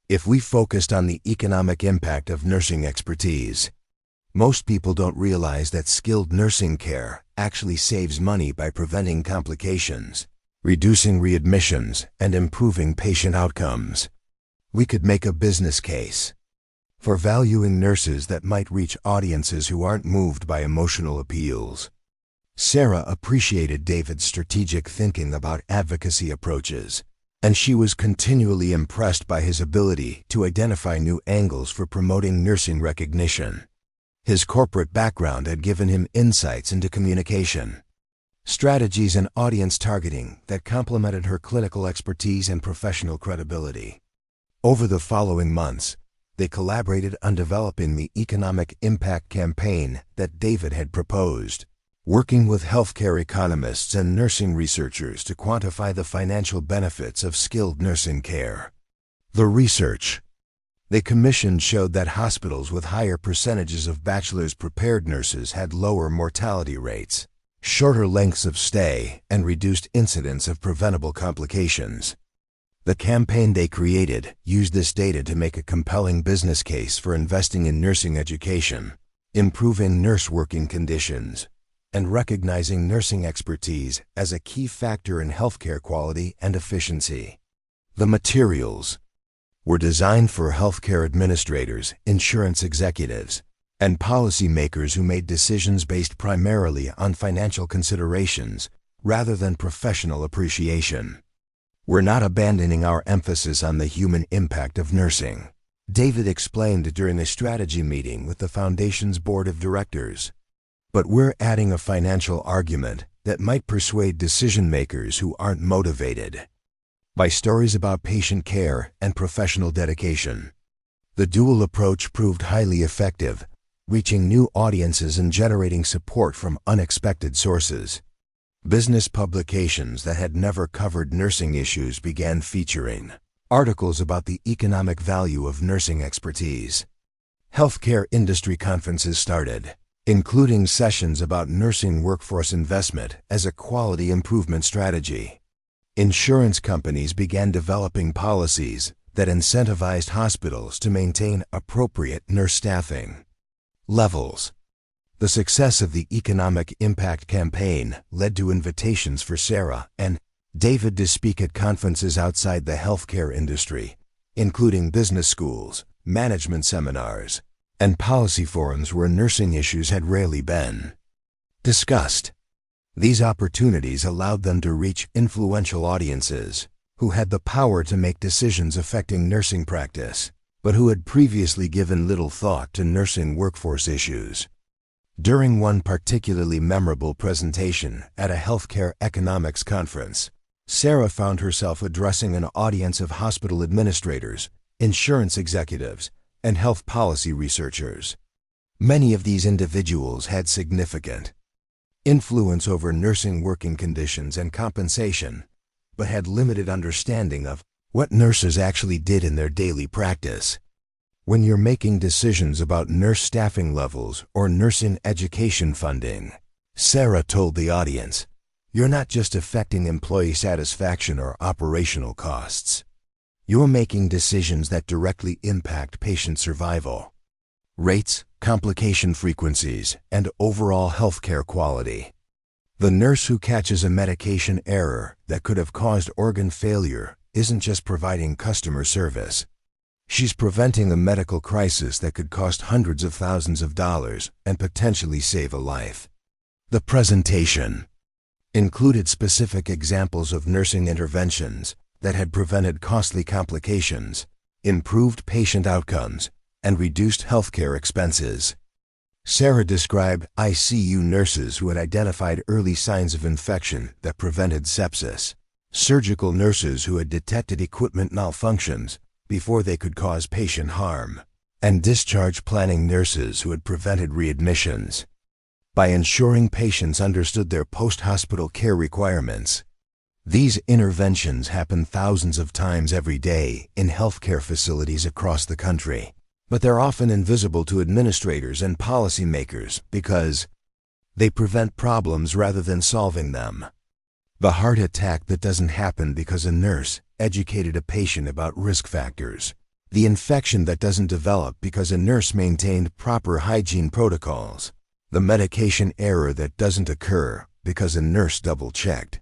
Speaker 1: if we focused on the economic impact of nursing expertise? Most people don't realize that skilled nursing care actually saves money by preventing complications, reducing readmissions, and improving patient outcomes. We could make a business case for valuing nurses that might reach audiences who aren't moved by emotional appeals." Sarah appreciated David's strategic thinking about advocacy approaches, and she was continually impressed by his ability to identify new angles for promoting nursing recognition. His corporate background had given him insights into communication strategies and audience targeting that complemented her clinical expertise and professional credibility. Over the following months, they collaborated on developing the economic impact campaign that David had proposed, working with healthcare economists and nursing researchers to quantify the financial benefits of skilled nursing care. The research they commissioned showed that hospitals with higher percentages of bachelor's-prepared nurses had lower mortality rates, shorter lengths of stay, and reduced incidence of preventable complications. The campaign they created used this data to make a compelling business case for investing in nursing education, improving nurse working conditions, and recognizing nursing expertise as a key factor in healthcare quality and efficiency. The materials were designed for healthcare administrators, insurance executives, and policymakers who made decisions based primarily on financial considerations rather than professional appreciation. We're not abandoning our emphasis on the human impact of nursing, David explained during a strategy meeting with the Foundation's board of directors. But we're adding a financial argument that might persuade decision-makers who aren't motivated by stories about patient care and professional dedication. The dual approach proved highly effective, reaching new audiences and generating support from unexpected sources. Business publications that had never covered nursing issues began featuring articles about the economic value of nursing expertise. Healthcare industry conferences started, including sessions about nursing workforce investment as a quality improvement strategy. Insurance companies began developing policies that incentivized hospitals to maintain appropriate nurse staffing levels. The success of the Economic Impact campaign led to invitations for Sarah and David to speak at conferences outside the healthcare industry, including business schools, management seminars, and policy forums where nursing issues had rarely been discussed. These opportunities allowed them to reach influential audiences who had the power to make decisions affecting nursing practice, but who had previously given little thought to nursing workforce issues. During one particularly memorable presentation at a healthcare economics conference, Sarah found herself addressing an audience of hospital administrators, insurance executives, and health policy researchers. Many of these individuals had significant influence over nursing working conditions and compensation, but had limited understanding of what nurses actually did in their daily practice. When you're making decisions about nurse staffing levels or nursing education funding, Sarah told the audience, you're not just affecting employee satisfaction or operational costs. You're making decisions that directly impact patient survival, rates, complication frequencies, and overall healthcare quality. The nurse who catches a medication error that could have caused organ failure isn't just providing customer service. She's preventing a medical crisis that could cost hundreds of thousands of dollars and potentially save a life. The presentation included specific examples of nursing interventions that had prevented costly complications, improved patient outcomes, and reduced healthcare expenses. Sarah described ICU nurses who had identified early signs of infection that prevented sepsis, surgical nurses who had detected equipment malfunctions before they could cause patient harm, and discharge planning nurses who had prevented readmissions. By ensuring patients understood their post-hospital care requirements, these interventions happen thousands of times every day in healthcare facilities across the country, but they're often invisible to administrators and policymakers because they prevent problems rather than solving them. The heart attack that doesn't happen because a nurse educated a patient about risk factors. The infection that doesn't develop because a nurse maintained proper hygiene protocols. The medication error that doesn't occur because a nurse double-checked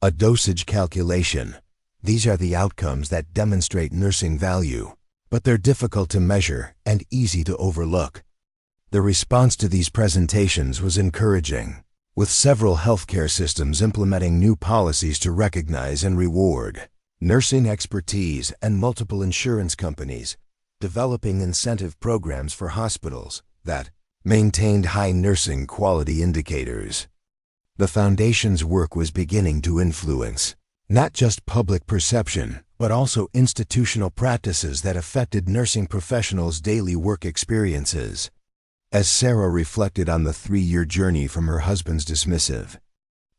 Speaker 1: a dosage calculation. These are the outcomes that demonstrate nursing value, but they're difficult to measure and easy to overlook. The response to these presentations was encouraging, with several healthcare systems implementing new policies to recognize and reward nursing expertise and multiple insurance companies developing incentive programs for hospitals that maintained high nursing quality indicators. The Foundation's work was beginning to influence not just public perception, but also institutional practices that affected nursing professionals' daily work experiences. As Sarah reflected on the 3-year journey from her husband's dismissive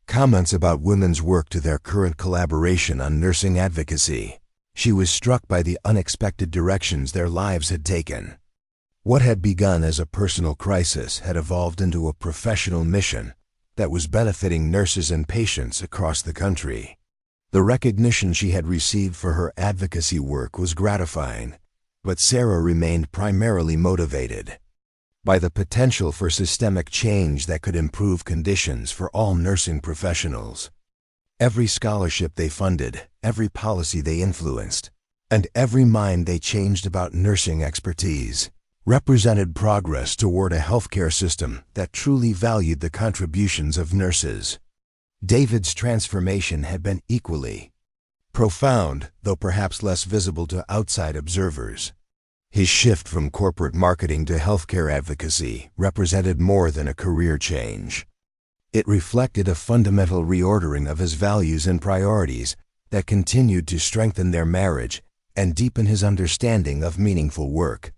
Speaker 1: comments about women's work to their current collaboration on nursing advocacy, she was struck by the unexpected directions their lives had taken. What had begun as a personal crisis had evolved into a professional mission that was benefiting nurses and patients across the country. The recognition she had received for her advocacy work was gratifying, but Sarah remained primarily motivated by the potential for systemic change that could improve conditions for all nursing professionals. Every scholarship they funded, every policy they influenced, and every mind they changed about nursing expertise represented progress toward a healthcare system that truly valued the contributions of nurses. David's transformation had been equally profound, though perhaps less visible to outside observers. His shift from corporate marketing to healthcare advocacy represented more than a career change. It reflected a fundamental reordering of his values and priorities that continued to strengthen their marriage and deepen his understanding of meaningful work.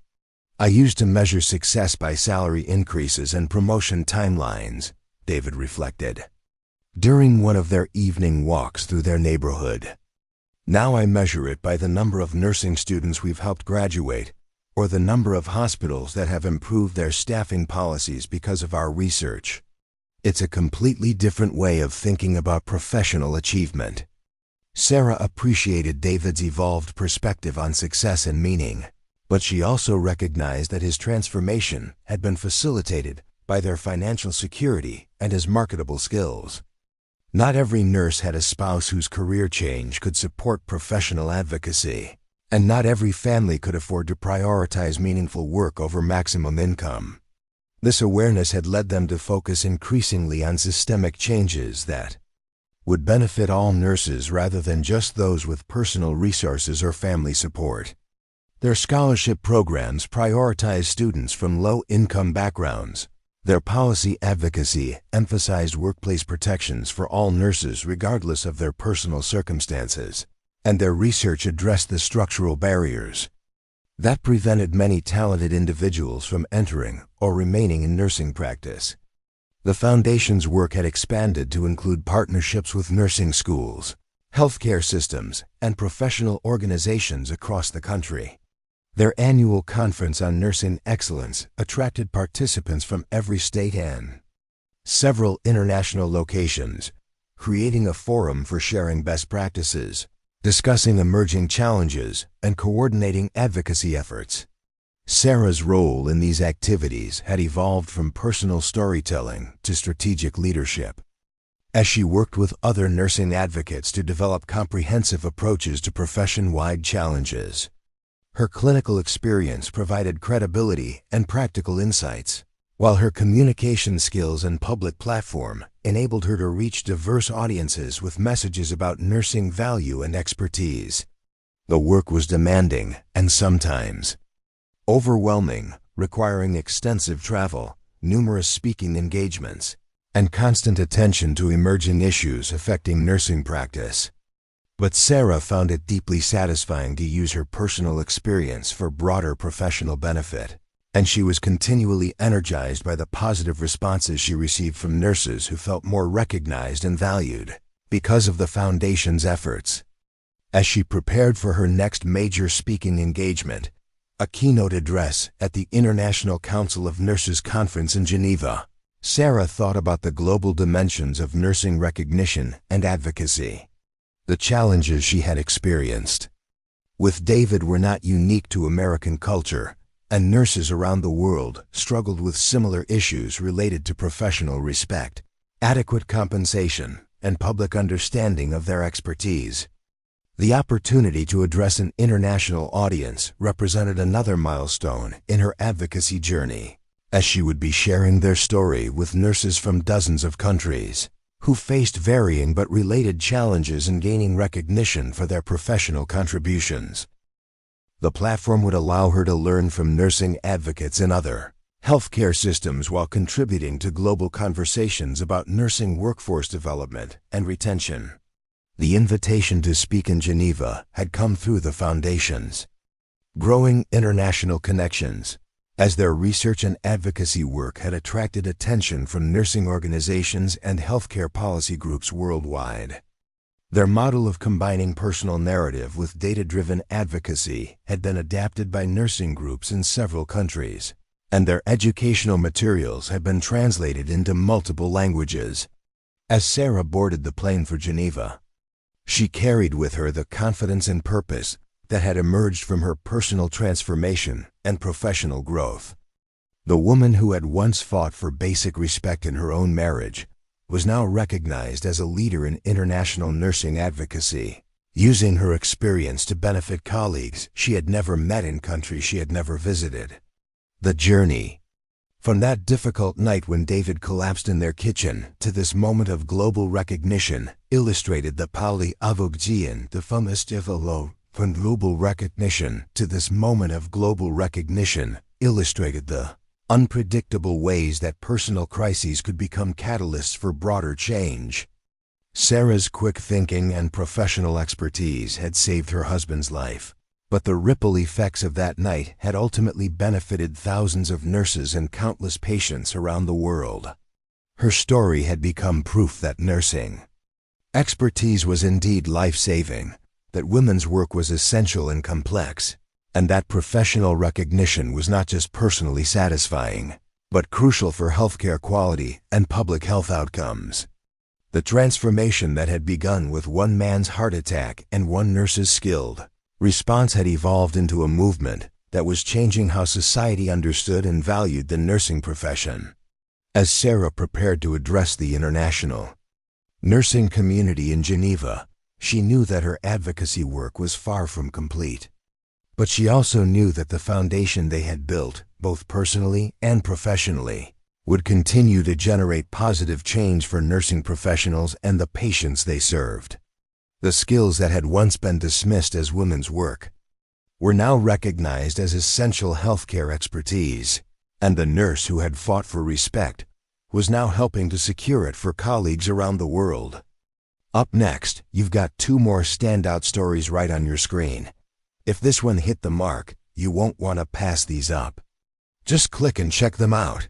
Speaker 1: "I used to measure success by salary increases and promotion timelines," David reflected, during one of their evening walks through their neighborhood. "Now I measure it by the number of nursing students we've helped graduate, or the number of hospitals that have improved their staffing policies because of our research." It's a completely different way of thinking about professional achievement. Sarah appreciated David's evolved perspective on success and meaning, but she also recognized that his transformation had been facilitated by their financial security and his marketable skills. Not every nurse had a spouse whose career change could support professional advocacy, and not every family could afford to prioritize meaningful work over maximum income. This awareness had led them to focus increasingly on systemic changes that would benefit all nurses rather than just those with personal resources or family support. Their scholarship programs prioritized students from low-income backgrounds. Their policy advocacy emphasized workplace protections for all nurses regardless of their personal circumstances, and their research addressed the structural barriers that prevented many talented individuals from entering or remaining in nursing practice. The Foundation's work had expanded to include partnerships with nursing schools, healthcare systems, and professional organizations across the country. Their annual conference on nursing excellence attracted participants from every state and several international locations, creating a forum for sharing best practices, discussing emerging challenges, and coordinating advocacy efforts. Sarah's role in these activities had evolved from personal storytelling to strategic leadership, as she worked with other nursing advocates to develop comprehensive approaches to profession-wide challenges. Her clinical experience provided credibility and practical insights, while her communication skills and public platform enabled her to reach diverse audiences with messages about nursing value and expertise. The work was demanding and sometimes overwhelming, requiring extensive travel, numerous speaking engagements, and constant attention to emerging issues affecting nursing practice. But Sarah found it deeply satisfying to use her personal experience for broader professional benefit, and she was continually energized by the positive responses she received from nurses who felt more recognized and valued because of the Foundation's efforts. As she prepared for her next major speaking engagement, a keynote address at the International Council of Nurses Conference in Geneva, Sarah thought about the global dimensions of nursing recognition and advocacy. The challenges she had experienced with David were not unique to American culture, and nurses around the world struggled with similar issues related to professional respect, adequate compensation, and public understanding of their expertise. The opportunity to address an international audience represented another milestone in her advocacy journey, as she would be sharing their story with nurses from dozens of countries who faced varying but related challenges in gaining recognition for their professional contributions. The platform would allow her to learn from nursing advocates in other healthcare systems while contributing to global conversations about nursing workforce development and retention. The invitation to speak in Geneva had come through the Foundation's growing international connections, as their research and advocacy work had attracted attention from nursing organizations and healthcare policy groups worldwide. Their model of combining personal narrative with data-driven advocacy had been adapted by nursing groups in several countries, and their educational materials had been translated into multiple languages. As Sarah boarded the plane for Geneva, She carried with her the confidence and purpose that had emerged from her personal transformation and professional growth. The woman who had once fought for basic respect in her own marriage was now recognized as a leader in international nursing advocacy, using her experience to benefit colleagues she had never met in countries she had never visited. The journey from that difficult night when David collapsed in their kitchen to this moment of global recognition illustrated the Pauli Avogjian de Famestivalo. From global recognition to this moment of global recognition illustrated the unpredictable ways that personal crises could become catalysts for broader change. Sarah's quick thinking and professional expertise had saved her husband's life, but the ripple effects of that night had ultimately benefited thousands of nurses and countless patients around the world. Her story had become proof that nursing expertise was indeed life-saving, that women's work was essential and complex, and that professional recognition was not just personally satisfying, but crucial for healthcare quality and public health outcomes. The transformation that had begun with one man's heart attack and one nurse's skilled response had evolved into a movement that was changing how society understood and valued the nursing profession. As Sarah prepared to address the international nursing community in Geneva, she knew that her advocacy work was far from complete. But she also knew that the foundation they had built, both personally and professionally, would continue to generate positive change for nursing professionals and the patients they served. The skills that had once been dismissed as women's work were now recognized as essential healthcare expertise, and the nurse who had fought for respect was now helping to secure it for colleagues around the world. Up next, you've got two more standout stories right on your screen. If this one hit the mark, you won't want to pass these up. Just click and check them out.